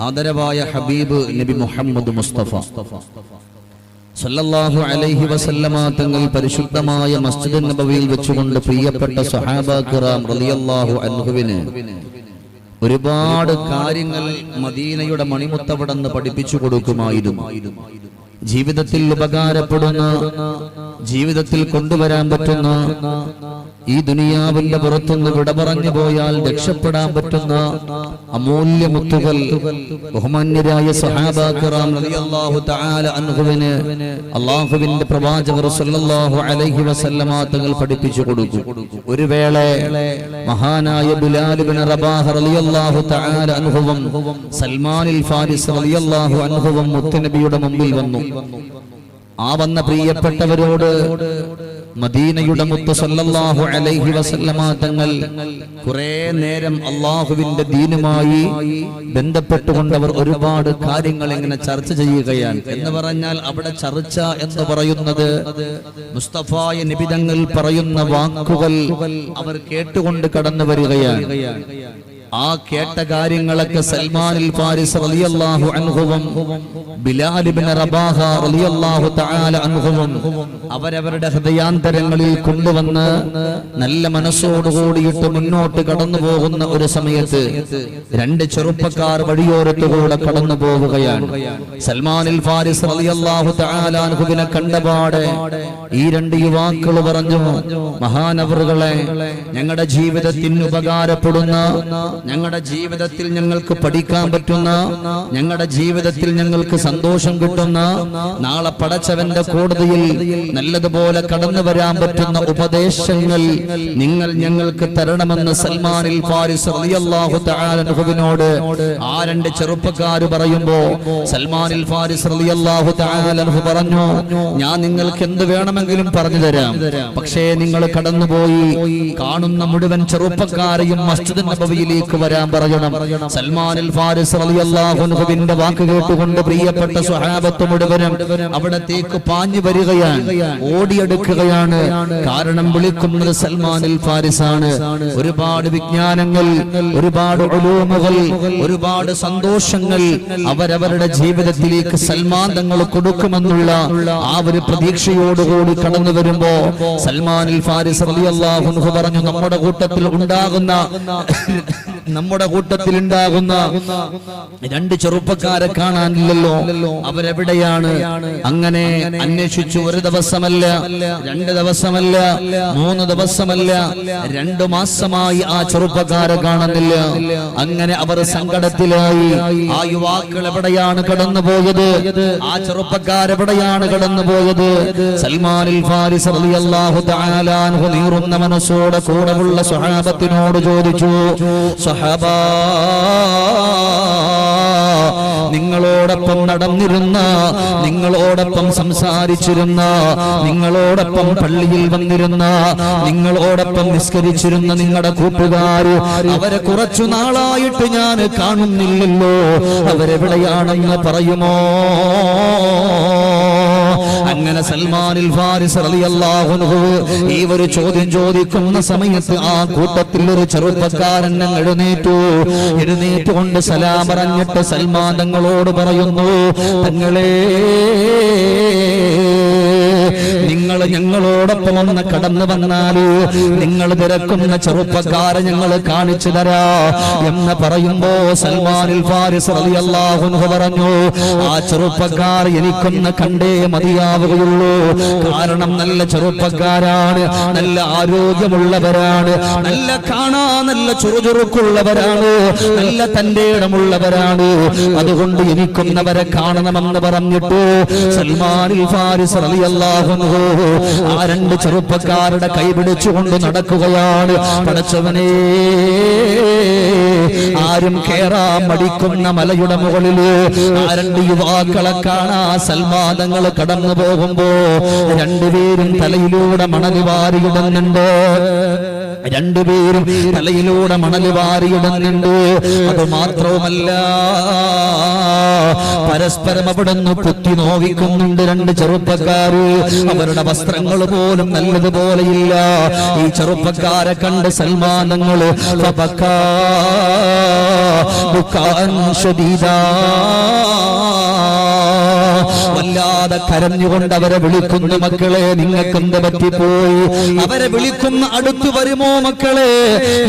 ആദരവായ ഹബീബ് നബി മുഹമ്മദ് മുസ്തഫ സല്ലല്ലാഹു അലൈഹി വസല്ലമ തങ്ങൾ പരിശുദ്ധമായ മസ്ജിദ് നബവിയിൽ വെച്ചുകൊണ്ട് പ്രിയപ്പെട്ട സ്വഹാബാ കിറാം റളിയല്ലാഹു അൻഹുവിന് ഒരുപാട് കാര്യങ്ങൾ മദീനയുടെ മണിമുത്തവിടെന്ന് പഠിപ്പിച്ചു കൊടുക്കുമായിരുന്നു. ജീവിതത്തിൽ ഉപകാരപ്പെടുന്ന, ജീവിതത്തിൽ കൊണ്ടുവരാൻ പറ്റുന്ന, ഈ ദുനിയാവിന്റെ പുറത്തുനിന്ന് വിട പറഞ്ഞു പോയാൽ രക്ഷപ്പെടാൻ പറ്റുന്ന അമൂല്യ മുത്തുകൾ ബഹുമാന്യരായ സ്വഹാബാ കിറാം റളിയല്ലാഹു തആല അൻഹുവിന് അല്ലാഹുവിന്റെ പ്രവാചകർ സല്ലല്ലാഹു അലൈഹി വസല്ലമ തങ്ങൾ പഠിപ്പിച്ചു കൊടുക്കും. ഒരു വേള മഹാനായ ബിലാൽ ഇബ്നു റബാഹ റളിയല്ലാഹു തആല അൻഹുവും സൽമാനുൽ ഫാരിസ് റളിയല്ലാഹു അൻഹുവും മുത്തുനബിയുടെ മുമ്പിൽ വന്നു. ആ വന്ന പ്രിയപ്പെട്ടവരോട് മദീനയുടെ മുത്ത് സല്ലല്ലാഹു അലൈഹി വസല്ലമ തങ്ങൾ കുറെ നേരം അള്ളാഹുവിന്റെ ദീനുമായി ബന്ധപ്പെട്ടുകൊണ്ട് അവർ ഒരുപാട് കാര്യങ്ങൾ ഇങ്ങനെ ചർച്ച ചെയ്യുകയാണ്. എന്ന് പറഞ്ഞാൽ അവിടെ ചർച്ച എന്ന് പറയുന്നത് മുസ്തഫായ നബി തങ്ങൾ പറയുന്ന വാക്കുകൾ അവർ കേട്ടുകൊണ്ട് കടന്നു വരികയാണ്. ആ കേട്ട കാര്യങ്ങളൊക്കെ സൽമാനുൽ ഫാരിസ് റളിയല്ലാഹു അൻഹുവും ബിലാൽ ഇബ്നു റബാഹ റളിയല്ലാഹു തആല അൻഹുവും അവരവരുടെ ഹൃദയാന്തരങ്ങളിൽ കൊണ്ടുവന്ന് നല്ല മനസ്സോടുകൂടിയിട്ട് മുന്നോട്ട് കടന്നു പോകുന്ന ഒരു സമയത്ത് രണ്ട് ചെറുപ്പക്കാർ വഴിയോരത്തുകൂടെ കടന്നു പോവുകയാണ്. സൽമാനുൽ ഫാരിസ് റളിയല്ലാഹു തആല അൻഹുവിനെ കണ്ടപാടെ ഈ രണ്ട് യുവാക്കൾ പറഞ്ഞു, മഹാനവറുകളെ, ഞങ്ങളുടെ ജീവിതത്തിന് ഉപകാരപ്പെടുന്ന, ഞങ്ങളുടെ ജീവിതത്തിൽ ഞങ്ങൾക്ക് പഠിക്കാൻ പറ്റുന്ന, ഞങ്ങളുടെ ജീവിതത്തിൽ ഞങ്ങൾക്ക് സന്തോഷം കിട്ടുന്ന, നാളെ പടച്ചവന്റെ കോടതിയിൽ നല്ലതുപോലെ കടന്നു വരാൻ പറ്റുന്ന ഉപദേശങ്ങൾ നിങ്ങൾ ഞങ്ങൾക്ക് തരണമെന്ന് സൽമാനുൽ ഫാരിസ് റളിയല്ലാഹു തആല അൻഹുവിനോട് ആ രണ്ട് ചെറുപ്പക്കാർ പറയുമ്പോ സൽമാനുൽ ഫാരിസ് റളിയല്ലാഹു തആല അൻഹു പറഞ്ഞു, ഞാൻ നിങ്ങൾക്ക് എന്ത് വേണമെങ്കിലും പറഞ്ഞു തരാം, പക്ഷേ നിങ്ങൾ കടന്നുപോയി കാണുന്ന മുഴുവൻ ചെറുപ്പക്കാരെയും മസ്ജിദ് നബവിയിലേക്ക് വരാൻ പറയണം. സൽമാനുൽ ഫാരിസ് റളിയല്ലാഹു അൻഹുവിന്റെ വാക്ക് കേട്ടുകൊണ്ട് പ്രിയപ്പെട്ട സ്വഹാബത്ത് മുഴുവനും അവിടത്തേക്ക് പാഞ്ഞു വരികയാണ്, ഓടിയെടുക്കുകയാണ്. കാരണം വിളിക്കുന്നത് സൽമാനുൽ ഫാരിസ് ആണ്. ഒരുപാട് വിജ്ഞാനങ്ങൾ, ഒരുപാട് ഉലൂമുകൾ, ഒരുപാട് സന്തോഷങ്ങൾ അവരവരുടെ ജീവിതത്തിലേക്ക് സൽമാൻ തങ്ങൾ കൊടുക്കുമെന്നുള്ള ആ ഒരു പ്രതീക്ഷയോടുകൂടി കടന്നു വരുമ്പോ സൽമാനുൽ ഫാരിസ് റളിയല്ലാഹു അൻഹു പറഞ്ഞു, നമ്മുടെ കൂട്ടത്തിൽ ഉണ്ടാകുന്ന രണ്ട് ചെറുപ്പക്കാരെ കാണാനില്ലല്ലോ, അവരെവിടെയാണ്? അങ്ങനെ അന്വേഷിച്ചു. ഒരു ദിവസമല്ല, 2 ദിവസമല്ല, 3 ദിവസമല്ല, 2 മാസമായി ആ ചെറുപ്പക്കാരെ കാണുന്നില്ല. അങ്ങനെ അവർ സങ്കടത്തിലായി. ആ യുവാക്കൾ എവിടെയാണ് കടന്നുപോയത്? ആ ചെറുപ്പക്കാരെവിടെയാണ് കടന്നുപോയത്? സൽമാനുൽ ഫാരിസ് റളിയല്ലാഹു തആല അൻഹു നീറുന്ന മനസ്സോടെ കൂടെയുള്ള സ്വഹാബത്തിനോട് ചോദിച്ചു, സ്വഹാബാ, നിങ്ങളോടൊപ്പം നടന്നിരുന്ന, നിങ്ങളോടൊപ്പം സംസാരിച്ചിരുന്ന, നിങ്ങളോടൊപ്പം പള്ളിയിൽ വന്നിരുന്ന, നിങ്ങളോടൊപ്പം നിസ്കരിച്ചിരുന്ന നിങ്ങളുടെ കൂട്ടുകാര്, അവരെ കുറച്ചു നാളായിട്ട് ഞാൻ കാണുന്നില്ലല്ലോ, അവരെവിടെയാണെന്ന് പറയുമോ? അങ്ങനെ സൽമാനുൽ ഫാരിസ് റളിയല്ലാഹു അൻഹു ഈ ഒരു ചോദ്യം ചോദിക്കുന്ന സമയത്ത് ആ കൂട്ടത്തിൽ ഒരു ചെറുപ്പക്കാരൻ എഴുന്നേറ്റുകൊണ്ട് സലാം പറഞ്ഞിട്ട് സൽമാൻ തങ്ങളോട് പറയുന്നു, തങ്ങളെ, നിങ്ങൾ ഞങ്ങളോടൊപ്പം ഒന്ന് കടന്നു വന്നാലോ, നിങ്ങൾ തിരക്കുന്ന ചെറുപ്പക്കാരെ ഞങ്ങൾ കാണിച്ചു തരാ എന്ന് പറയുമ്പോ സൽമാനുൽ ഫാരിസ് റളിയല്ലാഹു അൻഹു പറഞ്ഞു, ആ ചെറുപ്പക്കാർ എനിക്കൊന്ന് കണ്ടേ മതിയാവുകയുള്ളൂ. കാരണം നല്ല ചെറുപ്പക്കാരാണ്, നല്ല ആരോഗ്യമുള്ളവരാണ്, നല്ല നല്ല ചുറുചുറുക്കുള്ളവരാണ്, നല്ല തന്റെ ഇടമുള്ളവരാണ്. അതുകൊണ്ട് എനിക്കൊന്നവരെ കാണണമെന്ന് പറഞ്ഞിട്ട് സൽമാനുൽ ഫാരിസ് റളിയല്ലാഹു അൻഹു ആ രണ്ട് ചെറുപ്പക്കാരുടെ കൈ പിടിച്ചുകൊണ്ട് നടക്കുകയാണ്. പടച്ചവനേ, ആരും കേറാൻ മടിക്കുന്ന മലയുടെ മുകളില് ആ രണ്ട് യുവാക്കളെ കാണാ സൽമാൻ തങ്ങൾ കടന്നു പോകുമ്പോ രണ്ടുപേരും തലയിലൂടെ മണൽ വാരിയിടുന്നുണ്ട്. രണ്ടുപേരും തലയിലൂടെ മണൽ വാരിയിടുന്നുണ്ട്. അത് മാത്രവുമല്ല, പരസ്പരം അവിടുന്ന് കുത്തി നോവിക്കുന്നുണ്ട്. രണ്ട് ചെറുപ്പക്കാര്, അവരുടെ വസ്ത്രങ്ങൾ പോലും നല്ലതുപോലെയില്ല. ഈ ചെറുപ്പക്കാരെ കണ്ട് സൽമാൻ തങ്ങൾ വല്ലാതെ കരഞ്ഞുകൊണ്ട് അവരെ വിളിക്കുന്നു. മക്കളെ, നിങ്ങൾക്കെന്ത് പറ്റിപ്പോയി? അവരെ വിളിക്കുന്ന അടുത്തു വരുമോ മക്കളെ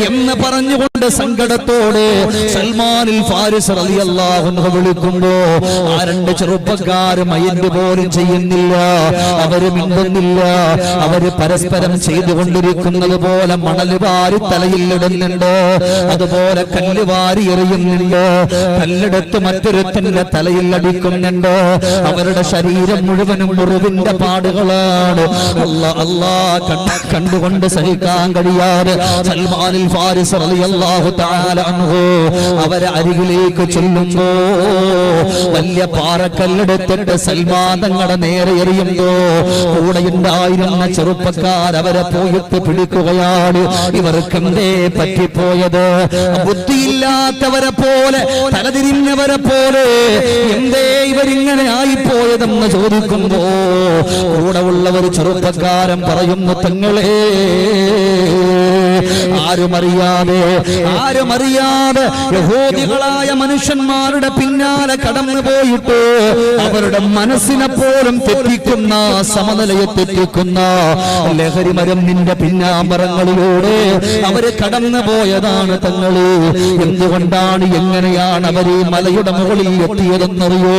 എന്ന് പറഞ്ഞുകൊണ്ട് സങ്കടത്തോടെ സൽമാനുൽ ഫാരിസ് റളിയല്ലാഹു അൻഹു വിളിക്കുമ്പോ ആ രണ്ട് ചെറുപ്പക്കാർ മൈൻഡ് പോലും ചെയ്യുന്നില്ല. അവര് മിണ്ടുന്നില്ല. അവര് പരസ്പരം ചെയ്തുകൊണ്ടിരിക്കുന്നത് പോലെ മണൽ വാരി തലയിലിടുന്നുണ്ട്, അതുപോലെ കല്ല് വാരി എറിയുന്നുണ്ട്, കല്ലെടുത്ത് മറ്റൊരുത്തന്റെ തലയിൽ അടിക്കുന്നുണ്ട്. അവരുടെ ശരീരം മുഴുവനും മുറിവിന്റെ പാടുകളാണ്. അല്ലാ കണ്ടുകൊണ്ട് സഹിക്കാൻ കഴിയാതെ സൽമാനുൽ ഫാരിസ് റളിയല്ലാഹു തആല അൻഹു അവരെ അരികിലേക്ക് ചെല്ലുമ്പോ വലിയ പാറക്കല്ലെടുത്തിട്ട് സൽമാൻ തങ്ങളുടെ നേരെ എറിയുമ്പോ കൂടെ ഉണ്ടായിരുന്ന ചെറുപ്പക്കാർ അവരെ പോയിട്ട് പിടിക്കുകയാണ്. ഇവർക്ക് എന്തേ പറ്റിപ്പോയത്? ബുദ്ധിയില്ലാത്തവരെ പോലെ, തലതിരിഞ്ഞവരെ പോലെ എന്തേ ഇവരിങ്ങനെ ആയിപ്പോയതെന്ന് ചോദിക്കുമ്പോ കൂടെ ഉള്ളവർ ചെറുപ്പക്കാരൻ പറയുന്നു, തങ്ങളെ ആരുമറിയാതെ യഹൂദികളായ മനുഷ്യന്മാരുടെ പിന്നാലെ കടന്നു പോയിട്ട് അവരുടെ മനസ്സിനെ പോലും തെറ്റിക്കുന്ന, സമനിലയെ തെറ്റിക്കുന്ന ലഹരി മരുന്നിന്റെ പിന്നാമ്പറങ്ങളിലൂടെ അവര് കടന്നു പോയതാണ് തങ്ങളെ. എന്തുകൊണ്ടാണ്, എങ്ങനെയാണ് അവർ ഈ മലയുടെ മുകളിൽ എത്തിയതെന്നറിയോ?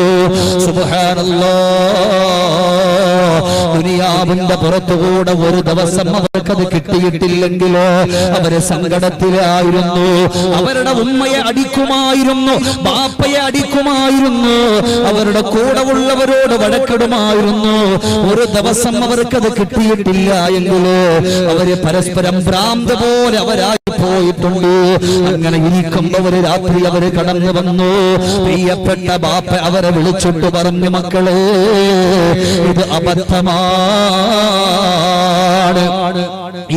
സുബ്ഹാനല്ലാഹ്, ദുനിയാവിന്റെ പുറത്തുകൂടെ ഒരു ദിവസം അവർക്കത് കിട്ടിയിട്ടില്ലെങ്കിലോ അവര് സങ്കടത്തിലായിരുന്നു. അവരുടെ ഉമ്മയെ അടിക്കുമായിരുന്നു, ബാപ്പയെ അടിക്കുമായിരുന്നു, അവരുടെ കൂടെ ഉള്ളവരോട് വഴക്കിടുമായിരുന്നു. ഒരു ദിവസം അവർക്കത് കിട്ടിയിട്ടില്ല എങ്കിലോ അവര് പരസ്പരം ഭ്രാന്ത് പോലെ അവരായി പോയിട്ടുണ്ട്. അങ്ങനെ ഇരിക്കുമ്പോ ഒരു രാത്രി അവര് കടന്നു വന്നു. പ്രിയപ്പെട്ട ബാപ്പ അവരെ വിളിച്ചിട്ട് പറഞ്ഞു, മക്കളെ, ഇത് അബദ്ധമാണ്,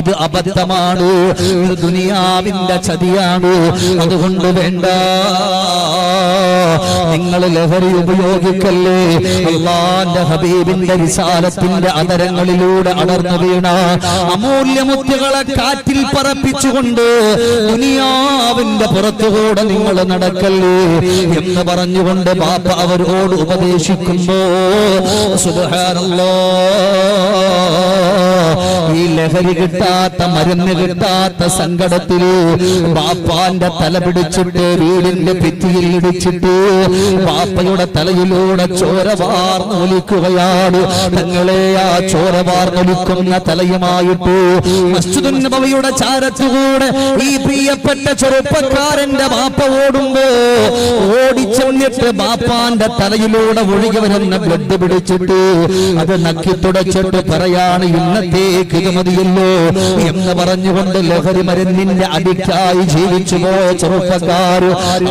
ഇത് അബദ്ധമാണ്, ഇത് ദുനിയാവിന്റെ ചതിയാണ്. അതുകൊണ്ട് വേണ്ട, നിങ്ങൾ ലഹരി ഉപയോഗിക്കല്ലേ. അല്ലാഹുവിന്റെ ഹബീബിന്റെ വിശാലത്തിന്റെ അതരങ്ങളിലൂടെ അടർന്നു വീണ അമൂല്യമുത്തുകളെ കാറ്റിൽ പറപ്പിച്ചുകൊണ്ട് ദുനിയാവിന്റെ പുറത്തുകൂടെ നിങ്ങൾ നടക്കല്ലേ എന്ന് പറഞ്ഞുകൊണ്ട് ബാപ്പ അവരോട് ഉപദേശിക്കുമ്പോ സുബ്ഹാനല്ലാഹ്, ഈ ലഹരി കിട്ടാത്ത, മരുന്ന് കിട്ടാത്ത സങ്കടത്തില് ബാപ്പാന്റെ തല പിടിച്ചിട്ട് വീടിന്റെ ഭിത്തിയിൽ ഇടിച്ചിട്ട് ബാപ്പയുടെ തലയിലൂടെ ചോര വാർന്നൊലിക്കുകയാണ്. തങ്ങളെ, ആ ചോര വാർന്നൊലിക്കുന്ന തലയുമായിട്ട് മസ്ജിദുൻ നബവിയുടെ ചാരത്തുകൂടെ ഈ പ്രിയപ്പെട്ട ചെറുപ്പക്കാരന്റെ ബാപ്പ ഓടുമ്പോ ഓടിച്ചെന്നിട്ട് ബാപ്പാന്റെ തലയിലൂടെ ഒഴുകി വരുന്ന ബ്ലഡ് പിടിച്ചിട്ട് അത് നക്കി തുടച്ചിട്ട് പറയാണ്, ഇന്നത്തേക്ക് ഇത് മതിയല്ലോ എന്ന് പറഞ്ഞുകൊണ്ട് ലഹരി മരുന്നിന്റെ അഡിക്റ്റായി ജീവിച്ചു പോയ ചെറുപ്പക്കാർ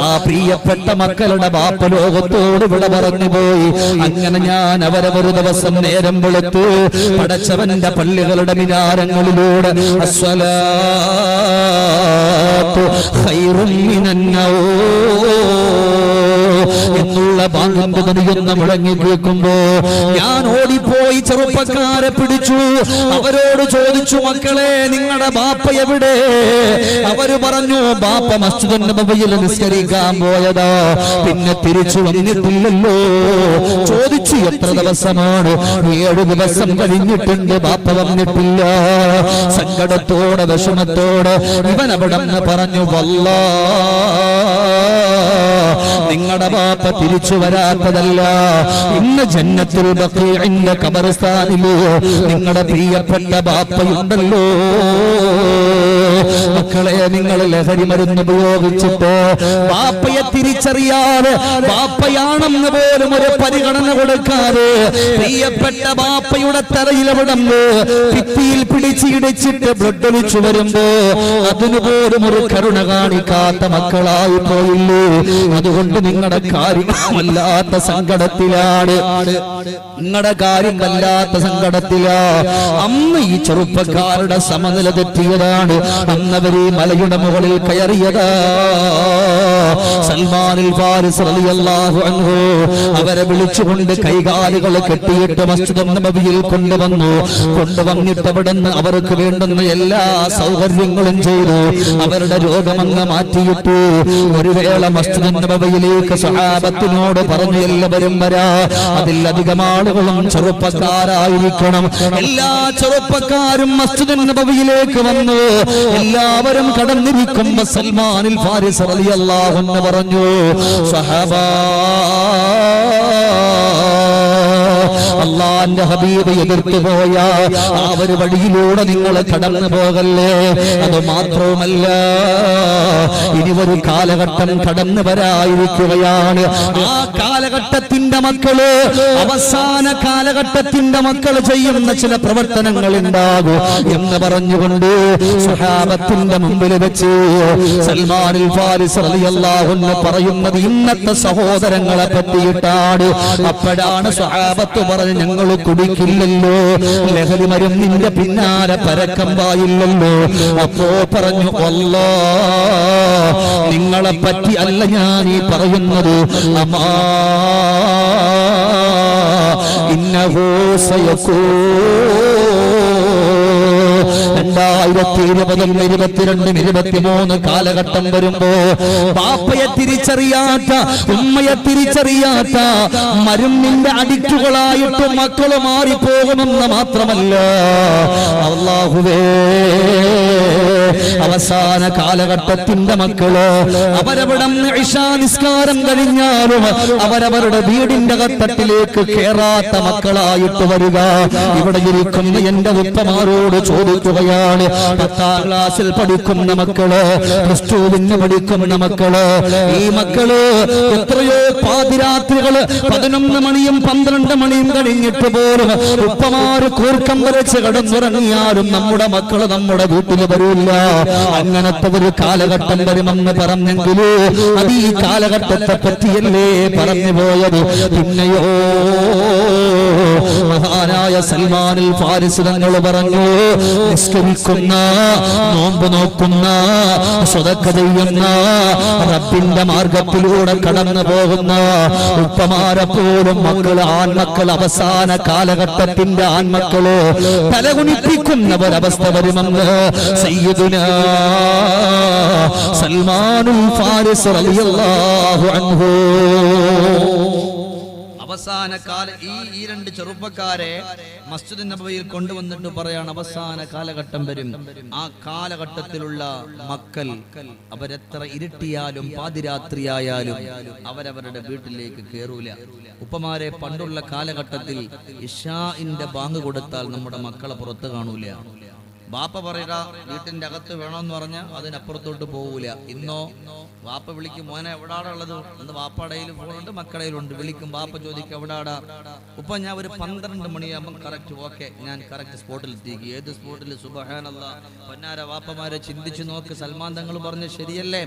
ആ പ്രിയപ്പെട്ട മക്കളുടെ ബാപ്പ ലോകത്തോട് വിട പറഞ്ഞു പോയി. അങ്ങനെ ഞാൻ അവരെ ഒരു ദിവസം നേരം വെളുത്തു പടച്ചവന്റെ പള്ളികളുടെ മിനാരങ്ങളിലൂടെ അസ്സലാത്തു ഖൈറും മിനന്നൗം എന്നുള്ള ബാങ്കിന്റെ ധ്വനിയൊന്ന് മുഴങ്ങി കേൾക്കുമ്പോ ഞാൻ ഓടിപ്പോയി ചെറുപ്പക്കാരെ പിടിച്ചു. അവരോട് ചോദിച്ചു, മക്കളെ, നിങ്ങളുടെ ബാപ്പ എവിടെ? അവര് പറഞ്ഞു, ബാപ്പ മസ്ജിദുൻ നബവിയിൽ നിസ്കരിക്കാൻ പോയതാ, പിന്നെ തിരിച്ചു വന്നിട്ടില്ലല്ലോ. ചോദിച്ചു, എത്ര ദിവസമാണ്? 7 ദിവസം കഴിഞ്ഞിട്ടുണ്ട്, ബാപ്പ വന്നിട്ടില്ല. സങ്കടത്തോടെ, വിഷമത്തോടെ ഇവൻ അവിടെ പറഞ്ഞു, നിങ്ങളുടെ ബാപ്പ തിരിച്ചു വരാത്തതല്ല, ഇന്ന് ജന്നത്തുൽ ബഖീഇന്റെ ഖബർസ്ഥാനിലോ നിങ്ങളുടെ പ്രിയപ്പെട്ട ബാപ്പയുണ്ടല്ലോ. മക്കളെ, നിങ്ങൾ ലഹരി മരുന്ന് ഉപയോഗിച്ചിട്ട് ബാപ്പയെ തിരിച്ചറിയാതെ, ബാപ്പയാണെന്ന് പോലും ഒരു പരിഗണന കൊടുക്കാതെ പ്രിയപ്പെട്ട ബാപ്പയുടെ തലയിലവിടമ്പോ ഭിത്തിയിൽ പിടിച്ചിടിച്ചിട്ട് ബ്ലഡ് ഒലിച്ചു വരുമ്പോ അതിനുപോലും ഒരു കരുണ കാണിക്കാത്ത മക്കളായി പോയില്ലേ? അതുകൊണ്ട് നിങ്ങളുടെ കാര്യം വല്ലാത്ത സങ്കടത്തിലാണ്, നിങ്ങളുടെ കാര്യം വല്ലാത്ത സങ്കടത്തിലാ. അന്ന് ഈ ചെറുപ്പക്കാരുടെ സമനില തെറ്റിയതാണ്. അന്നവര് ഈ മലയുടെ മുകളിൽ കയറിയതാ. സൽമാനുൽ ഫാരിസ് റളിയല്ലാഹു അൻഹു അവരെ വിളിച്ചുകൊണ്ട് കൈകാലുകൾ കെട്ടിയിട്ട് മസ്ജിദ് നബവിയിൽ കൊണ്ടുവന്നിട്ട് അവിടുന്ന് അവർക്ക് വേണ്ടുന്ന എല്ലാ സൗകര്യങ്ങളും ചെയ്തു. അവരുടെ രോഗമങ്ങ് മാറ്റിയിട്ടു. ഒരു വേള മസ്ജിദ് നബവിയിലേക്ക് സ്വഹാബത്തിനോട് പറഞ്ഞു, എല്ലാവരും വരാ. അതിലധികം ആളുകളും ചെറുപ്പക്കാരായിരിക്കണം. എല്ലാ ചെറുപ്പക്കാരും മസ്ജിദ് നബവിയിലേക്ക് വന്നു. എല്ലാവരും കടന്നിരിക്കുമ്പോ സൽമാനുൽ ഫാരിസ് റളിയല്ലാഹു അൻഹു പറഞ്ഞു, സ്വഹാബാ, അല്ലാഹുവിന്റെ ഹബീബ് എതിർത്തു പോയ ആ ഒരു വഴിയിലൂടെ നിങ്ങൾ കടന്നു പോകല്ലേ. അത് മാത്രവുമല്ല, ഇനി ഒരു കാലഘട്ടം കടന്നു വരായിരിക്കുകയാണ്. ആ കാലഘട്ടത്തിന്റെ മക്കള്, അവസാന കാലഘട്ടത്തിന്റെ മക്കള് ചെയ്യുന്ന ചില പ്രവർത്തനങ്ങൾ ഉണ്ടാകും എന്ന് പറഞ്ഞുകൊണ്ട് സ്വഹാബത്തിന്റെ മുമ്പിൽ വെച്ച് സൽമാനുൽ ഫാരിസ് റളിയല്ലാഹു അൻഹു പറയുന്നത് ഇന്നത്തെ സഹോദരങ്ങളെ പറ്റിയിട്ടാണ്. അപ്പോഴാണ് സ്വഹാബത്ത് പറഞ്ഞു, ഞങ്ങൾ കുടിക്കില്ലല്ലോ, ലഹരി മരുന്നിന്റെ പിന്നാലെ പരക്കം പായില്ലല്ലോ. അപ്പോ പറഞ്ഞു, അല്ലാഹ്, നിങ്ങളെ പറ്റി അല്ല ഞാൻ ഈ പറയുന്നത്. അമാ ഇന്നഹു സയകൂ 2020, 2022, 2023 കാലഘട്ടം വരുമ്പോ ബാപ്പയെ തിരിച്ചറിയാത്ത, ഉമ്മയെ തിരിച്ചറിയാത്ത മരുന്നിന്റെ അഡിക്റ്റുകളായിട്ട് മക്കള് മാറിപ്പോകുമെന്ന് മാത്രമല്ല, അല്ലാഹുവേ, അവസാന കാലഘട്ടത്തിന്റെ മക്കള് അവരവിടം ഇശാ നിസ്കാരം കഴിഞ്ഞാലും അവരവരുടെ വീടിന്റെ കത്തട്ടിലേക്ക് കേറാത്ത മക്കളായിട്ട് വരിക. ഇവിടെ ഇരിക്കുന്ന എന്റെ ഉപ്പമാരോട് ചോദിക്കുകയാണ്, 10ാം ക്ലാസ്സിൽ പഠിക്കുന്ന മക്കള്, പ്ലസ് 2 പഠിക്കുന്ന മക്കള്, ഈ മക്കള് എത്രയോ പാതിരാത്രികള് 11 മണിയും 12 മണിയും കഴിഞ്ഞിട്ട് പോലും ഉപ്പമാര് കൂർക്കം വരച്ച് കടന്നുറങ്ങിയാലും നമ്മുടെ മക്കള് നമ്മുടെ വീട്ടിൽ വരില്ല. അങ്ങനത്തെ ഒരു കാലഘട്ടം വരുമെന്ന് പറഞ്ഞെങ്കിലോ അത് ഈ കാലഘട്ടത്തെ പറ്റിയല്ലേ പറഞ്ഞു പോയത്. പിന്നെയോ മഹാനായ സൽമാനുൽ ഫാരിസ് തങ്ങൾ പറഞ്ഞു, നിസ്കരിക്കുന്ന, നോമ്പ് നോക്കുന്ന, സ്വതക്ക ചെയ്യുന്ന, റബ്ബിന്റെ മാർഗത്തിലൂടെ കടന്നു പോകുന്ന ഉപ്പമാരെ പോലും മക്കള്, ആൺമക്കൾ, അവസാന കാലഘട്ടത്തിന്റെ ആൺമക്കള് തലകുനിപ്പിക്കുന്ന ഒരവസ്ഥ വരുമെന്ന് സയ്യിദുനാ സൽമാനുൽ ഫാരിസ് റളിയല്ലാഹു അൻഹു. അവസാന കാല ഈ 2 ചെറുപ്പക്കാരെ മസ്ജിദ് നബവിയിൽ കൊണ്ടുവന്നിട്ട് പറയാണ്, അവസാന കാലഘട്ടം വരും. ആ കാലഘട്ടത്തിലുള്ള മക്കൾ അവരെത്ര ഇരുട്ടിയാലും പാതിരാത്രിയായാലും അവരവരുടെ വീട്ടിലേക്ക് കേറൂല. ഉപ്പമാരെ പണ്ടുള്ള കാലഘട്ടത്തിൽ ഇശാഇന്റെ ബാങ്ക് കൊടുത്താൽ നമ്മുടെ മക്കളെ പുറത്ത് കാണൂല. ബാപ്പ പറയുക വീട്ടിന്റെ അകത്ത് വേണമെന്ന് പറഞ്ഞാൽ അതിനപ്പുറത്തോട്ട് പോകൂല. ഇന്നോ വാപ്പ വിളിക്കും, മോനെ എവിടാടുള്ളത്? അന്ന് വാപ്പടയിൽ ഫോണുണ്ട്, മക്കളയിലുണ്ട്. വിളിക്കും, വാപ്പ ചോദിക്കും എവിടാടാ? ഉപ്പ ഞാൻ ഒരു 12 മണിയാകുമ്പോൾ കറക്റ്റ്, ഓക്കെ, ഞാൻ കറക്റ്റ് സ്പോട്ടിൽ എത്തിക്കും. ഏത് സ്പോട്ടിൽ? സുബ്ഹാനല്ലാഹ്. പൊന്നാര വാപ്പമാരെ ചിന്തിച്ചു നോക്ക്. സൽമാൻ തങ്ങൾ പറഞ്ഞ ശരിയല്ലേ?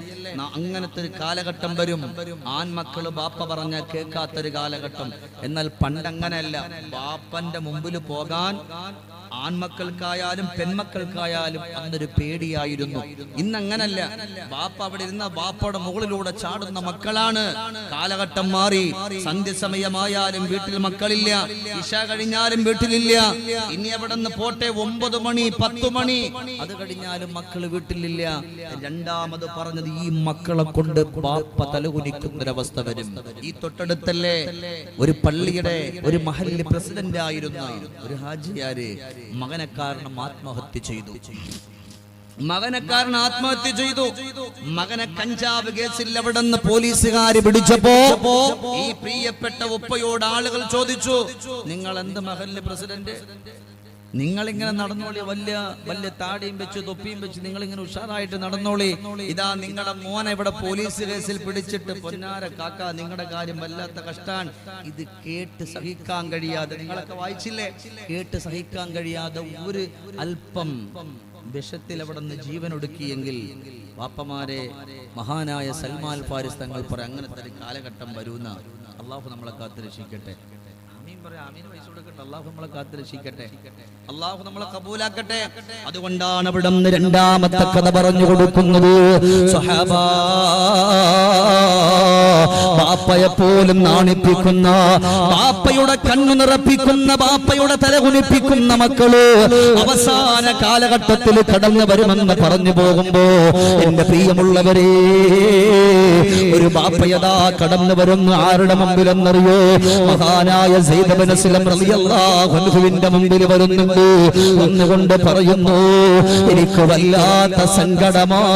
അങ്ങനത്തെ ഒരു കാലഘട്ടം വരും. ആൺമക്കള് ബാപ്പ പറഞ്ഞ കേൾക്കാത്തൊരു കാലഘട്ടം. എന്നാൽ പണ്ടങ്ങനെയല്ല. ബാപ്പന്റെ മുമ്പിൽ പോകാൻ ആൺമക്കൾക്കായാലും പെൺമക്കൾക്കായാലും അന്നൊരു പേടിയായിരുന്നു. ഇന്നങ്ങനല്ല. ബാപ്പ അവിടെ ഇരുന്ന ബാപ്പയുടെ മുകളിലൂടെ ചാടുന്ന മക്കളാണ്. കാലഘട്ടം മാറി. സന്ധ്യസമയമായാലും വീട്ടിൽ മക്കളില്ല, ഇശ കഴിഞ്ഞാലും വീട്ടിലില്ല. ഇനി അവിടെ നിന്ന് പോട്ടെ 9 മണി 10 മണി, അത് കഴിഞ്ഞാലും മക്കള് വീട്ടിലില്ല. രണ്ടാമത് പറഞ്ഞത്, ഈ മക്കളെ കൊണ്ട് ബാപ്പ തലകുനിക്കുന്നൊരവസ്ഥ വരും. ഈ തൊട്ടടുത്തല്ലേ ഒരു പള്ളിയുടെ ഒരു മഹല്ല് പ്രസിഡന്റ് ആയിരുന്ന ഒരു ഹാജിയാര് മകനെ കാരണം ആത്മഹത്യ ചെയ്തു. മകനെ കഞ്ചാവ് കേസിൽ അവിടെ നിന്ന് പോലീസുകാര് പിടിച്ചപ്പോ ഈ പ്രിയപ്പെട്ട ഉപ്പയോട് ആളുകൾ ചോദിച്ചു, നിങ്ങൾ എന്ത് മഹല്ല് പ്രസിഡന്റ്? നിങ്ങളിങ്ങനെ നടന്നോളി, വലിയ താടിയും വെച്ച് തൊപ്പിയും വെച്ച് നിങ്ങളിങ്ങനെ ഉഷാറായിട്ട് നടന്നോളി. ഇതാ നിങ്ങളുടെ മോനെ ഇവിടെ പോലീസ് കേസിൽ പിടിച്ചിട്ട്, പൊന്നാര കാക്ക, നിങ്ങളുടെ കാര്യം വല്ലാത്ത കഷ്ടാൻ. ഇത് കേട്ട് സഹിക്കാൻ കഴിയാതെ, നിങ്ങളൊക്കെ വായിച്ചില്ലേ, കേട്ട് സഹിക്കാൻ കഴിയാതെ ഒരു അല്പം വിഷത്തിൽ അവിടെ നിന്ന് ജീവൻ ഒടുക്കിയെങ്കിൽ വാപ്പമാരെ മഹാനായ സൽമാൻ ഫാരിസ് തങ്ങൾ പറയും അങ്ങനത്തെ ഒരു കാലഘട്ടം വരുന്ന അള്ളാഹു നമ്മളെ കാത്തുരക്ഷിക്കട്ടെ. അള്ളാഹു നമ്മളെ കാത്തുരക്ഷിക്കട്ടെ, അള്ളാഹു നമ്മളെ കബൂലാക്കട്ടെ. അതുകൊണ്ടാണ് അവിടെ നിന്ന് രണ്ടാമത്തെ കഥ പറഞ്ഞു കൊടുക്കുന്നത്. സ്വഹാബാ, ബാപ്പയെ പോലും നാണിപ്പിക്കുന്ന, ബാപ്പയുടെ കണ്ണു നിറപ്പിക്കുന്ന, ബാപ്പയുടെ തല കുനിപ്പിക്കുന്ന മക്കള് അവസാന കാലഘട്ടത്തിൽ കടന്നു വരുമെന്ന് പറഞ്ഞു പോകുമ്പോ എന്റെ പ്രിയമുള്ളവരെ, ഒരു ബാപ്പയതാ കടന്നു വരുന്നു. ആരുടെ മുമ്പിലെന്നറിയോ? മഹാനായ സയ്യിദ് ഇബ്നു അസ്ലം റളിയല്ലാഹു അൻഹുവിന്റെ മുമ്പിൽ വരുന്നുണ്ട്. ഒന്നുകൊണ്ട് പറയുന്നു, എനിക്ക് വല്ലാത്ത സങ്കടമാണ്.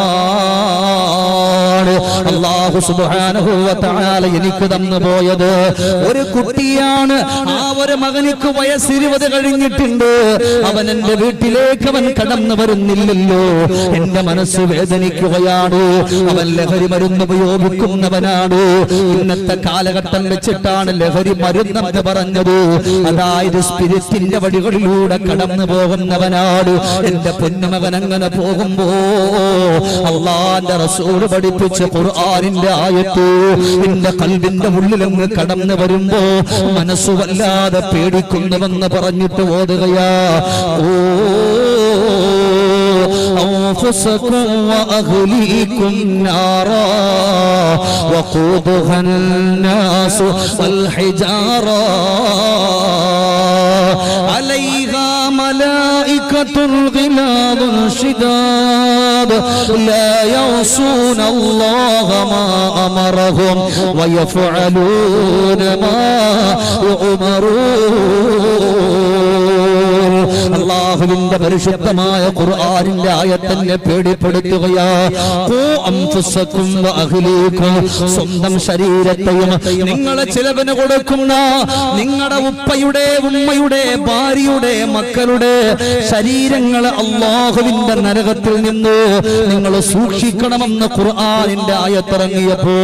അല്ലാഹു സുബ്ഹാനഹു വ തആല എനിക്ക് തന്നു പോയത് ഒരു കുട്ടിയാണ്. ആ ഒരു മകനിക്ക് വയസ്സ് 20 കഴിഞ്ഞിട്ടുണ്ട്. അവൻ എന്റെ വീട്ടിലേക്ക് അവൻ കടന്നു വരുന്നില്ലല്ലോ. എന്റെ മനസ്സ് വേദനിക്കുകയാണ്. അവൻ ലഹരി മരുന്ന് ഉപയോഗിക്കുന്നവനാണ്. ഇന്നത്തെ കാലഘട്ടം വെച്ചിട്ടാണ് ലഹരി മരുന്നെന്ന് പറഞ്ഞത്. അതായത് സ്പിരിറ്റിന്റെ വഴികളിലൂടെ കടന്നു പോകുന്നവനാണ്. എന്റെ പൊന്നുമകൻ അങ്ങനെ പോകുമ്പോ അല്ലാഹുവിന്റെ റസൂൽ പഠിപ്പിച്ച ഖുർആനിന്റെ ആയത്ത് എന്റെ ഖൽബിന്റെ ഉള്ളിലങ്ങ് കടന്നു വരുമ്പോ മനസ്സ് വല്ലാതെ പേടിക്കുന്നുവെന്ന് പറഞ്ഞിട്ട് ഓതുകയാ. أنفسكم وأهليكم نارا وقودها الناس والحجارة عليها ملائكة غلاظ شداد لا يعصون الله ما أمرهم ويفعلون ما يؤمرون. അല്ലാഹുവിന്റെ പരിശുദ്ധമായ ഖുർആനിന്റെ ആയത്തിനെ പേടിപ്പെടുത്തുകയാ. സ്വന്തം ശരീരത്തെയും നിങ്ങളെ ചിലവിന് കൊടുക്കുന്ന നിങ്ങളുടെ ഉപ്പയുടെ, ഉമ്മയുടെ, ഭാര്യയുടെ, മക്കളുടെ ശരീരങ്ങളെ അല്ലാഹുവിന്റെ നരകത്തിൽ നിന്ന് നിങ്ങൾ സൂക്ഷിക്കണമെന്ന് ഖുർആനിന്റെ ആയത്തിറങ്ങിയപ്പോ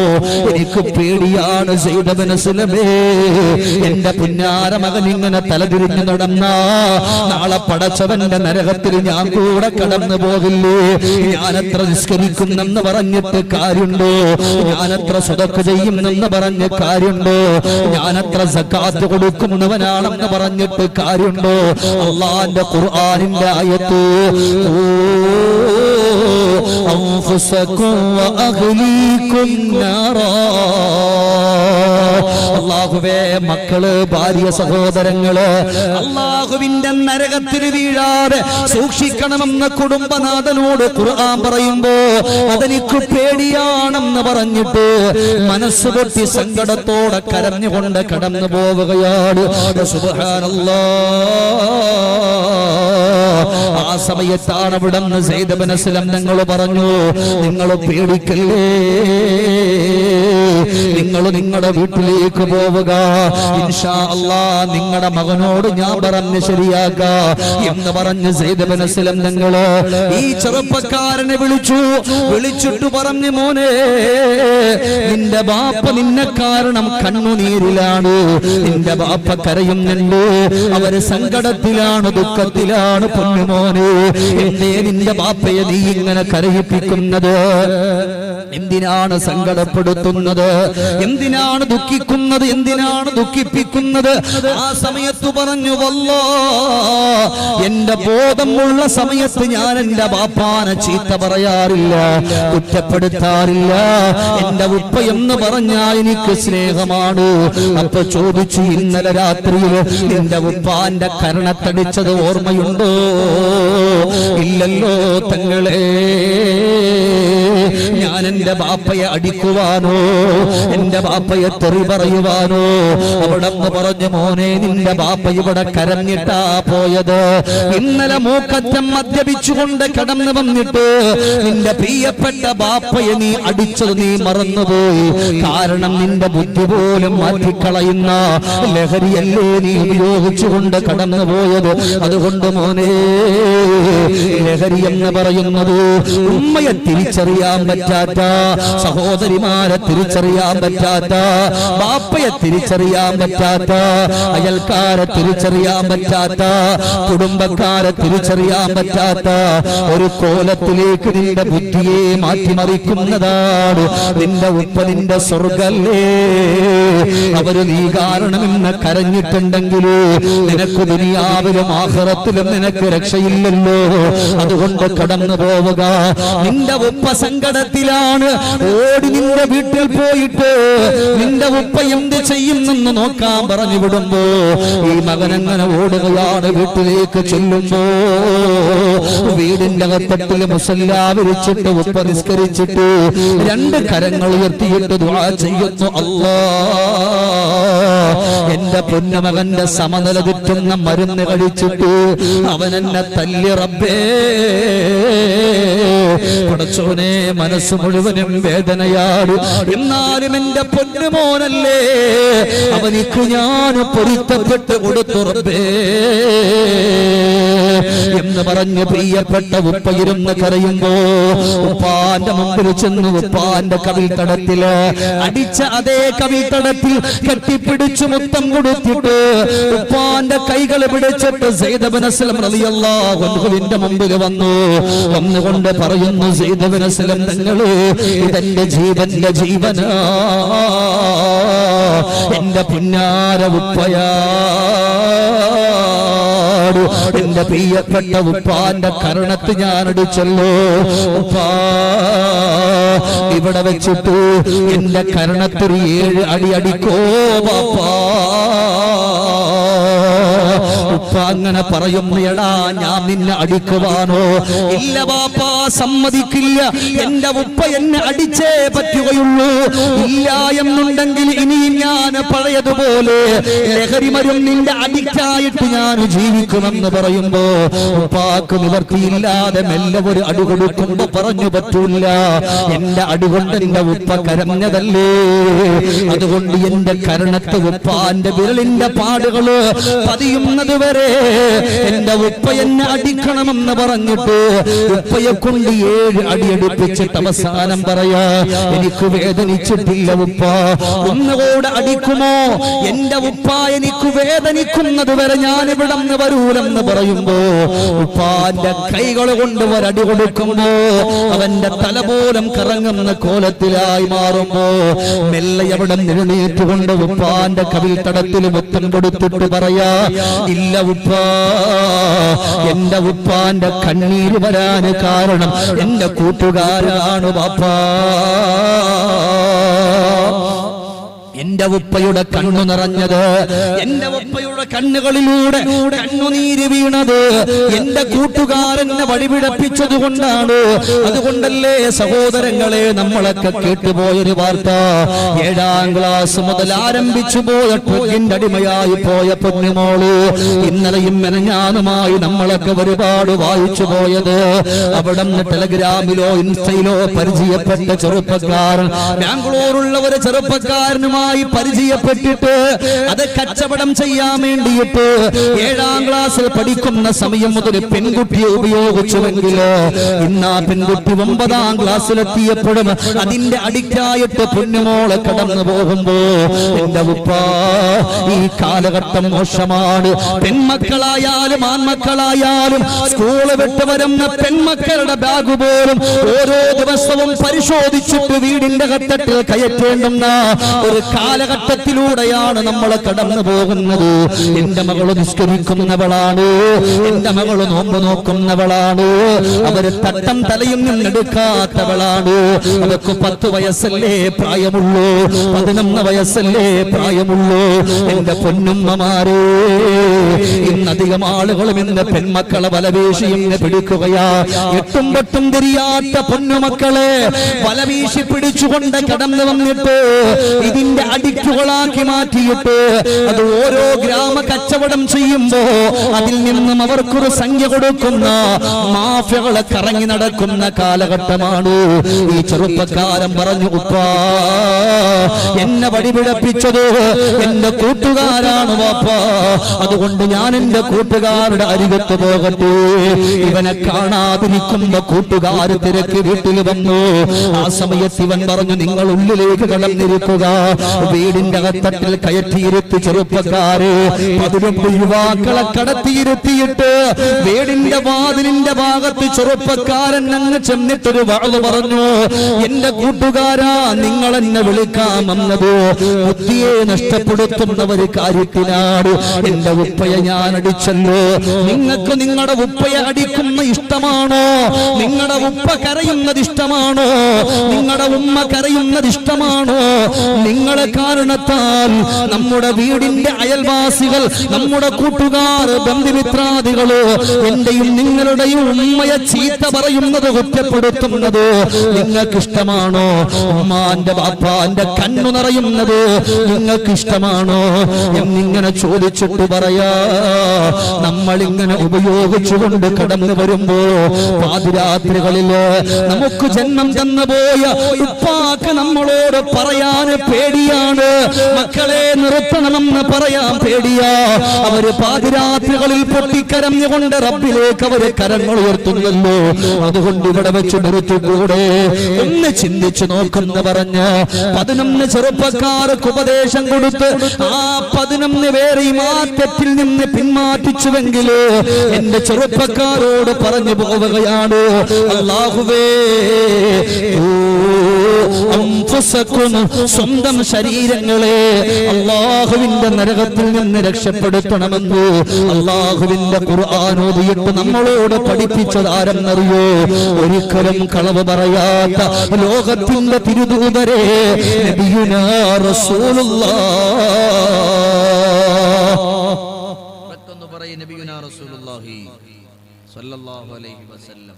എനിക്ക് പേടിയാണ്. സയ്യിദ് ഇബ്നു അസ്ലമേ, എന്റെ പുന്നാര മകൻ ഇങ്ങനെ തലതിരിഞ്ഞു നടന്ന നാളെ പടച്ചവന്റെ നരകത്തിൽ ഞാൻ കൂടെ കടന്നു പോകില്ലേ? ഞാനത്ര നിസ്കരിക്കുന്നെന്ന് പറഞ്ഞിട്ട് കാര്യമുണ്ടോ? ഞാനത്ര സദഖ ചെയ്യുന്നെന്ന് പറഞ്ഞ കാര്യമുണ്ടോ? ഞാനത്ര സക്കാത്ത് കൊടുക്കുന്നവനാണെന്ന് പറഞ്ഞിട്ട് കാര്യമുണ്ടോ? അല്ലാഹുവിന്റെ ഖുർആനിന്റെ ആയത്ത് അൻഫുസകും വഅഹ്ലീകും നാറാ. അല്ലാഹുവേ, മക്കള്, ഭാര്യ, സഹോദരങ്ങള് അല്ലാഹുവിന്റെ നരകത്തിൽ വീഴാതെ സൂക്ഷിക്കണമെന്ന് കുടുംബനാഥനോട് ഖുർആൻ പറയുമ്പോ അതെനിക്ക് പേടിയാണെന്ന് പറഞ്ഞിട്ട് മനസ്സ് പൊട്ടി സങ്കടത്തോടെ കരഞ്ഞുകൊണ്ട് കടന്നു പോവുകയാണ്. സുബ്ഹാനല്ലാഹ്. ആ സമയത്താണ് അവിടെ നിന്ന് സയ്യിദ് ഇബ്നു അസ്ലം നിങ്ങൾ പറഞ്ഞു, നിങ്ങൾ പേടിക്കല്ലേ, നിങ്ങൾ നിങ്ങളുടെ വീട്ടിലേക്ക് പോവുക, ഇൻഷാ അല്ലാഹ് നിങ്ങളുടെ മകനോട് ഞാൻ പറഞ്ഞ് ശരിയാക്കാം എന്ന് പറഞ്ഞ് സയ്യിദ് ഇബ്നു അസ്ലം നിങ്ങൾ ഈ ചെറുപ്പക്കാരനെ വിളിച്ചിട്ട് പറഞ്ഞു, മോനെ, നിന്റെ ബാപ്പ നിന്നെ കാരണം കണ്ണുനീരിലാണ്, നിന്റെ ബാപ്പ കരയുന്നുണ്ട്, അവര് സങ്കടത്തിലാണ്, ദുഃഖത്തിലാണ്. പൊന്നുമോനെ, എന്തേ നിന്റെ ബാപ്പയെ നീ ഇങ്ങനെ കരയിപ്പിക്കുന്നത്? എന്തിനാണ് സങ്കടപ്പെടുത്തുന്നത്? എന്തിനാണ് ദുഃഖിക്കുന്നത്? എന്തിനാണ് ദുഃഖിപ്പിക്കുന്നത്? ആ സമയത്ത് പറഞ്ഞു, വല്ലാഹ് എന്റെ ബോധമുള്ള സമയത്ത് ഞാൻ എന്റെ ബാപ്പാനെ ചീത്ത പറയാറില്ല, കുറ്റപ്പെടുത്താറില്ല. എന്റെ ഉപ്പ എന്ന് പറഞ്ഞാൽ എനിക്ക് സ്നേഹമാണ്. അപ്പൊ ചോദിച്ചു, ഇന്നലെ രാത്രിയിൽ നിന്റെ ഉപ്പാന്റെ കരണത്തടിച്ചത് ഓർമ്മയുണ്ടോ? ഇല്ലല്ലോ തങ്ങളെ. ഞാൻ എന്റെ ബാപ്പയെ അടിക്കുവാനോ എന്റെ ബാപ്പയെ തെറി പറയുവാനോ? അവിടെ പറഞ്ഞു, മോനെ, നിന്റെ ബാപ്പ ഇവിടെ കരഞ്ഞിട്ടാ പോയത്. ഇന്നലെ മൂക്കറ്റം മദ്യപിച്ചുകൊണ്ട് കടന്നു വന്നിട്ട് നിന്റെ പ്രിയപ്പെട്ട ബാപ്പയെ നീ അടിച്ചത് നീ മറന്നുപോയി. കാരണം നിന്റെ ബുദ്ധി പോലും മാറ്റിക്കളയുന്ന ലഹരിയല്ലേ നീ ഉപയോഗിച്ചുകൊണ്ട് കടന്നു പോയത്. അതുകൊണ്ട് മോനെ, ലഹരി എന്ന് പറയുന്നത് ഉമ്മയെ തിരിച്ചറിയാ തിരിച്ചറിയാൻ പറ്റാത്ത, സഹോദരിമാരെ തിരിച്ചറിയാൻ പറ്റാത്ത, ബാപ്പയെ തിരിച്ചറിയാൻ പറ്റാത്ത, അയൽക്കാരെ തിരിച്ചറിയാൻ പറ്റാത്ത, കുടുംബക്കാരെ തിരിച്ചറിയാൻ പറ്റാത്ത ഒരു കോലത്തിലേക്ക് നിന്റെ ബുദ്ധിയെ മാറ്റിമറിക്കുന്നതാണ് നിന്റെ ഉപ്പ. നിന്റെ സ്വർഗല്ലേ. അവര് നീ കാരണമെന്ന് കരഞ്ഞിട്ടുണ്ടെങ്കിൽ നിനക്ക് ദുനിയാവിലും ആഖിറത്തിലും നിനക്ക് രക്ഷയില്ലല്ലോ. അതുകൊണ്ട് കടന്നു പോവുക. നിന്റെ ഉപ്പ സങ്കടത്തിലാണ്, ഓടി നിന്റെ വീട്ടിൽ പോയിട്ട് നിന്റെ ഉപ്പ എന്ത് ചെയ്യുന്നെന്ന് നോക്കാൻ പറഞ്ഞു വിടുമ്പോ ഈ മകനങ്ങനെ ഓടുകയാണ്. വീട്ടിലേക്ക് ചെല്ലുമ്പോ വീടിന്റെ അകത്തട്ടിൽ മുസല്ല വിരിച്ചിട്ട് ഉപ്പ നിസ്കരിച്ചിട്ട് രണ്ട് കരങ്ങൾ ഉയർത്തിയിട്ട് ദുആ ചെയ്യുന്നു. അല്ലാഹ്, എന്റെ പൊന്നുമകന്റെ സമനില തെറ്റുന്ന മരുന്ന് കഴിച്ചിട്ട് അവൻ എന്നെ തല്ലി റബ്ബേ. പടച്ചോനെ, മനസ്സ് മുഴുവനും വേദനയാണ്. എന്നാലും എന്റെ പൊന്നുമോനല്ലേ, അവനിക്ക് ഞാൻ പൊരുത്തപ്പെട്ട് കൊടുത്തു റബ്ബേ എന്ന് പറഞ്ഞ് പ്രിയപ്പെട്ട ഉപ്പ ഇരുന്ന് കരയുമ്പോ ഉപ്പാന്റെ മുമ്പിൽ ചെന്ന് ഉപ്പാന്റെ കവിൾത്തടത്തില് അടിച്ച അതേ കവിൾത്തടത്തിൽ കെട്ടിപ്പിടിച്ചു മുത്തം കൊടുത്തിട്ട് ഉപ്പാന്റെ കൈകൾ പിടിച്ചിട്ട് സയ്യിദ് ഇബ്നു അസ്ലം റളിയല്ലാഹു അൻഹുവിന്റെ മുമ്പിൽ വന്നുകൊണ്ട് പറയുന്നു, സയ്യിദ് ഇബ്നു അസ്ലം തങ്ങളെ, ഇതെന്റെ ജീവന്റെ ജീവനാ, എന്റെ പുന്നാര ഉപ്പയാ, എന്റെ പ്രിയപ്പെട്ട ഉപ്പാന്റെ കരണത്ത് ഞാൻ അടിച്ചല്ലോ. ഉപ്പാ, ഇവിടെ വെച്ചിട്ട് എന്റെ കരണത്തിൽ 7 അടി അടിക്കോ ബാപ്പാ. ഉപ്പ അങ്ങനെ പറയുന്നു, എടാ ഞാൻ നിന്നെ അടിക്കുവാനോ? ഇല്ല ബാപ്പാ, സമ്മതിക്കില്ല. എന്റെ ഉപ്പ എന്നെ അടിച്ചേ പറ്റുകയുള്ളൂ. ഇല്ല എന്നുണ്ടെങ്കിൽ ഇനിയും ഞാൻ പഴയതുപോലെ ലഹരി മരുന്നിന്റെ അഡിക്റ്റായിട്ട് ഞാൻ ജീവിക്കുമെന്ന് പറയുമ്പോ ഉപ്പാക്ക് നിവർത്തിയില്ലാതെ മെല്ലെ ഒരു അടി കൊടുക്കുമ്പോ പറഞ്ഞു, പറ്റൂല, എന്റെ അടികൊണ്ട് എന്റെ ഉപ്പ കരഞ്ഞതല്ലേ, അതുകൊണ്ട് എന്റെ കരണത്ത് ഉപ്പാന്റെ വിരലിന്റെ പാടുകള് പതിയുന്നത് വരെ എന്റെ ഉപ്പ എന്നെ അടിക്കണമെന്ന് പറഞ്ഞിട്ട് ഉപ്പയെ കൊണ്ട് 7 അടി അടിപ്പിച്ചിട്ട് അവസാനം പറയാ, എനിക്ക് വേദനിച്ചിട്ടില്ല ഉപ്പ, ഒന്നുകൂടെ അടിക്കുമോ? എന്റെ ഉപ്പ എനിക്ക് വേദനിക്കുന്നത് വരെ ഞാൻ ഇവിടെ നിന്ന് വരൂലെന്ന് പറയുമ്പോ ഉപ്പാന്റെ കൈകൾ കൊണ്ട് ഒരടി കൊടുക്കുമ്പോ അവന്റെ തല പോലും കറങ്ങുന്ന കോലത്തിലായി മാറുമ്പോ മെല്ലെ അവിടെ എഴുന്നേറ്റുകൊണ്ട് ഉപ്പാന്റെ കവിൽ തടത്തിൽ മുത്തം കൊടുത്തിട്ട് പറയാ, ഇല്ല ഉപ്പ, എന്റെ ഉപ്പാന്റെ കണ്ണീര് വരാന് കാരണം എന്റെ കൂട്ടുകാരാണ് ബാപ്പാ. എന്റെ ഉപ്പയുടെ കണ്ണു നിറഞ്ഞത്, എന്റെ ഉപ്പയുടെ കണ്ണുകളിലൂടെ കണ്ണുനീര് വീണത് എന്റെ കൂട്ടുകാരനെ വഴിപിഴപ്പിച്ചത് കൊണ്ടാണ്. അതുകൊണ്ടല്ലേ സഹോദരങ്ങളെ, നമ്മളൊക്കെ കേട്ടുപോയൊരു വാർത്ത, 7ാം ക്ലാസ് മുതൽ ആരംഭിച്ചു പോയ ട്രക്കിന്റെ അടിമയായി പോയ പൊന്നുമോള് ഇന്നലെയും മെനഞ്ഞാനുമായി നമ്മളൊക്കെ ഒരുപാട് വായിച്ചു പോയത്. അവിടെ ടെലഗ്രാമിലോ ഇൻസ്റ്റയിലോ പരിചയപ്പെട്ട ചെറുപ്പക്കാരൻ, ബാംഗ്ലൂരുള്ള ഒരു ചെറുപ്പക്കാരനുമായി പരിചയപ്പെട്ടിട്ട് അത് കച്ചവടം ചെയ്യാൻ വേണ്ടിയിട്ട് 7ാം ക്ലാസ്സിൽ പഠിക്കുന്ന സമയം മുതൽ പെൺകുട്ടിയെ ഉപയോഗിച്ചുവെങ്കിലോ ഇന്ന് ആ പെൺകുട്ടി 9ാം ക്ലാസ്സിലെത്തിയപ്പോഴും അതിന്റെ അഡിക്റ്റായിട്ട് പൊന്നുമോളെ കടന്നു പോകുമ്പോ എന്റെ ഉപ്പ, ഈ കാലഘട്ടം മോശമാണ്. പെൺമക്കളായാലും ആൺമക്കളായാലും സ്കൂള് വിട്ട് വരുന്ന പെൺമക്കളുടെ ബാഗ് പോലും ഓരോ ദിവസവും പരിശോധിച്ചിട്ട് വീടിന്റെ കത്തട്ടിൽ കയറ്റേണ്ടുന്ന ഒരു കാലഘട്ടത്തിലൂടെയാണ് നമ്മൾ കടന്നു പോകുന്നത്. എന്റെ മകള് നിസ്കരിക്കുന്നവളാണ്, എന്റെ മകള് നോമ്പ് നോക്കുന്നവളാണ്, അവര് തട്ടം തലയും നിന്നെടുക്കാത്തവളാണ്. അവർക്ക് 10 വയസ്സല്ലേ പ്രായമുള്ളൂ, 11 വയസ്സല്ലേ പ്രായമുള്ളൂ. എന്റെ പൊന്നുമ്മമാരെ, ഇന്നധികം ആളുകളും ഇന്ന് പെൺമക്കളെ വലവീശി ഇന്ന് പിടിക്കുകയാ. 8ഉം 8ഉം തിരിയാത്ത പൊന്നുമക്കളെ വലവീശി പിടിച്ചുകൊണ്ട് കടന്നു വന്നിട്ട് ഇതിന്റെ അഡിക്റ്റുകളാക്കി മാറ്റിയിട്ട് അത് ഓരോ ഗ്രാമ കച്ചവടം ചെയ്യുമ്പോ അതിൽ നിന്നും അവർക്കൊരു സംഖ്യ കൊടുക്കുന്ന മാഫിയകളെ കറങ്ങി നടക്കുന്ന കാലഘട്ടമാണ്. ഈ ചെറുപ്പക്കാരൻ പറഞ്ഞു, ഉപ്പാ എന്നെ വഴിപിഴപ്പിച്ചത് എന്റെ കൂട്ടുകാരാണ് വാപ്പാ, അതുകൊണ്ട് ഞാൻ എന്റെ കൂട്ടുകാരുടെ അരികത്ത് പോകട്ടെ. ഇവനെ കാണാതിരിക്കുമ്പോ കൂട്ടുകാര് തിരക്ക് വീട്ടിൽ വന്നു. ആ സമയത്ത് ഇവൻ പറഞ്ഞു, നിങ്ങൾ ഉള്ളിലേക്ക് കടന്നിരിക്കുക. വീടിന്റെ അകത്തട്ടിൽ കയറ്റിയിരുത്തി ചെറുപ്പക്കാരെ 11 യുവാക്കളെ കടത്തിയിരുത്തിയിട്ട് വീടിന്റെ വാതിലിന്റെ ഭാഗത്ത് ചെറുപ്പക്കാരൻ അങ്ങ് ചെന്നിട്ടൊരു വാള് പറഞ്ഞു, എന്റെ കൂട്ടുകാരാ, നിങ്ങൾ എന്നെ വിളിക്കാൻ വന്നത് ബുദ്ധിയെ നഷ്ടപ്പെടുത്തുന്ന ഒരു കാര്യത്തിനാണ്. എന്റെ ഉപ്പയെ ഞാൻ അടിച്ചല്ലോ. നിങ്ങൾക്ക് നിങ്ങളുടെ ഉപ്പയെ അടിക്കുന്ന ഇഷ്ടമാണോ? നിങ്ങളുടെ ഉപ്പ കരയുന്നത് ഇഷ്ടമാണോ? നിങ്ങളുടെ ഉമ്മ കരയുന്നത് ഇഷ്ടമാണോ? നിങ്ങളെ കാരണത്താൽ നമ്മുടെ വീടിന്റെ അയൽവാസികൾ, നമ്മുടെ കൂട്ടുകാർ, ബന്ധുമിത്രാദികള് എന്റെയും നിങ്ങളുടെയും ഉമ്മയെ ചീത്ത പറയുന്നത്, കുറ്റപ്പെടുത്തുന്നത് നിങ്ങൾക്ക് ഇഷ്ടമാണോ? ഉമ്മാന്റെ ബാപ്പാന്റെ കണ്ണു നിറയുന്നത് നിങ്ങൾക്ക് ഇഷ്ടമാണോ എന്നിങ്ങനെ ചോദിച്ചിട്ട് പറയാ, നമ്മളിങ്ങനെ ഉപയോഗിച്ചുകൊണ്ട് കടന്നു വരുമ്പോ പാതിരാത്രികളില് നമുക്ക് ജന്മം തന്നു പോയ ഉപ്പാക്ക് നമ്മളോട് പറയാൻ പേടിയാണ്. മക്കളെ നിർത്തണമെന്ന് പറയാൻ പേടിയാ. അവര് പാതിരാത്രികളിൽ പൊട്ടിക്കരഞ്ഞുകൊണ്ട് റബ്ബിലേക്ക് അവര് കരങ്ങൾ ഉയർത്തുന്നല്ലോ. അതുകൊണ്ട് ഇവിടെ വെച്ച് നിർത്തിക്കൂടെ? ഒന്ന് ചിന്തിച്ചു നോക്കുന്ന പറഞ്ഞ് 11 ചെറുപ്പക്കാർക്ക് ഉപദേശം കൊടുത്ത് ആ 11 പേരെയും ആ തെറ്റിൽ നിന്ന് പിന്മാറ്റിച്ചുവെങ്കിലോ എന്റെ ചെറുപ്പക്കാരോട് പറഞ്ഞു പോവുകയാണ്, അല്ലാഹുവേ, സ്വന്തം ശരീരങ്ങളെ അല്ലാഹുവിന്റെ നരകത്തിൽ നിന്ന് രക്ഷപ്പെടുത്തണമെന്ന് അല്ലാഹുവിന്റെ ഖുർആൻ ഓതിയിട്ട് നമ്മളോട് പഠിപ്പിച്ചതാരെന്നറിയോ? ഒരിക്കലും കളവ് പറയാത്ത ലോകത്തിന്റെ തിരുദൂതരെ നബിയുനാ റസൂലുള്ളാഹ്. നബിയുനാ റസൂലുള്ളാഹി സ്വല്ലല്ലാഹു അലൈഹി വസല്ലം.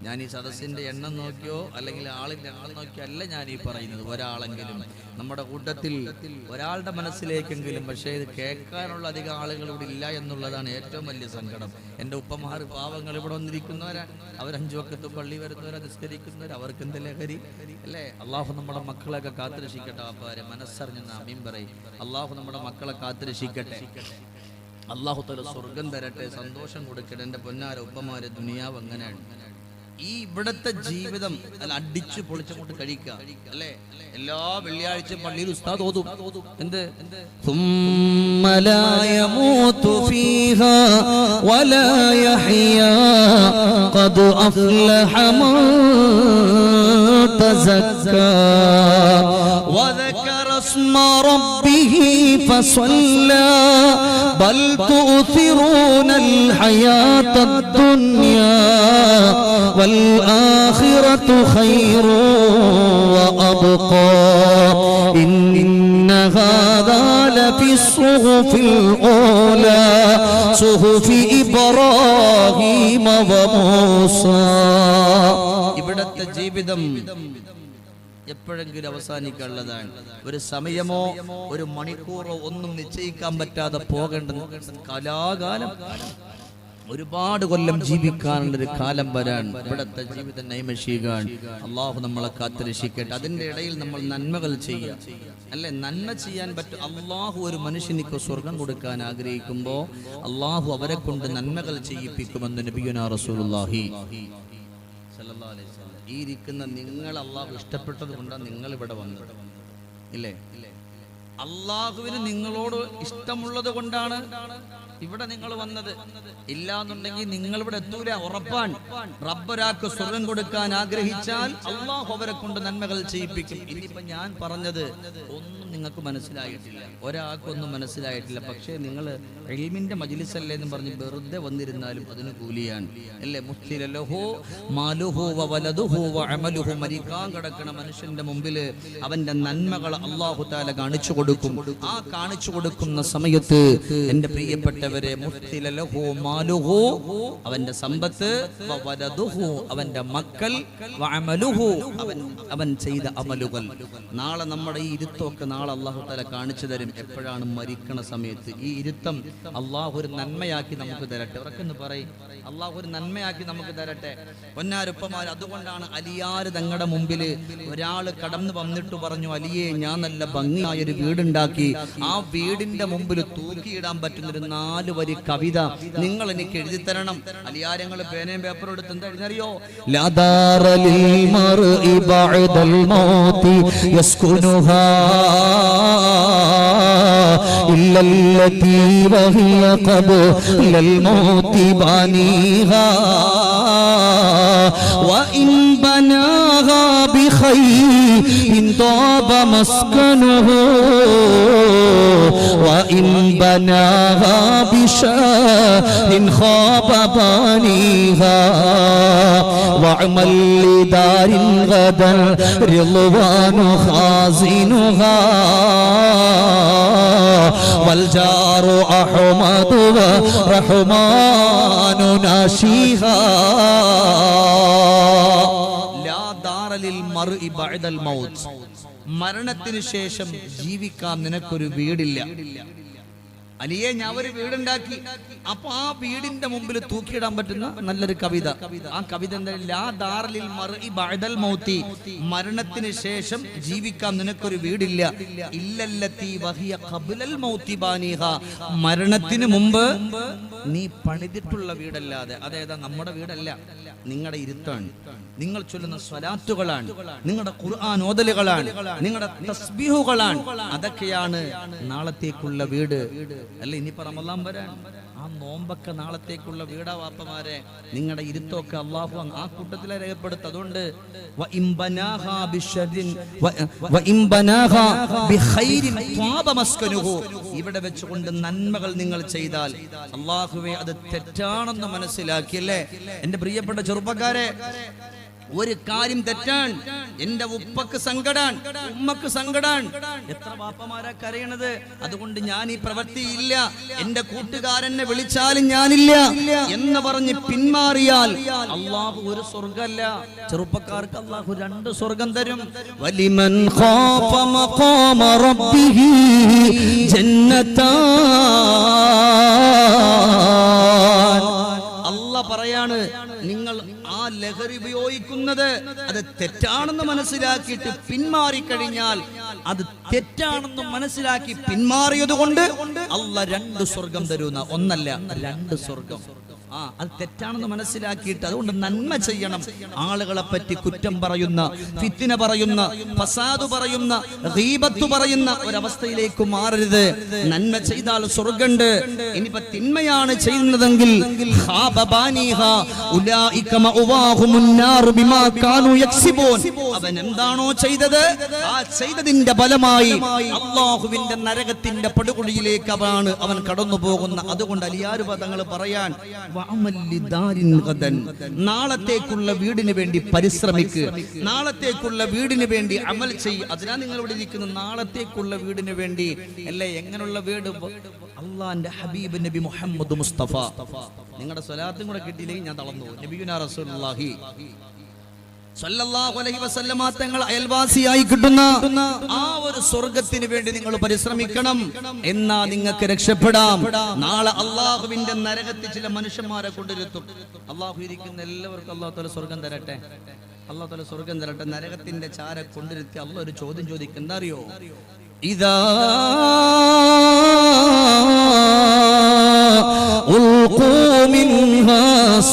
ഞാൻ ഈ സദസ്സിന്റെ എണ്ണം നോക്കിയോ അല്ലെങ്കിൽ ആളിന്റെ എണ്ണം നോക്കിയോ അല്ല ഞാൻ ഈ പറയുന്നത്. ഒരാളെങ്കിലും നമ്മുടെ കൂട്ടത്തിൽ ഒരാളുടെ മനസ്സിലേക്കെങ്കിലും, പക്ഷേ ഇത് കേൾക്കാനുള്ള അധികം ആളുകൾ ഇവിടെ ഇല്ല എന്നുള്ളതാണ് ഏറ്റവും വലിയ സങ്കടം. എൻ്റെ ഉപ്പമാർ പാവങ്ങൾ ഇവിടെ വന്നിരിക്കുന്നവരാ, അവർ 5 വക്കത്ത് പള്ളി വരുന്നവരാ, നിസ്കരിക്കുന്നവർ, അവർക്ക് എന്ത് ലഹരി അല്ലേ? അള്ളാഹു നമ്മുടെ മക്കളെയൊക്കെ കാത്തുരക്ഷിക്കട്ടെ. അപ്പാരെ മനസ്സറിഞ്ഞെന്ന് ആമീൻ പറയും. അള്ളാഹു നമ്മുടെ മക്കളെ കാത്തുരക്ഷിക്കട്ടെ. അള്ളാഹു തആല സ്വർഗം തരട്ടെ, സന്തോഷം കൊടുക്കട്ടെ. എൻ്റെ പൊന്നാര ഉപ്പമാരെ, ദുനിയാവ് അങ്ങനെയാണ്. ഈ ഇവിടത്തെ ജീവിതം അല്ല അടിച്ചു പൊളിച്ചങ്ങോട്ട് കഴിക്കുക അല്ലേ? എല്ലാ വെള്ളിയാഴ്ചയും പള്ളിയിൽ ഉസ്താദ് ഓതും. എന്ത്? ثم لا يموت فيها ولا يحيا قد أفلح من تزكى وذكر اسم ربه فصلى بل تؤثرون الحياة الدنيا والآخرة خير وأبقى إن هذا لفي الصحف الأولى صحف إبراهيم وموسى. ഇവിടത്തെ ജീവിതം എപ്പോഴെങ്കിലും അവസാനിക്കാനുള്ളതാണ്. ഒരു സമയമോ ഒരു മണിക്കൂറോ ഒന്നും നിശ്ചയിക്കാൻ പറ്റാതെ പോകേണ്ടത് കലാകാലം, ഒരുപാട് കൊല്ലം ജീവിക്കാനുള്ളൊരു കാലം വരാൻ. ഇവിടത്തെ ജീവിതം നൈമഷികാൻ. അള്ളാഹു നമ്മളെ കാത്തുരക്ഷിക്കട്ടെ. അതിന്റെ ഇടയിൽ നമ്മൾ നന്മകൾ ചെയ്യുക അല്ലെ? നന്മ ചെയ്യാൻ പറ്റും. അള്ളാഹു ഒരു മനുഷ്യനിക്ക് സ്വർഗം കൊടുക്കാൻ ആഗ്രഹിക്കുമ്പോൾ അള്ളാഹു അവരെ കൊണ്ട് നന്മകൾ ചെയ്യിപ്പിക്കുമെന്ന് നബിയുനാ റസൂലുള്ളാഹി സ്വല്ലല്ലാഹു അലൈഹി വസല്ലം. ഈ ഇരിക്കുന്ന നിങ്ങൾ അള്ളാഹു ഇഷ്ടപ്പെട്ടത് കൊണ്ടാണ് നിങ്ങൾ ഇവിടെ വന്നത് ഇല്ലേ? അള്ളാഹുവിന് നിങ്ങളോട് ഇഷ്ടമുള്ളത് കൊണ്ടാണ് ഇവിടെ നിങ്ങൾ വന്നത്. ഇല്ലാന്നുണ്ടെങ്കിൽ നിങ്ങൾ ഇവിടെ എത്തൂല, ഉറപ്പാൻ. റബ്ബൊരാൾക്ക് സ്വർഗം കൊടുക്കാൻ ആഗ്രഹിച്ചാൽ അള്ളാഹു അവരെ കൊണ്ട് നന്മകൾ ചെയ്യിപ്പിക്കും. ഇനിയിപ്പോ ഞാൻ പറഞ്ഞത് ഒന്നും നിങ്ങൾക്ക് മനസ്സിലായിട്ടില്ല, ഒരാൾക്കൊന്നും മനസ്സിലായിട്ടില്ല. പക്ഷേ നിങ്ങൾ ഇൽമിന്റെ മജ്ലിസ് അല്ലേ എന്ന് പറഞ്ഞ് വെറുതെ വന്നിരുന്നാലും അതിന് കൂലിയാണ് അല്ലേ? മുസ്ലിലഹു മാലുഹു വവലദുഹു വഅമലുഹു. മരിക്കാൻ കിടക്കണ മനുഷ്യന്റെ മുമ്പിൽ അവന്റെ നന്മകൾ അല്ലാഹു തആല കാണിച്ചു കൊടുക്കും. ആ കാണിച്ചു കൊടുക്കുന്ന സമയത്ത് എൻ്റെ പ്രിയപ്പെട്ടവരെ, മുസ്ലിലഹു മാലുഹു അവന്റെ സമ്പത്ത്, വവലദുഹു അവന്റെ മക്കൾ, വഅമലുഹു അവൻ ചെയ്ത അമലുകൾ. നാളെ നമ്മുടെ ഈ ഇരുത്തൊക്കെ നാളെ നാളെ അല്ലാഹു തആല കാണിച്ചു തരും എപ്പോഴാണ് മരിക്കണ സമയത്ത്. ഈ ഇരുത്തം അല്ലാഹു ഒരു നന്മയാക്കി നമുക്ക് തരട്ടെ. ഉറക്കെന്ന് പറയും, അല്ലാഹു ഒരു നന്മയാക്കി നമുക്ക് തരട്ടെ. പൊന്നാരുപ്പമാർ, അതുകൊണ്ടാണ് അലിയാർ തങ്ങളുടെ മുമ്പിൽ ഒരാൾ കടന്നു വന്നിട്ട് പറഞ്ഞു, അലിയെ ഞാൻ നല്ല ഭംഗിയായൊരു വീടുണ്ടാക്കി, ആ വീടിന്റെ മുമ്പിൽ തൂക്കിയിടാൻ പറ്റുന്നൊരു 4 വരി കവിത നിങ്ങൾ എനിക്ക് എഴുതി തരണം. അലിയാരങ്ങൾ പേനയും പേപ്പറും എടുത്ത് എന്താ എഴുതിയോ? بخير طاب مسكنه وإن بناها بشاه خاب بانيها وعمل لدار غدا رضوان خازنها والجار أحمد ورحمن ناشيها മരണത്തിന് ശേഷം ജീവിക്കാൻ നിനക്കൊരു വീടില്ല. അലിയെ ഞാൻ ഒരു വീടുണ്ടാക്കി, അപ്പൊ ആ വീടിന്റെ മുമ്പിൽ തൂക്കിയിടാൻ പറ്റുന്ന നല്ലൊരു കവിത. ആ കവിത എന്താ? ലാ ദാറലിൽ മർഇ ബഅദൽ മൗതി, മരണത്തിന് ശേഷം ജീവിക്കാൻ നിനക്കൊരു വീടില്ല. ഇല്ലല്ലത്തി വഹിയ ഖബ്ലൽ മൗതി ബാനിഹ, മരണത്തിന് മുമ്പ് നീ പണിതിട്ടുള്ള വീടല്ലാതെ. അതേതാ? നമ്മുടെ വീടല്ല, നിങ്ങളുടെ ഇരുത്താണ്, നിങ്ങൾ ചൊല്ലുന്ന സ്വലാത്തുകളാണ്, നിങ്ങളുടെ ഖുർആൻ ഓതലുകളാണ്, നിങ്ങളുടെ തസ്ബീഹുകളാണ്. അതൊക്കെയാണ് നാളത്തേക്കുള്ള വീട്. അല്ല, ഇനിയിപ്പോ റമളാൻ വരാൻ, ആ നോമ്പൊക്കെ നാളത്തേക്കുള്ള വീടാ വാപ്പമാരെ. നിങ്ങളുടെ ഇരുത്തൊക്കെ അല്ലാഹു ആ കൂട്ടത്തിലെ രേഖപ്പെടുത്തും. അതുകൊണ്ട് ഇവിടെ വെച്ചുകൊണ്ട് നന്മകൾ നിങ്ങൾ ചെയ്താൽ അല്ലാഹുവേ അത് തെറ്റാണെന്ന് മനസ്സിലാക്കിയല്ലേ. എന്റെ പ്രിയപ്പെട്ട ചെറുപ്പക്കാരെ, ഒരു കാര്യം തെറ്റാൻ എന്റെ ഉപ്പക്ക് സങ്കടാൻ, ഉമ്മക്ക് സങ്കടാൻ. എത്ര വാപ്പമാരാ കരയണത്? അതുകൊണ്ട് ഞാൻ ഈ പ്രവൃത്തിയില്ല, എന്റെ കൂട്ടുകാരനെ വിളിച്ചാലും ഞാനില്ല എന്ന് പറഞ്ഞ് പിന്മാറിയാൽ അല്ലാഹു ഒരു സ്വർഗ്ഗമല്ല, ചെറുപ്പക്കാർക്ക് അല്ലാഹു 2 സ്വർഗ്ഗം തരും. വലിമൻ ഖാഫ മഖാമ റബ്ബിഹി ജന്നതാൻ. അല്ലാഹ് പറയാണ്, നിങ്ങൾ ആ ലഹരി ഉപയോഗിക്കുന്നത് അത് തെറ്റാണെന്ന് മനസ്സിലാക്കിയിട്ട് പിന്മാറിക്കഴിഞ്ഞാൽ, അത് തെറ്റാണെന്ന് മനസ്സിലാക്കി പിന്മാറിയത് കൊണ്ട് അല്ലാഹ് 2 സ്വർഗ്ഗം തരുന്ന, ഒന്നല്ല 2 സ്വർഗ്ഗം. അത് തെറ്റാണെന്ന് മനസ്സിലാക്കിയിട്ട് അതുകൊണ്ട് നന്മ ചെയ്യണം. ആളുകളെ പറ്റി കുറ്റം പറയുന്ന, ഫിത്ന പറയുന്ന, ഫസാദ് പറയുന്ന, ഗീബത്ത് പറയുന്ന ഒരവസ്ഥയിലേക്ക് മാറരുത്. നന്മ ചെയ്താൽ സ്വർഗ്ഗമുണ്ട്. ഇനിയിപ്പോ തിന്മയാണ് ചെയ്യുന്നതെങ്കിൽ അവൻ എന്താണോ ചെയ്തത് ആ ചെയ്തതിന്റെ ഫലമായി അല്ലാഹുവിന്റെ നരകത്തിന്റെ പടുകുഴിയിലേക്ക് അവൻ കടന്നു പോകുന്ന. അതുകൊണ്ട് അലിയാർ പദങ്ങൾ പറയാൻ, നാളത്തേക്കുള്ള വീടിന് വേണ്ടി പരിശ്രമിക്കുക, നാളത്തേക്കുള്ള വീടിന് വേണ്ടി അമൽ ചെയ്യുക. അതിനാ നിങ്ങൾ ഇവിടെ ഇരിക്കുന്നത്, നാളത്തേക്കുള്ള വീടിന് വേണ്ടി അല്ലേ. എങ്ങനെയുള്ള വീട്? അള്ളാന്റെ ഹബീബ് നബി മുഹമ്മദ് മുസ്തഫ. നിങ്ങളുടെ സ്വലാത്തും കൂടെ കിട്ടിയില്ലെങ്കിൽ ഞാൻ തളർന്നു. നബിയുനാ റസൂലുള്ളാഹി സല്ലല്ലാഹു അലൈഹി വസല്ലമ തങ്ങൾ അയൽവാസിയായി കിട്ടുന്ന ആ ഒരു സ്വർഗ്ഗത്തിന് വേണ്ടി നിങ്ങൾ പരിശ്രമിക്കണം. എന്നാ നിങ്ങൾക്ക് രക്ഷപ്പെടാം. നാളെ അല്ലാഹുവിന്റെ നരകത്തിൽ ചില മനുഷ്യന്മാരെ കൊണ്ടിരുത്തും. അല്ലാഹു ഇരിക്കുന്ന എല്ലാവർക്കും അല്ലാഹു തആല സ്വർഗ്ഗം തരട്ടെ, അല്ലാഹു തആല സ്വർഗ്ഗം തരട്ടെ. നരകത്തിന്റെ ചാര കൊണ്ടിരുത്തി അല്ലാഹു ഒരു ചോദ്യം ചോദിക്കും. എന്താ അറിയോ? ഇദാ ألقوا منها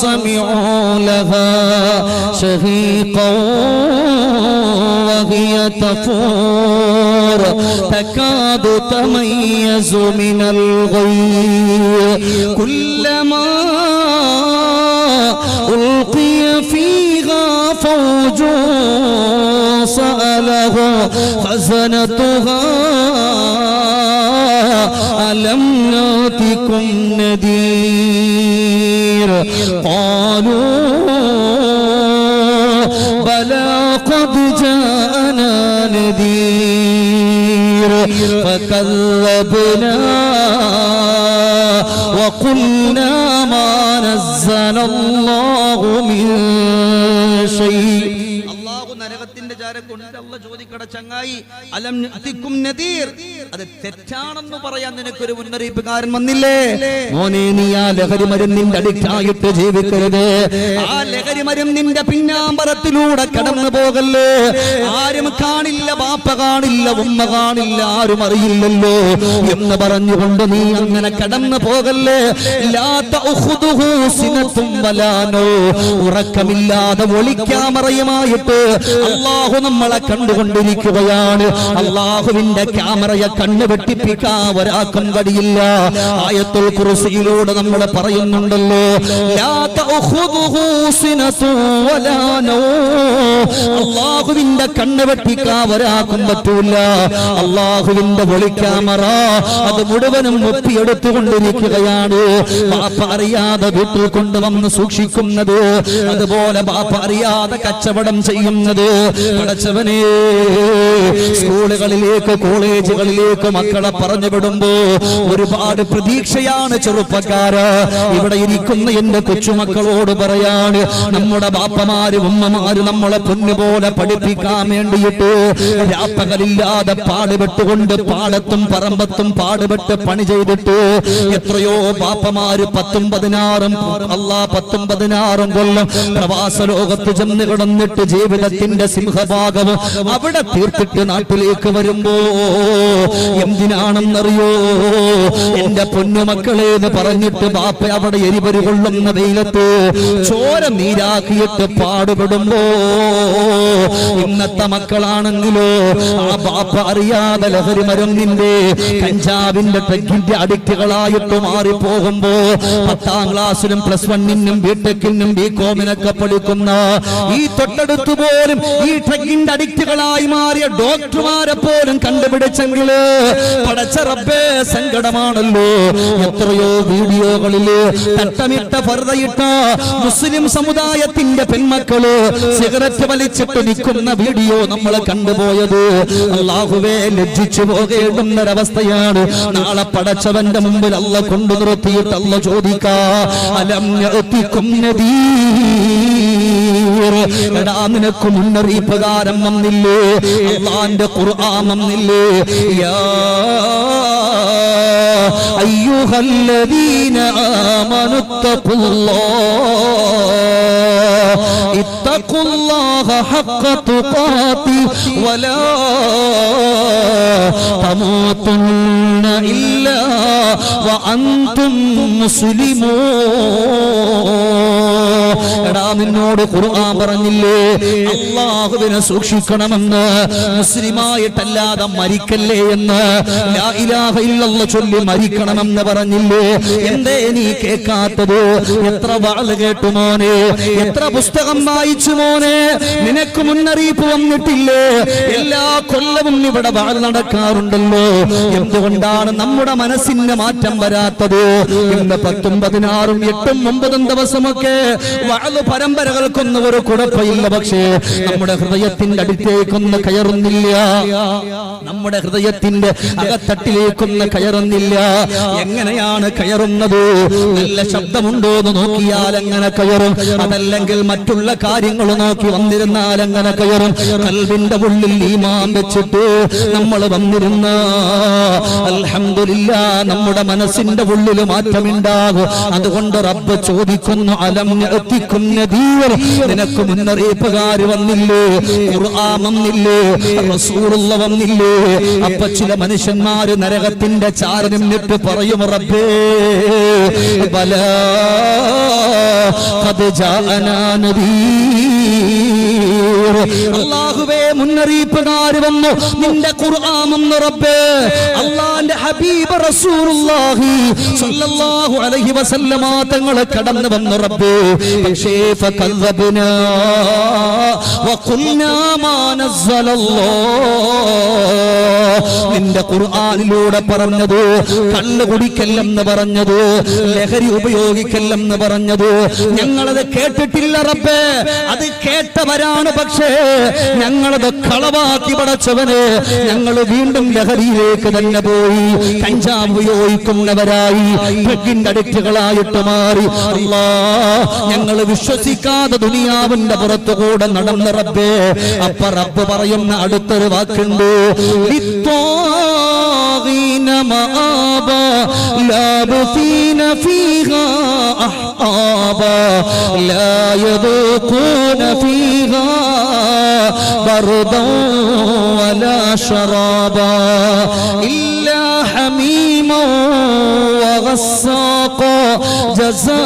سمعوا لها شهيقا وهي تفور تكاد تميز من الغيظ كلما ألقي فيها فوج سأله خزنتها ألم نأتكم نذير قالوا بلى قد جاءنا نذير فكذبنا وقلنا ما نزل الله من شيء. അല്ലാഹു നരകത്തിന്റെ വിചാരം കൊണ്ട് അല്ലാഹു ചോദിക്കട ചങ്ങായി അലം യഅതികും നദീർ, അത് തെറ്റാണെന്ന് പറയാൻ നിനക്കൊരു മുന്നറിയിപ്പുകാരൻ വന്നില്ലേ? മോനെ നീ ആ ലഹരി മരുന്നിന്റെ അഡിക്റ്റായിട്ട് ജീവിക്കരുത്. ആ ലഹരി മരുന്നിന്റെ പിന്നാമ്പറത്തിലൂടെ കടന്നു പോകല്ലേ. ആരും കാണില്ല, ബാപ്പ കാണില്ല, ഉമ്മ കാണില്ല, ആരും അറിയില്ലല്ലോ എന്ന് പറഞ്ഞുകൊണ്ട് നീ അങ്ങനെ കടന്നു പോകല്ലേ. ലാ തഅഖുദുഹു സിനത്തും വലാ നൗ, ഉറക്കമില്ലാതെ ഒളിക്യാമറയുമായിട്ട് അല്ലാഹു നമ്മളെ കണ്ടുകൊണ്ടിരിക്കുകയാണ്. അല്ലാഹുവിന്റെ ക്യാമറയെ കണ്ണു വെട്ടിപ്പിക്കാൻ ഒരാൾക്കും കഴിയില്ല. ആയത്തുൽ കുർസിയിലൂടെ നമ്മൾ പറയുന്നുണ്ടല്ലോ, ലാ തഅഖുദുഹു സിനത്തും വലാ നൗ, അല്ലാഹുവിന്റെ കണ്ണ് വെട്ടിക്കാൻ ഒരാൾക്കും പറ്റൂല. അല്ലാഹുവിന്റെ ഒളിക്യാമറ അത് മുഴുവനും ഒപ്പിയെടുത്തുകൊണ്ടിരിക്കുകയാണ്. ബാപ്പ അറിയാതെ വീട്ടിൽ കൊണ്ടുവന്ന് സൂക്ഷിക്കുന്നത്, അതുപോലെ ബാപ്പ അറിയാതെ കച്ചവടം ചെയ്യുന്നത്. പടച്ചവനെ, സ്കൂളുകളിലേക്ക് കോളേജുകളിലേക്ക് മക്കളെ പറഞ്ഞു വിടുമ്പോ ഒരുപാട് പ്രതീക്ഷയാണ് ചെറുപ്പക്കാര്. ഇവിടെ ഇരിക്കുന്ന എന്റെ കൊച്ചുമക്കളോട് പറയാണ്, നമ്മുടെ ബാപ്പമാര് ഉമ്മമാര് നമ്മളെ പൊന്നുപോലെ പഠിപ്പിക്കാൻ വേണ്ടിയിട്ട് രാപ്പകലില്ലാതെ പാടുപെട്ടുകൊണ്ട് പാടത്തും പറമ്പത്തും പാടുപെട്ട് പണി ചെയ്തിട്ട് എത്രയോ ബാപ്പമാര് 16 കൊല്ലം പ്രവാസ ലോകത്ത് ചെന്ന് കിടന്നിട്ട് ജീവിതത്തിന്റെ സിംഹഭാഗം അവിടെ തീർത്തിട്ട് നാട്ടിലേക്ക് വരുമ്പോ എന്തിനാണെന്നറിയോ? എന്റെ പൊന്നുമക്കളെ എന്ന് പറഞ്ഞിട്ട് ബാപ്പ അവിടെ എരിപരി കൊള്ളുന്ന വെയിലത്ത് ചോര നീരാക്കിയിട്ട് പാടുപെടുമ്പോ ഇന്നത്തെ മക്കളാണെങ്കിലോ ആ ബാപ്പ അറിയാതെ ലഹരി മരുന്നിന്റെ കഞ്ചാവിന്റെ ട്രക്കിന്റെ അഡിക്റ്റുകളായിട്ട് മാറിപ്പോകുമ്പോ 10ാം ക്ലാസ്സിലും +1-നും ബിടെക്കിനും ബികോമിനൊക്കെ പഠിക്കുന്ന ഈ തൊട്ടടുത്ത് പോലും ഈ ട്രക്കിന്റെ അഡിക്റ്റുകളായി മാറിയ ഡോക്ടർമാരെ പോലും കണ്ടുപിടിച്ചെങ്കില് പടച്ച റബ്ബേ സങ്കടമാണല്ലോ. എത്രയോ വീഡിയോകളില് തട്ടമിട്ട ഫർദയിട്ട മുസ്ലിം സമുദായത്തിന്റെ പെൺമക്കള് സിഗരറ്റ് വലിച്ചിട്ട് നിൽക്കുന്ന വീഡിയോ നമ്മൾ കണ്ടുപോയത്. അല്ലാഹുവേ, ലജ്ജിച്ചു പോകേണ്ടുന്നൊരവസ്ഥയാണ്. നാളെ പടച്ചവന്റെ മുമ്പിൽ അല്ല കൊണ്ടു നിർത്തിയിട്ട് അല്ല ചോദിക്കാ, അലം യഅതികും നദീർ, എടാ നിനക്ക് മുന്നറിയിപ്പുകാരൻ വന്നില്ലേ? അല്ലാഹുവിന്റെ ഖുർആൻ വന്നില്ലേ? യാ അയ്യുഹല്ലദീന ആമനു ഇത്തഖുല്ലാഹ ഹഖ്ക തുഖാതി വലാ തമൂതുന്ന ഇല്ലാ വഅൻതും മുസ്ലിമൂൻ. എടാ നിന്നോട് ഖുർആൻ പറഞ്ഞില്ലേ അല്ലാഹുവിനെ സൂക്ഷിക്കണമെന്ന്? മുസ്ലിമായിട്ടല്ലാതെ മരിക്കല്ലേ എന്ന്, ലാ ഇലാഹ ഇല്ലല്ലാഹ് ചൊല്ലി മരിക്കണമെന്ന് പറഞ്ഞില്ലേ? എന്തേ നീ കേൾക്കാത്തത്? എത്ര വാള് കേട്ടു മോനെ, എത്ര പുസ്തകം വായിച്ചു മോനെ, നിനക്ക് മുന്നറിയിപ്പ് വന്നിട്ടില്ലേ? എല്ലാ കൊല്ലവും ഇവിടെ വാൾ നടക്കാറുണ്ടല്ലോ. എന്തുകൊണ്ടാണ് നമ്മുടെ മനസ്സിന് മാറ്റം വരാത്തത്? ഇന്ന് 10, 16, 8, 9 ദിവസമൊക്കെ വാള് പരമ്പരകൾക്കൊന്നും ഒരു കുഴപ്പമില്ല. പക്ഷേ നമ്മുടെ ഹൃദയത്തിന്റെ അടുത്തേക്കൊന്ന് കയറുന്നില്ല, നമ്മുടെ ഹൃദയത്തിന്റെ അകത്തട്ടിലേക്കൊന്ന് കയറുന്നില്ല. എങ്ങനെയാണ് കയറുന്നത്? നല്ല ശബ്ദമുണ്ടോ എന്ന് നോക്കിയാൽ എങ്ങനെ കയറും? അതല്ലെങ്കിൽ മറ്റുള്ള കാര്യങ്ങൾ നോക്കി വന്നിരുന്നാൽ എങ്ങനെ കയറും? ഖൽബിന്റെ ഉള്ളിൽ ഈമാൻ വെച്ചിട്ട് നമ്മൾ വന്നിരുന്ന അൽഹംദുലില്ലാ നമ്മുടെ മനസ്സിന്റെ ഉള്ളിൽ മാറ്റമുണ്ടാകും. അതുകൊണ്ട് റബ്ബ് ചോദിക്കുന്നു, അലം യഅതികും നദീർ, നിനക്ക് മുന്നറിയിപ്പുകാര് വന്നില്ലേ? ഖുർആൻ വന്നില്ലേ? റസൂലുള്ള വന്നില്ലേ? അപ്പൊ ചില മനുഷ്യന്മാര് നരകത്തിന്റെ ചാരനും നിട്ട് പറയും, റബ്ബേ ബലാ ഖദ് ജാഅനാ നദീർ, അല്ലാഹുവേ മുന്നറിയിപ്പുകാര് വന്നു, നിന്റെ ഖുർആൻ വന്നു റബ്ബേ. അല്ലാഹുവിന്റെ ഹബീബ് റസൂലുള്ളാഹി സ്വല്ലല്ലാഹു അലൈഹി വസല്ലമ തങ്ങൾ കടന്നു വന്നു റബ്ബേ. പക്ഷേ ഫകല്ലബ്നാ വഖുൽനാ മാ നസ്സലല്ലാഹ്, നിന്റെ ഖുർആനിലൂടെ പറഞ്ഞത് കള്ള് കുടിക്കല്ലെന്ന് പറഞ്ഞത്, ലഹരി ഉപയോഗിക്കല്ലെന്ന് പറഞ്ഞത് ഞങ്ങളത് കേട്ടിട്ടില്ല റബ്ബേ. അത് കേട്ടവരാണ്. പക്ഷേ ഞങ്ങളത് കളവാക്കി പടച്ചവന്. ഞങ്ങൾ വീണ്ടും ലഹരിയിലേക്ക് തന്നെ പോയി, കഞ്ചാവ് ഉപയോഗിക്കുന്നവരായി, ഡ്രഗിന്റെ അഡിക്റ്റുകളായിട്ട് മാറി. അല്ലാ, ഞങ്ങൾ വിശ്വസിക്കാതെ ദുനിയാവിന്റെ പുറത്തുകൂടെ നടന്ന റബ്ബേ. അപ്പ റബ്ബ് പറയുന്ന അടുത്തൊരു വാക്കുണ്ട്, للطاغين مآبا لابثين فيها أحقابا لا يذوقون فيها بردا ولا شرابا إلا حميما وغساقا جزاء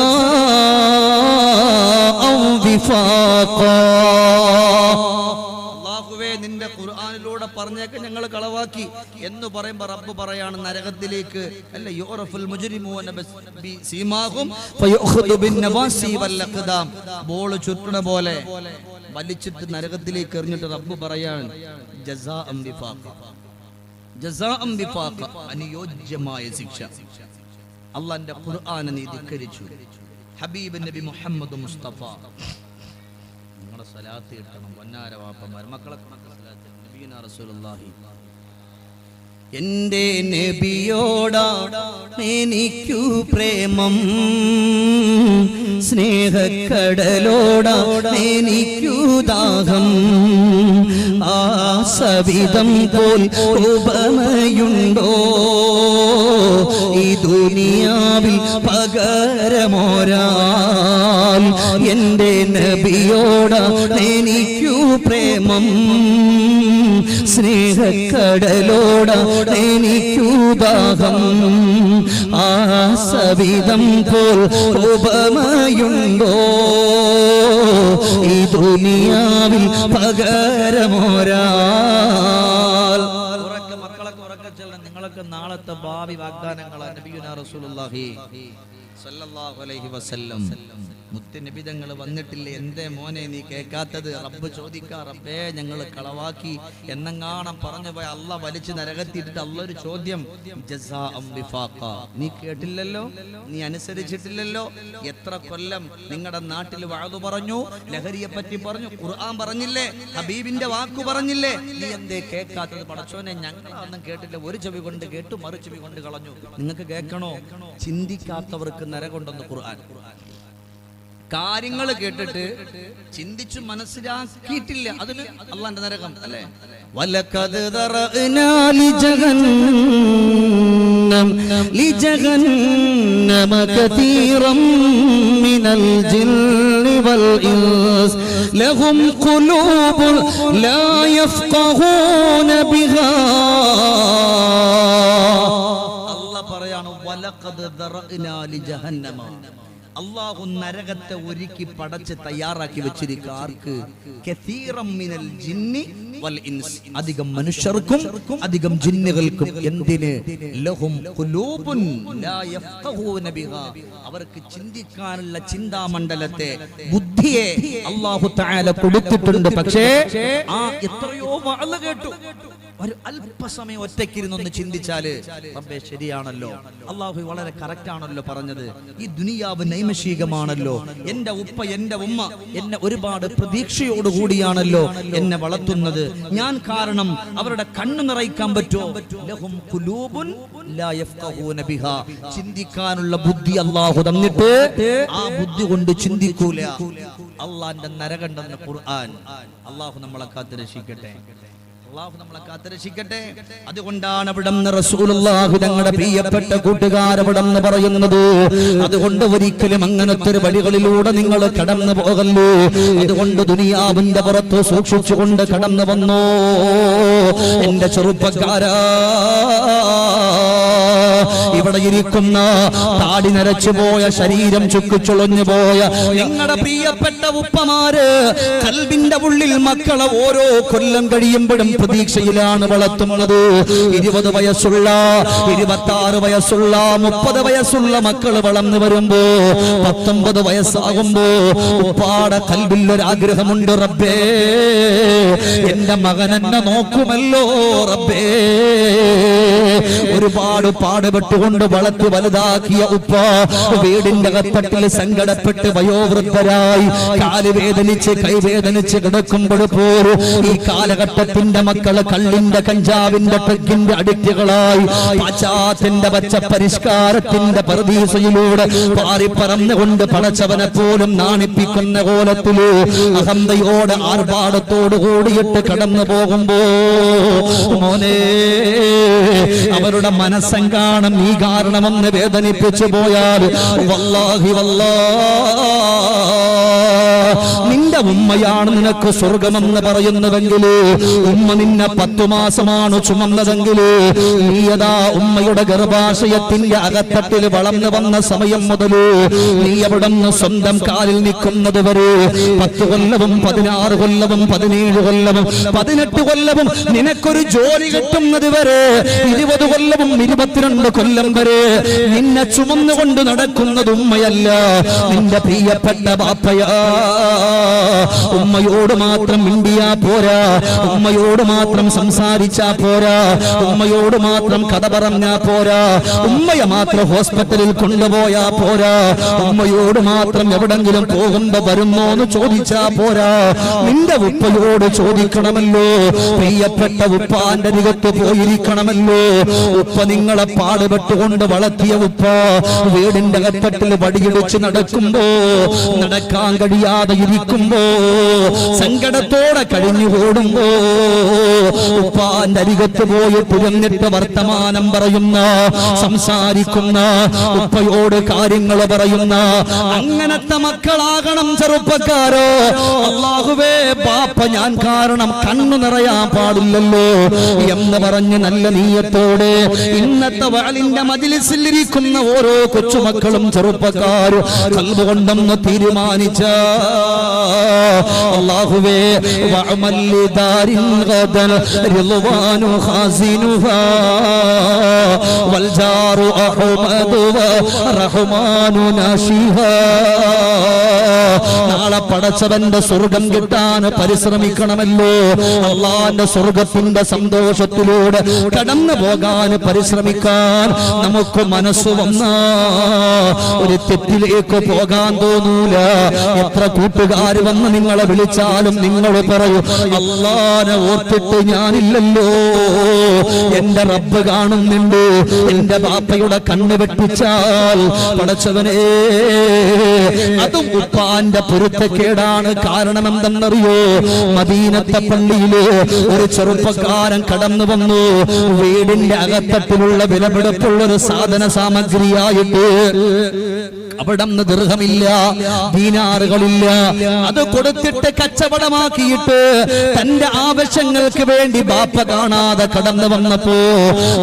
وفاقا. നിന്റെ ഖുർആനിലൂടെ പറഞ്ഞേക്ക് ഞങ്ങൾ കളവാക്കി എന്ന് പറയുമ്പോൾ റബ്ബ് പറയാണ് നരകത്തിലേക്ക് അല്ല, യുറഫുൽ മുജ്രിമൂന ബിസീമാഹും ഫയഖുദു ബിന്നവാസി വൽഅഖദാം. ബോൾ ചുറ്റുന്ന പോലെ വലിച്ചിട്ട് നരകത്തിലേക്ക് എറിഞ്ഞിട്ട് റബ്ബ് പറയാണ് ജസാഅൻ വിഫാഖ, ജസാഅൻ വിഫാഖ, അനുയോജ്യമായ ശിക്ഷ. അല്ലാഹുവിന്റെ ഖുർആനെ നീ ധിക്കരിച്ചു. ഹബീബ് നബി മുഹമ്മദ് മുസ്തഫ സലാത്ത് കിട്ടണം. വന്നാര വാപ്പമാർ മക്കളെ നബിയുനാ റസൂലുള്ളാഹി. എന്റെ നബിയോടാ എനിക്കു പ്രേമം, സ്നേഹക്കടലോടാ എനിക്കു ദാഹം. ആ സവിധം പോൽ ഉപമയുണ്ടോ ഈ ദുനിയാവിൽ പകരമോരാൽ. എന്റെ നബിയോടാ എനിക്കു പ്രേമം, സ്നേഹക്കടലോടാ എനിക്കു ദാഹം. ആ സവിധം പോൽ ഉപമയുണ്ടോ ഈ ദുനിയാവിൽ പകരമോരാൽ. മക്കളൊക്കെ ഉറക്കെ ചെല്ലണം. നിങ്ങളൊക്കെ നാളത്തെ ഭാവി വാഗ്ദാനങ്ങളാണ്. നബിയുനാ റസൂലുള്ളാഹി സ്വല്ലല്ലാഹു അലൈഹി വസല്ലം മുത്തുനബി തങ്ങൾ വന്നിട്ടില്ല, എന്തേ മോനെ നീ കേൾക്കാത്തത്? റബ്ബ് ചോദിക്കാ, റബ്ബേ ഞങ്ങൾ കളവാക്കി എന്നെങ്ങാണം പറഞ്ഞു പോയ അള്ളാഹ് വലിച്ചു നരകത്തിയിട്ട് അള്ളൊരു ചോദ്യം, ജസാഅൻ വിഫാഖ. നീ കേട്ടില്ലല്ലോ, നീ അനുസരിച്ചിട്ടില്ലല്ലോ. എത്ര കൊല്ലം നിങ്ങളുടെ നാട്ടിൽ വഅദ് പറഞ്ഞു, ലഹരിയെ പറ്റി പറഞ്ഞു, ഖുർആൻ പറഞ്ഞില്ലേ, ഹബീബിന്റെ വാക്കു പറഞ്ഞില്ലേ? നീ എന്തേ കേൾക്കാത്തത്? പടച്ചോനെ ഞങ്ങളൊന്നും കേട്ടില്ല, ഒരു ചെവി കൊണ്ട് കേട്ടു മറു ചെവി കൊണ്ട് കളഞ്ഞു. നിങ്ങൾക്ക് കേൾക്കണോ? ചിന്തിക്കാത്തവർക്ക് നരകൊണ്ടെന്ന് ഖുർആൻ. കാര്യങ്ങൾ കേട്ടിട്ട് ചിന്തിച്ചു മനസ്സിലാക്കിയിട്ടില്ല, അതിന് അള്ളാന്റെ നരകം അല്ലേ? വലഖദ് ദറഅനാ ലിജഹന്നമ കതീറൻ മിനൽ ജിന്നി വൽ ഇൻസ് ലഹും ഖുലൂബുൻ ലാ യഫ്ഖഹൂന ബിഹാ. അല്ലാഹ് പറയാണ് വലഖദ് ദറഅനാ ലിജഹന്നമ. അല്ലാഹു നരകത്തെ ഒരുക്കി പടച്ച് തയ്യാറാക്കി വെച്ചിരിക്കുക. ആർക്ക്? കസീറൻ മിനൽ ജിന്നി വൽ ഇൻസ്, അധികം മനുഷ്യർക്കും അധികം ജിന്നുകൾക്കും. എന്തിന്? ലഹും ഖുലൂബുൻ ലാ യഫ്ഖഹൂന ബിഹാ, അവർക്ക് ചിന്തിക്കാനുള്ള ചിന്താമണ്ഡലത്തെ, ബുദ്ധിയെ അല്ലാഹു തആല കൊടുത്തിട്ടുണ്ട്. പക്ഷേ ആ എത്രയോ വഅദ് കേട്ടു, ഒരു അല്പസമയം ഒറ്റയ്ക്കിരുന്നൊന്ന് ചിന്തിച്ചാല് റബ്ബേ ശരിയാണല്ലോ, അല്ലാഹു വളരെ കറക്റ്റ് ആണല്ലോ പറഞ്ഞത്, ഈ ദുനിയാവ് നൈമിഷികമാണല്ലോ, എന്റെ ഉപ്പ എന്റെ ഉമ്മ എന്നെ ഒരുപാട് പ്രതീക്ഷയോടുകൂടിയാണല്ലോ എന്നെ വളർത്തുന്നത്, ഞാൻ കാരണം അവരുടെ കണ്ണ് നിറയ്ക്കാൻ പറ്റുമോ? ലഹും ഖുലൂബുൻ ലാ യഫ്ഖഹൂന ബിഹാ, ചിന്തിക്കാനുള്ള ബുദ്ധി അല്ലാഹു തന്നിട്ട് ആ ബുദ്ധി കൊണ്ട് ചിന്തിക്കൂല. അല്ലാഹുവിന്റെ നരകണ്ടെന്ന് ഖുർആൻ. അല്ലാഹു നമ്മളെ കാത്തുരക്ഷിക്കട്ടെ, അല്ലാഹു നമ്മളെ കാത്തുരക്ഷിക്കട്ടെ. അതുകൊണ്ടാണ് അവിടുന്ന് റസൂലുള്ളാഹി തങ്ങളുടെ പ്രിയപ്പെട്ട കൂട്ടുകാരവിടെന്ന് പറയുന്നത്, അതുകൊണ്ട് ഒരിക്കലും അങ്ങനത്തെ ഒരു വഴികളിലൂടെ നിങ്ങൾ കടന്നു പോകല്ലോ. അതുകൊണ്ട് ദുനിയാവിന്റെ പുറത്ത് സൂക്ഷിച്ചുകൊണ്ട് കടന്നു വന്നോ എന്റെ ചെറുപ്പക്കാരാ. ഇവിടെ ഇരിക്കുന്ന താടി നരച്ചു പോയ, ശരീരം ചുക്കുചുളഞ്ഞു പോയ നിങ്ങളുടെ പ്രിയപ്പെട്ട ഉപ്പമാര് കൽബിന്റെ ഉള്ളിൽ മക്കളെ ഓരോ കൊല്ലം കഴിയുമ്പോഴും പ്രതീക്ഷയിലാണ് വളർത്തുന്നത്. 20 വയസ്സുള്ള, 26 വയസ്സുള്ള, 30 വയസ്സുള്ള മക്കള് വളർന്നു വരുമ്പോ 19 വയസ്സാകുമ്പോ ഉപ്പാടെ കൽബിൽ ഒരാഗ്രഹമുണ്ട്, റബ്ബേ എന്റെ മകൻ എന്നെ നോക്കുമല്ലോ റബ്ബേ. ഒരുപാട് പാടുപെട്ടുകൊണ്ട് കൊണ്ട് വളർത്തി വലുതാക്കിയ ഉപ്പ വീടിന്റെ അകത്തട്ടിൽ സങ്കടപ്പെട്ട് വയോവൃദ്ധരായി കാലുവേദനിച്ച് കൈവേദനിച്ച് കിടക്കുമ്പോൾ പോലും ഈ കാലഘട്ടത്തിന്റെ മക്കള് കള്ളിന്റെ കഞ്ചാവിന്റെ ട്രക്കിന്റെ അഡിക്റ്റുകളായി പാശ്ചാത്യന്റെ പച്ച പരിഷ്കാരത്തിന്റെ പരദീസയിലൂടെ പാറിപ്പറന്നുകൊണ്ട് പടച്ചവനെ പോലും നാണിപ്പിക്കുന്ന കോലത്തില് അഹന്തയോടെ ആർഭാടത്തോട് കൂടിയിട്ട് കടന്നു പോകുമ്പോ മോനെ അവരുടെ മനസ്സെങ്കാണം നീ കാരണമെന്ന് വേദനിപ്പിച്ചു പോയാൽ വല്ലാഹി നിന്റെ ഉമ്മയാണ് നിനക്ക് സ്വർഗമെന്ന് പറയുന്നതെങ്കില് ഉമ്മ നിന്നെ 10 മാസമാണ് ചുമന്നതെങ്കില് നീയതാ ഉമ്മയുടെ ഗർഭാശയത്തിന്റെ അകത്തട്ടിൽ വളർന്നു വന്ന സമയം മുതല് നീ അവിടെ നിന്ന് സ്വന്തം കാലിൽ നിൽക്കുന്നത് വരെ 10 കൊല്ലവും 16 കൊല്ലവും 17 കൊല്ലവും 18 കൊല്ലവും നിനക്കൊരു ജോലി കിട്ടുന്നത് വരെ 20 കൊല്ലവും 22 കൊല്ലം വരെ നിന്നെ ചുമന്നുകൊണ്ട് നടക്കുന്നത് ഉമ്മയല്ല, നിന്റെ പ്രിയപ്പെട്ട ബാപ്പയാ. ഉമ്മയോട് മാത്രം മിണ്ടിയാ പോരാ, ഉമ്മയോട് മാത്രം സംസാരിച്ചാ പോരാ, ഉമ്മയോട് മാത്രം കഥ പറഞ്ഞാ പോരാ, ഉമ്മയെ മാത്രം ഹോസ്പിറ്റലിൽ കൊണ്ടുപോയാ പോരാ, ഉമ്മയോട് മാത്രം എവിടെങ്കിലും പോകുമ്പോ വരുന്നോ എന്ന് ചോദിച്ചാ പോരാ, നിന്റെ ഉപ്പയോട് ചോദിക്കണമല്ലോ. പ്രിയപ്പെട്ട ഉപ്പാന്റെ അരികത്ത് പോയിരിക്കണമല്ലോ. ഉപ്പ നിങ്ങളെ പാടുപെട്ടുകൊണ്ട് വളർത്തിയ ഉപ്പ വീടിന്റെ അകത്തട്ടിൽ വടിയിടിച്ച് നടക്കുമ്പോ, നടക്കാൻ കഴിയാതെ ഇരിക്കുമ്പോ, സങ്കടത്തോടെ കഴിഞ്ഞു ഓടുമ്പോ ഉപ്പാന്റെ അരികത്ത് പോയി തുറന്നിട്ട് വർത്തമാനം പറയുന്ന, സംസാരിക്കുന്ന, ഉപ്പയോട് കാര്യങ്ങൾ പറയുന്ന അങ്ങനത്തെ മക്കളാകണം ചെറുപ്പക്കാരോ. അല്ലാഹുവേ, ബാപ്പ ഞാൻ കാരണം കണ്ണു നിറയാൻ പാടില്ലല്ലോ എന്ന് പറഞ്ഞ് നല്ല നീയത്തോടെ ഇന്നത്തെ വാലിന്റെ മജ്‌ലിസിൽ ഇരിക്കുന്ന ഓരോ കൊച്ചുമക്കളും ചെറുപ്പക്കാരും ഖൽബ് കൊണ്ടൊന്ന് തീരുമാനിച്ച അല്ലാഹുവേ വഅമൽ ലിദാരിൻ ഗദൻ റിളവാനു ഖാസിനുഹാ വൽ ജാറു അഹ്മദു റഹ്മാനു നാശിഹാ. നാളെ പടച്ചവന്റെ സ്വർഗം കിട്ടാൻ പരിശ്രമിക്കണമല്ലോ. അള്ളാന്റെ സ്വർഗത്തിന്റെ സന്തോഷത്തിലൂടെ കടന്നു പോകാൻ പരിശ്രമിക്കാൻ നമുക്ക് മനസ്സ് വന്ന ഒരു തെറ്റിലേക്ക് പോകാൻ തോന്നൂല. എത്ര കൂട്ടുകാർ വന്ന് നിങ്ങളെ വിളിച്ചാലും നിങ്ങൾ പറയൂ, അള്ളാനെ ഓർത്തിട്ട് ഞാനില്ലല്ലോ, എന്റെ റബ്ബ് കാണുന്നുണ്ട്. എന്റെ ബാപ്പയുടെ കണ്ണ് വെട്ടിച്ചാൽ പടച്ചവനെ അതും ഉപ്പാന്റെ പൊരുത്തക്കേടാണ്. കാരണം എന്തെന്നറിയോ? മദീനത്തെ പള്ളിയില് ഒരു ചെറുപ്പക്കാരൻ കടന്നു വന്നു. വീടിന്റെ അകത്തട്ടിലുള്ള വിലപിടിപ്പുള്ളൊരു സാധന സാമഗ്രിയായിട്ട് അവിടന്ന് ദിർഹമില്ല, ദീനാറുകളില്ല, അത് കൊടുത്തിട്ട് കച്ചവടമാക്കിയിട്ട് തന്റെ ആവശ്യങ്ങൾക്ക് വേണ്ടി ബാപ്പ കാണാതെ കടന്നു വന്നപ്പോ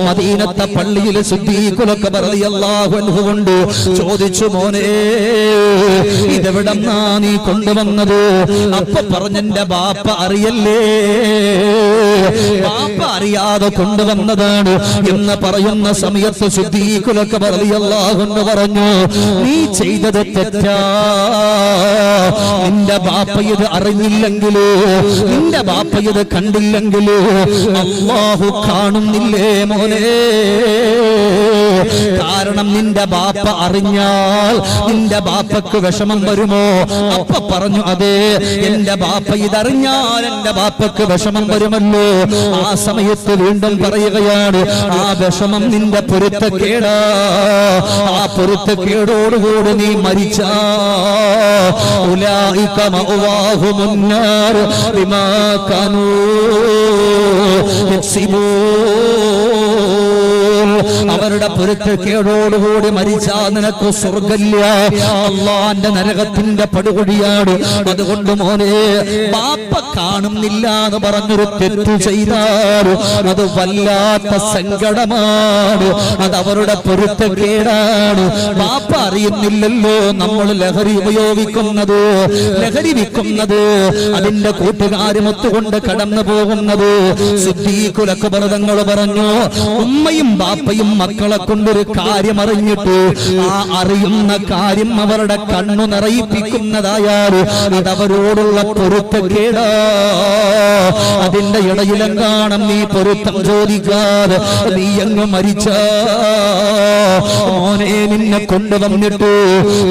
മദീനത്തെ പള്ളിയിൽ സിദ്ദീഖുലൊക്കെ റളിയല്ലാഹു അൻഹു കൊണ്ട് ചോദിച്ചു, മോനെ ഇതെവിടെന്നാ നീ കൊണ്ടുവന്നത്? അപ്പൊ പറഞ്ഞെന്റെ ബാപ്പ അറിയല്ലേ, ബാപ്പ അറിയാതെ കൊണ്ടുവന്നതാണ് എന്ന് പറയുന്ന സമയത്ത് സിദ്ദീഖുലൊക്കെ റളിയല്ലാഹു അൻഹു പറഞ്ഞു, നീ ചെയ്തത് തെറ്റാ. നിന്റെ ബാപ്പ ഇത് അറിഞ്ഞില്ലെങ്കിലോ, നിന്റെ ബാപ്പ ഇത് കണ്ടില്ലെങ്കിലോ അല്ലാഹു കാണുന്നില്ലേ മോനെ? കാരണം നിന്റെ ബാപ്പ അറിഞ്ഞാൽ നിന്റെ ബാപ്പക്ക് വിഷമം വരുമോ? അപ്പ പറഞ്ഞു, അതെ, എന്റെ ബാപ്പ ഇതറിഞ്ഞാൽ എന്റെ ബാപ്പക്ക് വിഷമം വരുമല്ലോ. ആ സമയത്ത് വീണ്ടും പറയുകയാണ്, ആ വിഷമം നിന്റെ പൊരുത്തക്കേടാ. ആ പൊരുത്തക്കേടോടുകൂടി നീ മരിച്ചാ ഉലൈക മഅവാഹുമുൻ നാർ ബിമാ കാനൂ യക്സിബൂൻ. അവരുടെ പൊരുത്തക്കേടോടുകൂടി മരിച്ചാ നിനക്ക് സ്വർഗ്ഗമില്ല, അല്ലാഹുവിന്റെ നരകത്തിന്റെ പടുകുഴിയാണ്. അതുകൊണ്ട് മോനെ, ബാപ്പ കാണുന്നില്ല എന്ന് പറഞ്ഞൊരു തെറ്റു ചെയ്താൽ അത് വല്ലാത്ത സങ്കടമാണ്, അത് അവരുടെ പൊരുത്തക്കേടാണ്. ബാപ്പ അറിയുന്നില്ലല്ലോ നമ്മൾ ലഹരി ഉപയോഗിക്കുന്നത്, ലഹരി വിൽക്കുന്നത്, അതിന്റെ കൂട്ടുകാരുമൊത്തുകൊണ്ട് കടന്നു പോകുന്നത്. സിദ്ദീഖുൽ അക്ബർ തങ്ങൾ പറഞ്ഞു, ഉമ്മയും ബാപ്പയും മക്കളെ കൊണ്ടൊരു കാര്യം അറിഞ്ഞിട്ട് ആ അറിയുന്ന കാര്യം അവരുടെ കണ്ണു നിറയിപ്പിക്കുന്നതായാൽ അതവരോടുള്ള പൊരുത്തക്കേടാ. അതിന്റെ ഇടയിലെങ്ങാണം നീ പൊരുത്തം ചോദിക്കാതെ നീ അങ്ങ് മരിച്ച മോനെ നിന്നെ കൊണ്ടുവന്നിട്ട്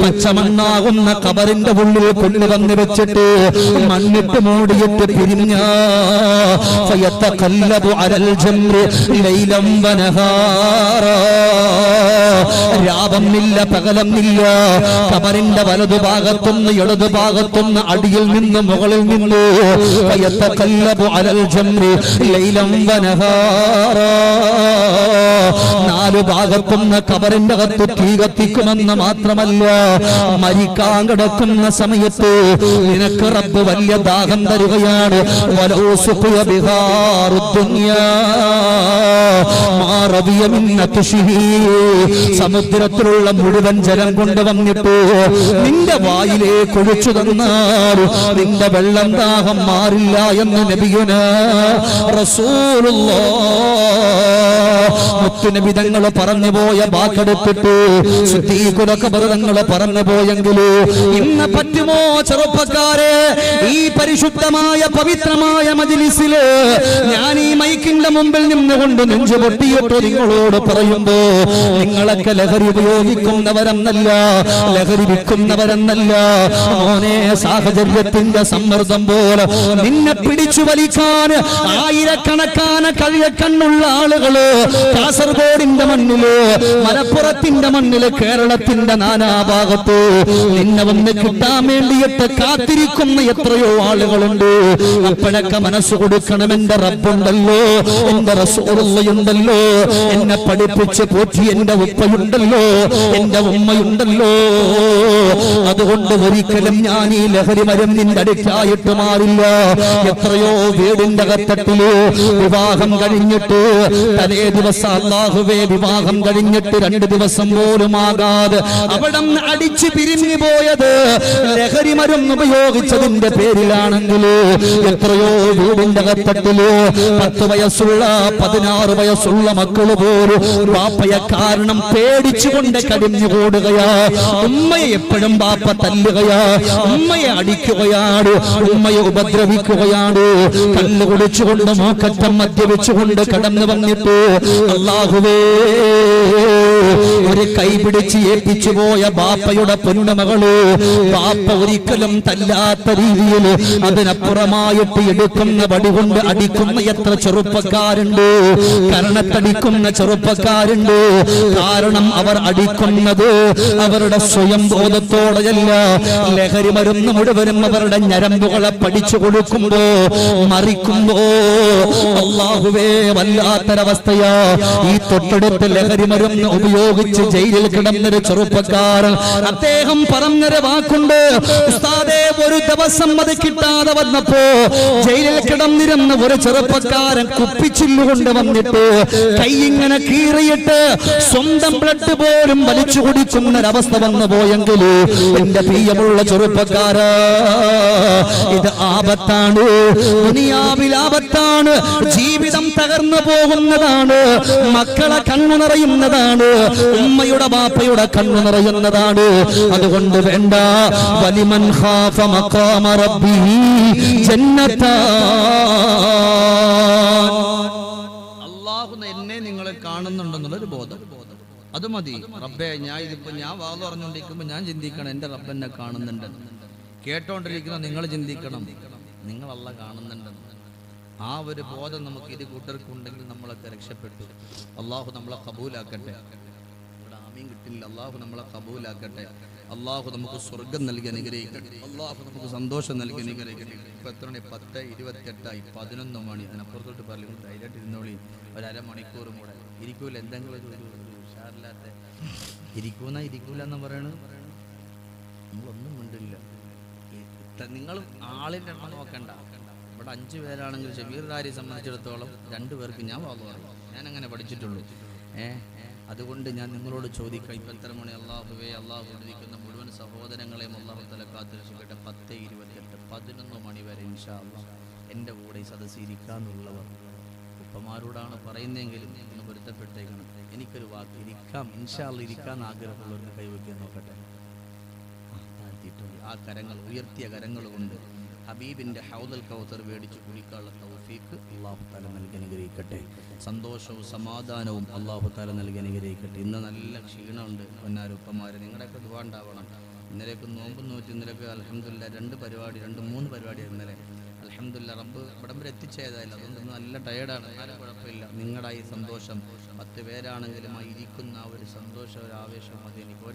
പച്ചമണ്ണാകുന്ന കബറിന്റെ ഉള്ളിൽ കൊണ്ടുവന്ന് വെച്ചിട്ട് മണ്ണിട്ട് മൂടിയിട്ട് പിരിഞ്ഞ ഫയതഖല്ലബു അലൽ ജംറി ലൈലം വനഹാറാ രാവമില്ല പകലമില്ല കബറിന്റെ വലതുഭാഗത്തുനിന്ന് ഇടതുഭാഗത്തുനിന്ന് അടിയിൽ നിന്ന് മുകളിൽ നിന്ന് ഫയതഖല്ലബു അലൽ ജംറി ലൈലം വനഹാറാ നാലു ഭാഗത്തുനിന്ന് കബറിന്റെ അകത്ത് തീ കത്തിക്കുമെന്ന് മാത്രമല്ല മരിക്കാൻ കിടക്കുന്ന സമയത്ത് നിനക്ക് റബ്ബ് വലിയ ദാഹം തരുകയാണ് വലൗ സുഖിയ ബിഹാറു ദുനിയാ മാ റബിയ മിൻ അത്ശിഹി സമുദ്രത്തിലുള്ള മുഴുവൻ ജലം കൊണ്ടുവന്നിട്ട് നിന്റെ വായിലേക്ക് ഒഴിച്ചു തന്നാൽ നിന്റെ വെള്ളം ദാഹം മാറില്ല എന്ന് നബിയുനാ റസൂലുള്ളാഹ് മുത്തുനബി തങ്ങൾ പറഞ്ഞു പോയ വാക്കെടുത്തിട്ട് തങ്ങൾ പറഞ്ഞു പോയെങ്കിലോ ഇന്ന് പറ്റുമോ ചെറുപ്പക്കാരെ ഈ പരിശുദ്ധമായ പവിത്രമായ മജ്‌ലിസില് ഞാൻ ഈ മൈക്കിന്റെ മുമ്പിൽ നിന്നുകൊണ്ട് നെഞ്ചു പൊട്ടിയിട്ട് നിങ്ങളോട് പറയുമ്പോ നിങ്ങളൊക്കെ ലഹരി ഉപയോഗിക്കുന്നവരെന്നല്ല ലഹരി വിൽക്കുന്നവരെന്നല്ല മോനെ സാഹചര്യത്തിന്റെ സമ്മർദ്ദം പോലെ നിന്നെ പിടിച്ചു വലിക്കാൻ ആയിരക്കണക്കാന കഴിയക്കണ്ണുള്ള ആളുകള് കാസർഗോഡിന്റെ മണ്ണില് മലപ്പുറത്തിന്റെ മണ്ണില് കേരളത്തിന്റെ നാനാഭാഗത്ത് നിന്നെ വന്ന് കിട്ടാൻ വേണ്ടിയിട്ട് കാത്തിരിക്കുന്ന എത്രയോ ആളുകളുണ്ട്. അപ്പോഴൊക്കെ മനസ്സ് കൊടുക്കണം, എന്റെ റബ്ബുണ്ടല്ലോ, എന്റെ റസൂലുള്ളയുണ്ടല്ലോ, എന്നെ പഠിപ്പിച്ച് പോറ്റി എന്റെ ഉപ്പയുണ്ടല്ലോ, എന്റെ ഉമ്മയുണ്ടല്ലോ. അതുകൊണ്ട് ഒരിക്കലും ഞാൻ ഈ ലഹരി മരുന്നിന്റെ അടുക്കായിട്ട് മാറില്ല. എത്രയോ വീടിന്റെ അകത്തട്ടില് വിവാഹം കഴിഞ്ഞിട്ട് തലേ ദിവസം അല്ലാഹുവേ വിവാഹം കഴിഞ്ഞിട്ട് 2 ദിവസം പോലും ആകാതെ അവിടെ അടിച്ച് പിരിഞ്ഞു പോയത് ലഹരി മരുന്ന് ഉപയോഗിച്ചതിന്റെ പേരിലാണെങ്കിൽ എത്രയോ വീടിന്റെ അകത്തട്ടില് 10 വയസ്സുള്ള 16 വയസ്സുള്ള മക്കള് പോലും ബാപ്പയെ കാരണം പേടിച്ചുകൊണ്ട് കടിഞ്ഞുകൂടുകയാ. ഉമ്മയെ എപ്പോഴും ബാപ്പ തല്ലുകയാ, ഉമ്മയെ അടിക്കുകയാണ്, ഉമ്മയെ ഉപദ്രവിക്കുകയാണ്. കല്ല് കുടിച്ചുകൊണ്ട് മൂക്കറ്റം മദ്യപിച്ചുകൊണ്ട് കടന്നു വന്നിട്ട് അല്ലാഹുവേ ഒരു കൈ പിടിച്ച് ഏൽപ്പിച്ചു പോയ ബാപ്പയുടെ പൊന്നുമകള് ബാപ്പ ഒരിക്കലും തല്ലാത്ത രീതിയിൽ അതിനപ്പുറമായിട്ട് എടുക്കുന്ന വടി കൊണ്ട് അടിക്കുന്ന എത്ര ചെറുപ്പക്കാരുണ്ട്, കരണത്തടിക്കുന്ന ചെറുപ്പക്കാരുണ്ട്. കാരണം അവർ അടിക്കുന്നത് അവരുടെ സ്വയം ബോധത്തോടെയല്ല, ലഹരി മരുന്ന് മുഴുവനും അവരുടെ ഞരമ്പുകളെ പഠിച്ചു കൊടുക്കുമ്പോ മറിക്കുമ്പോ അല്ലാഹുവേ വല്ലാത്തൊരവസ്ഥയാ. ഈ തൊട്ടടുത്ത് ലഹരി മരുന്ന് ഉപയോഗിച്ച് ജയിലിൽ കിടന്നൊരു ചെറുപ്പക്കാരൻ, അദ്ദേഹം പറഞ്ഞൊരു വാക്കുണ്ട്, ഉസ്താദേ ഒരു ദിവസം അത് കിട്ടാതെ വന്നപ്പോ ജയിലിൽ കിടന്നിരുന്ന ഒരു ചെറുപ്പക്കാരൻ കുപ്പിച്ചില്ലുകൊണ്ട് വന്നിട്ട് കൈ ഇങ്ങനെ കീറിയിട്ട് സ്വന്തം ബ്ലഡ് പോലും വലിച്ചു കുടിക്കുന്നൊരവസ്ഥ വന്നു പോയെങ്കിൽ എന്റെ പ്രിയമുള്ള ചെറുപ്പക്കാരാ, ഇത് ആപത്താണ്, ദുനിയാവിൽ ആപത്താണ്, ജീവിതം തകർന്നു പോകുന്നതാണ്, മക്കളെ കണ്ണു നിറയുന്നതാണ്, ഉമ്മയുടെ ബാപ്പയുടെ കണ്ണു നിറയുന്നതാണ്. അതുകൊണ്ട് വേണ്ട, വലിമൻ ഖാഫ മഖാമ റബ്ബിഹി ജന്നത്താൻ. അല്ലാഹു എന്നെ നിങ്ങളെ കാണുന്നുണ്ടെന്നുള്ളൊരു ബോധം, അത് മതി. റബ്ബേ ഞാൻ വാ പറഞ്ഞുകൊണ്ടിരിക്കുമ്പോൾ ഞാൻ ചിന്തിക്കണം എന്റെ റബ്ബ് എന്നെ കാണുന്നുണ്ട്. കേട്ടോണ്ടിരിക്കുന്ന നിങ്ങൾ ചിന്തിക്കണം നിങ്ങൾ അല്ലാഹ് കാണുന്നുണ്ടെന്ന്. ആ ഒരു ബോധം നമുക്ക് ഇരു കൂട്ടർക്കുണ്ടെങ്കിൽ നമ്മളൊക്കെ രക്ഷപ്പെട്ടു. അള്ളാഹു നമ്മളെ കബൂലാക്കട്ടെ. ഇവിടെ ആമീൻ കിട്ടില്ല. അള്ളാഹു നമ്മളെ കബൂലാക്കട്ടെ. അള്ളാഹു നമുക്ക് സ്വർഗം നൽകി അനുഗ്രഹിക്കട്ടെ. അള്ളാഹു നമുക്ക് സന്തോഷം നൽകി അനുഗ്രഹിക്കട്ടെ. ഇപ്പൊ എത്ര മണി? 10:28 11 മണി. അതിനപ്പുറത്തോട്ട് പറഞ്ഞു ധൈര്യമായിട്ട് ഇരുന്നോളി. ഒരു അരമണിക്കൂറും കൂടെ ഇരിക്കൂല. എന്തെങ്കിലും ഒരു ഉഷാറില്ലാത്ത ഇരിക്കൂല എന്ന് പറയണത് നമ്മളൊന്നും മിണ്ടില്ല. നിങ്ങൾ ആളിൻ്റെ എണ്ണം നോക്കണ്ട. ഇവിടെ 5 പേരാണെങ്കിൽ ഷബീർദാരിയെ സംബന്ധിച്ചിടത്തോളം 2 പേർക്ക് ഞാൻ വാദം പറയും. ഞാൻ അങ്ങനെ പഠിച്ചിട്ടുള്ളൂ. അതുകൊണ്ട് ഞാൻ നിങ്ങളോട് ചോദിക്കാം, ഇപ്പം എത്ര മണി? അള്ളാഹുവേ, അള്ളാഹു ഇരിക്കുന്ന മുഴുവൻ സഹോദരങ്ങളെയും അള്ളാഹു തല കാത്തിരക്ഷിക്കട്ടെ. 10:28 11 മണി വരെ ഇൻഷാ അല്ലാഹ് എൻ്റെ കൂടെ ഈ സദസ്സിരിക്കാന്നുള്ളവർ ഉപ്പമാരോടാണ് പറയുന്നതെങ്കിലും ഒന്ന് പൊരുത്തപ്പെട്ടേക്കണം. എനിക്കൊരു വാക്ക് ഇരിക്കാം, ഇൻഷാ അല്ലാഹ് ഇരിക്കാൻ ആഗ്രഹമുള്ളവർക്ക് കൈവയ്ക്കാൻ നോക്കട്ടെ. ആ കരങ്ങൾ, ഉയർത്തിയ കരങ്ങൾ കൊണ്ട് ഹബീബിന്റെ ഹൗദൽ കൗസർ മേടിച്ച് കുടിക്കാനുള്ള തൗഫീഖ് അല്ലാഹു തആല നൽകി അനുഗ്രഹിക്കട്ടെ. സന്തോഷവും സമാധാനവും അല്ലാഹു തആല നൽകി അനുഗ്രഹിക്കട്ടെ. ഇന്ന് നല്ല ക്ഷീണമുണ്ട് പൊന്നാരുപ്പമാര്, നിങ്ങളുടെയൊക്കെ ദുആ ഉണ്ടാവണം. ഇന്നലെയൊക്കെ നോമ്പ് നോറ്റ്, ഇന്നലെയൊക്കെ അൽഹംദുലില്ലാ 3 പരിപാടിയാണ് ഇന്നലെ. അൽഹംദുലില്ലാ റബ്ബ് ഇവിടം വരെ എത്തിച്ചേതായില്ല, അതുകൊണ്ട് നല്ല ടയേർഡാണ്. എന്നാലും കുഴപ്പമില്ല. നിങ്ങളുടെ ഈ സന്തോഷം 10 പേരാണെങ്കിലും ആ ഇരിക്കുന്ന ആ ഒരു സന്തോഷം, ഒരു ആവേശം മതി എനിക്ക്.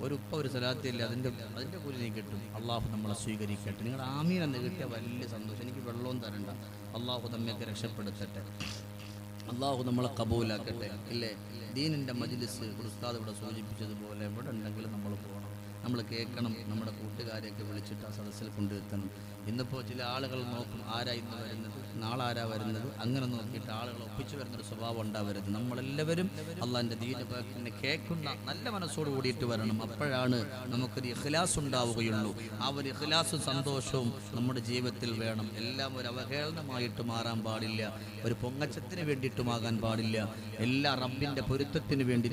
ഒരു ഉപ്പ ഒരു സലാത്തില്ല, അതിൻ്റെ കൂലി നീ കിട്ടും. അള്ളാഹു നമ്മളെ സ്വീകരിക്കട്ടെ. നിങ്ങളുടെ ആമീൻ എന്ന് കിട്ടിയ വലിയ സന്തോഷം. എനിക്ക് വെള്ളവും തരണ്ട. അള്ളാഹു നമ്മയൊക്കെ രക്ഷപ്പെടുത്തട്ടെ. അള്ളാഹു നമ്മളെ കബൂലാക്കട്ടെ. ഇല്ലേ, ദീനിൻ്റെ മജ്ലിസ് ഉസ്താദ് ഇവിടെ സൂചിപ്പിച്ചതുപോലെ എവിടെ ഉണ്ടെങ്കിലും നമ്മൾ പോകണം, നമ്മൾ കേൾക്കണം, നമ്മുടെ കൂട്ടുകാരെയൊക്കെ വിളിച്ചിട്ട് ആ സദസ്സിൽ കൊണ്ടുവരുത്തണം. ഇന്നിപ്പോൾ ചില ആളുകൾ നോക്കും ആരാ ഇന്ന് വരുന്നത്, നാളെ ആരാ വരുന്നത്, അങ്ങനെ നോക്കിയിട്ട് ആളുകൾ ഒപ്പിച്ചു വരുന്നൊരു സ്വഭാവം ഉണ്ടാവരുത്. നമ്മളെല്ലാവരും അള്ളാഹിൻ്റെ ദീനിനെ കേൾക്കുന്ന നല്ല മനസ്സോട് കൂടിയിട്ട് വരണം. അപ്പോഴാണ് നമുക്കൊരു ഇഖ്ലാസ് ഉണ്ടാവുകയുള്ളൂ. ആ ഒരു ഇഖ്ലാസും സന്തോഷവും നമ്മുടെ ജീവിതത്തിൽ വേണം. എല്ലാം ഒരു അവഹേളനമായിട്ട് മാറാൻ പാടില്ല, ഒരു പൊങ്ങച്ചത്തിന് വേണ്ടിയിട്ടുമാകാൻ പാടില്ല. എല്ലാ റബ്ബിൻ്റെ പൊരുത്തത്തിന് വേണ്ടി,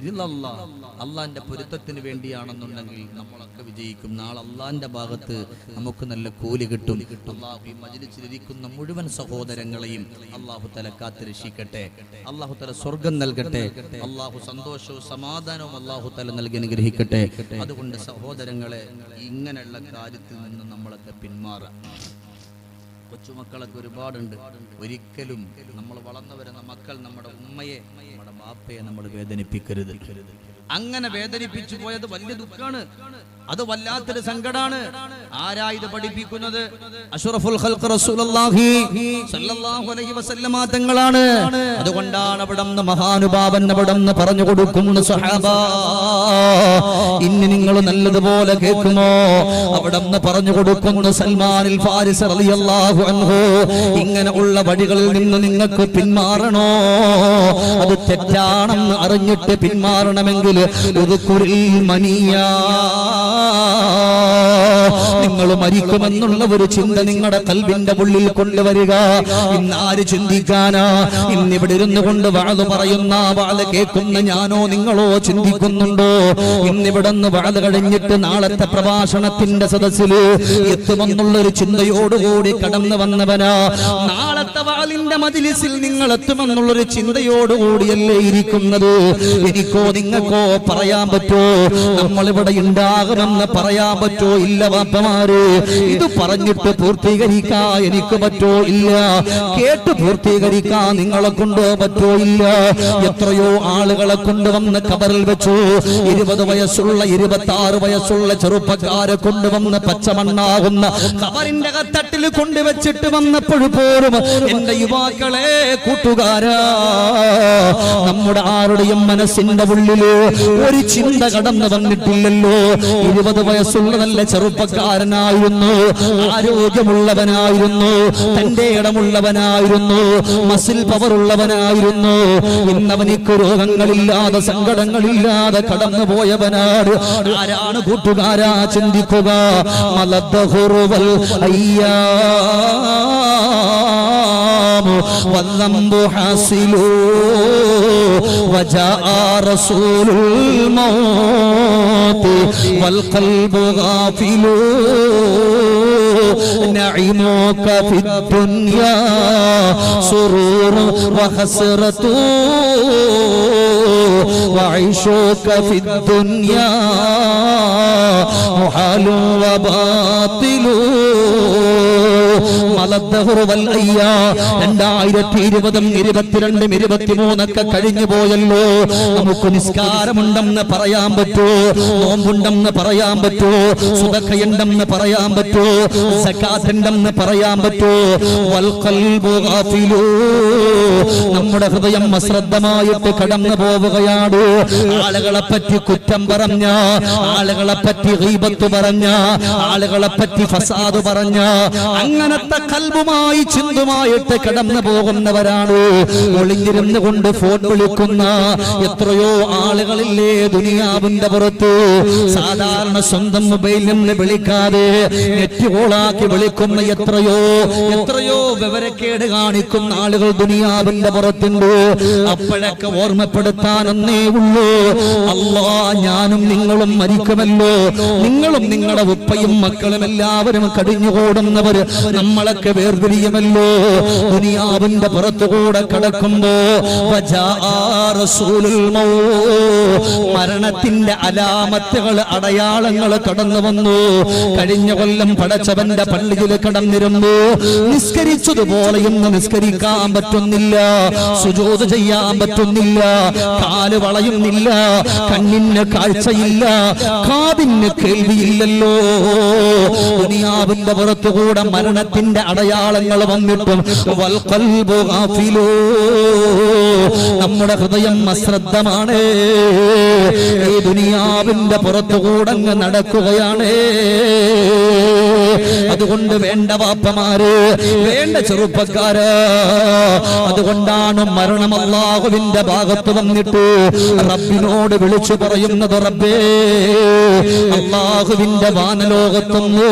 അള്ളാഹിൻ്റെ പൊരുത്തത്തിന് വേണ്ടിയാണെന്നുണ്ടെങ്കിൽ നമ്മളൊക്കെ വിജയിക്കും. നാളെ അള്ളാഹിൻ്റെ ഭാഗത്ത് നമുക്ക് നല്ല കൂലി കിട്ടും. അള്ളാഹു ഈ മജ്ലിസിലിരിക്കുന്ന മുഴുവൻ സഹോദരങ്ങളെയും അള്ളാഹു തആല കാത്ത് രക്ഷിക്കട്ടെ. അള്ളാഹു തആല സ്വർഗം നൽകട്ടെ. അള്ളാഹു സന്തോഷവും സമാധാനവും അള്ളാഹു തആല നൽകി അനുഗ്രഹിക്കട്ടെ. അതുകൊണ്ട് സഹോദരങ്ങളെ, ഇങ്ങനെയുള്ള കാര്യത്തിൽ നിന്ന് നമ്മളൊക്കെ പിന്മാറാം. കൊച്ചുമക്കളൊക്കെ ഒരുപാടുണ്ട്. ഒരിക്കലും നമ്മൾ വളർന്നു വരുന്ന മക്കൾ നമ്മുടെ ഉമ്മയെ, നമ്മുടെ ബാപ്പയെ നമ്മൾ വേദനിപ്പിക്കരുത്. അങ്ങനെ വേദനിപ്പിച്ചു പോയത് വലിയ ദുഃഖാണ്, അത് വല്ലാത്തൊരു സങ്കടാണ്. ആരാ ഇത് പഠിപ്പിക്കുന്നത്? അഷ്റഫുൽ ഖൽഖ് റസൂലുള്ളാഹി സ്വല്ലല്ലാഹു അലൈഹി വസല്ലമ തങ്ങളാണ്. അതുകൊണ്ടാണ് അവിടുന്ന് മഹാനുഭാവൻ അവിടുന്ന് പറഞ്ഞു കൊടുക്കുന്നു, സഹാബ ഇനി നിങ്ങൾ നല്ലതുപോലെ കേൾക്കുമോ? അവിടുന്ന് പറഞ്ഞു കൊടുക്കുന്നു, സൽമാനുൽ ഫാരിസ് റളിയല്ലാഹു അൻഹു, ഇങ്ങനെ ഉള്ള വഴികളിൽ നിന്ന് നിങ്ങൾക്ക് പിന്മാറണോ? അത് തെറ്റാണെന്ന് അറിഞ്ഞിട്ട് പിന്മാറണമെങ്കിൽ നിങ്ങൾ മരിക്കുമെന്നുള്ള ഒരു ചിന്ത നിങ്ങളുടെ കൽബിന്റെ ഉള്ളിൽ കൊണ്ടുവരിക. ഇന്നാര് ചിന്തിക്കാനാ? ഇന്നിവിടെ ഇരുന്നു കൊണ്ട് വാള് പറയുന്ന, വാള് കേൾക്കുന്ന ഞാനോ നിങ്ങളോ ചിന്തിക്കുന്നുണ്ടോ? ഇന്നിവിടെ നിന്ന് വാള് കഴിഞ്ഞിട്ട് നാളത്തെ പ്രഭാഷണത്തിന്റെ സദസ്സില് എത്തുമെന്നുള്ളൊരു ചിന്തയോടുകൂടി കടന്നു വന്നവനാ. നാളത്തെ വാളിന്റെ മജ്ലിസിൽ നിങ്ങൾ എത്തുമെന്നുള്ളൊരു ചിന്തയോടുകൂടിയല്ലേ ഇരിക്കുന്നത്. എനിക്കോ നിങ്ങൾക്കോ പറയാൻ പറ്റോ നമ്മളിവിടെ ഉണ്ടാകുമെന്ന് പറയാൻ പറ്റോ? ഇല്ല വാപ്പമാര്, ഇത് പറഞ്ഞിട്ട് പൂർത്തീകരിക്കാൻ എനിക്ക് പറ്റോ? ഇല്ല. കേട്ട് പൂർത്തീകരിക്കാൻ നിങ്ങളെ കൊണ്ട് പറ്റോ? ഇല്ല. എത്രയോ ആളുകളെ കൊണ്ടുവന്ന് കബറിൽ വെച്ചു. 20 വയസ്സുള്ള 26 വയസ്സുള്ള ചെറുപ്പക്കാരെ കൊണ്ടുവന്ന് പച്ചമണ്ണാകുന്ന കബറിന്റെ കത്തട്ടിൽ കൊണ്ടുവച്ചിട്ട് വന്നപ്പോഴും പോലും എന്റെ യുവാക്കളെ, കൂട്ടുകാരാ, നമ്മുടെ ആരുടെയും മനസ്സിന്റെ ഉള്ളില് ഒരു ചിന്ത കടന്നു വന്നിട്ടില്ലല്ലോ. 20 വയസ്സുള്ള നല്ല ചെറുപ്പക്കാരനായിരുന്നു, ആരോഗ്യമുള്ളവനായിരുന്നു, തന്റെ ഇടമുള്ളവനായിരുന്നു, മസിൽ പവറുള്ളവനായിരുന്നു. ഇന്നവനിക്ക് രോഗങ്ങളില്ലാതെ സങ്കടങ്ങളില്ലാതെ കടന്നു പോയവനാണ്. ആരാണ് കൂട്ടുകാരാ ചിന്തിക്കുക? മലദ്ദഹുറുവൽ അയ്യാ والذنب حاصل وجاء رسول الموت والقلب غافل نعيمك في الدنيا سرور وحسرة وعيشك في الدنيا محال وباطل. 2020 2022 കഴിഞ്ഞു പോയല്ലോ. നമുക്ക് നിസ്കാരമുണ്ടെന്ന് പറയാൻ പറ്റോ? നോമ്പുണ്ടെന്ന് പറയാൻ പറ്റോ? സുദഖയുണ്ടെന്ന് പറയാൻ പറ്റോ? സകാത്തുണ്ടെന്ന് പറയാൻ പറ്റോ? വൽ ഖൽബു ഗാഫിലു, നമ്മുടെ ഹൃദയം അശ്രദ്ധമായിട്ട് കടന്നു പോവുകയാണ്. ആളുകളെ പറ്റി കുറ്റം പറഞ്ഞ, ആളുകളെ പറ്റി ഗീബത്ത് പറഞ്ഞ, ആളുകളെ പറ്റി ഫസാദ് പറഞ്ഞ, അങ്ങനത്തെ കൽബുമായി ചിന്തമായിട്ട് കടന്നു പോകുന്നവരാണ്. ഒളിഞ്ഞിരുന്നു കൊണ്ട് ഫോൺ വിളിക്കുന്ന എത്രയോ ആളുകളില്ലേ ദുനിയാവിന്റെ പുറത്ത്? സാധാരണ സ്വന്തം മൊബൈലിൽ നിന്ന് വിളിക്കാതെ നെറ്റ് കോളാക്കി വിളിക്കുന്ന എത്രയോ വിവരക്കേട് കാണിക്കുന്ന ആളുകൾ ദുനിയാവിന്റെ പുറത്തുണ്ട്. അപ്പോഴൊക്കെ ഓർമ്മപ്പെടുത്താനൊന്നേ ഉള്ളൂ, അല്ലാ, ഞാനും നിങ്ങളും മരിക്കുമല്ലോ. നിങ്ങളും നിങ്ങളുടെ ഉപ്പയും മക്കളും എല്ലാവരും കടിഞ്ഞുകൂടുന്നവർ, നമ്മളൊക്കെ വേർപിരിയുമല്ലോ. ദുനിയാവിന്റെ പുറത്തുകൂടെ കടക്കുമ്പോ മരണത്തിന്റെ അലാമത്തുകൾ അടയാളങ്ങൾ കടന്നു വന്നു. കഴിഞ്ഞ കൊല്ലം പടച്ചവന്റെ പള്ളിയിൽ കടന്നിരുന്നു. നിസ്കരിച്ചതുപോലെ ഇന്ന് നിസ്കരിക്കാൻ പറ്റുന്നില്ല, സുജൂദ് ചെയ്യാൻ പറ്റുന്നില്ല, കാല് വളയുന്നില്ല, കണ്ണിന് കാഴ്ചയില്ല, കാതിന് കേൾവിയില്ലല്ലോ. ദുനിയാവിന്റെ പുറത്തുകൂടെ മരണത്തിന്റെ അടയാളങ്ങൾ വന്നിട്ടും വൽഖൽബു ഗാഫിലൂ, നമ്മുടെ ഹൃദയം അശ്രദ്ധമാണ്, ഈ ദുനിയാവിന്റെ പുറത്തുകൂടെ അങ്ങ് നടക്കുകയാണ്. അതുകൊണ്ട് വേണ്ട വാപ്പമാര്, വേണ്ട ചെറുപ്പക്കാര്, അതുകൊണ്ടാണ് മരണം അല്ലാഹുവിന്റെ ഭാഗത്ത് വന്നിട്ട് റബ്ബിനോട് വിളിച്ചു പറയുന്നത്, റബ്ബേ അല്ലാഹുവിന്റെ വാനലോകത്തുനിന്ന്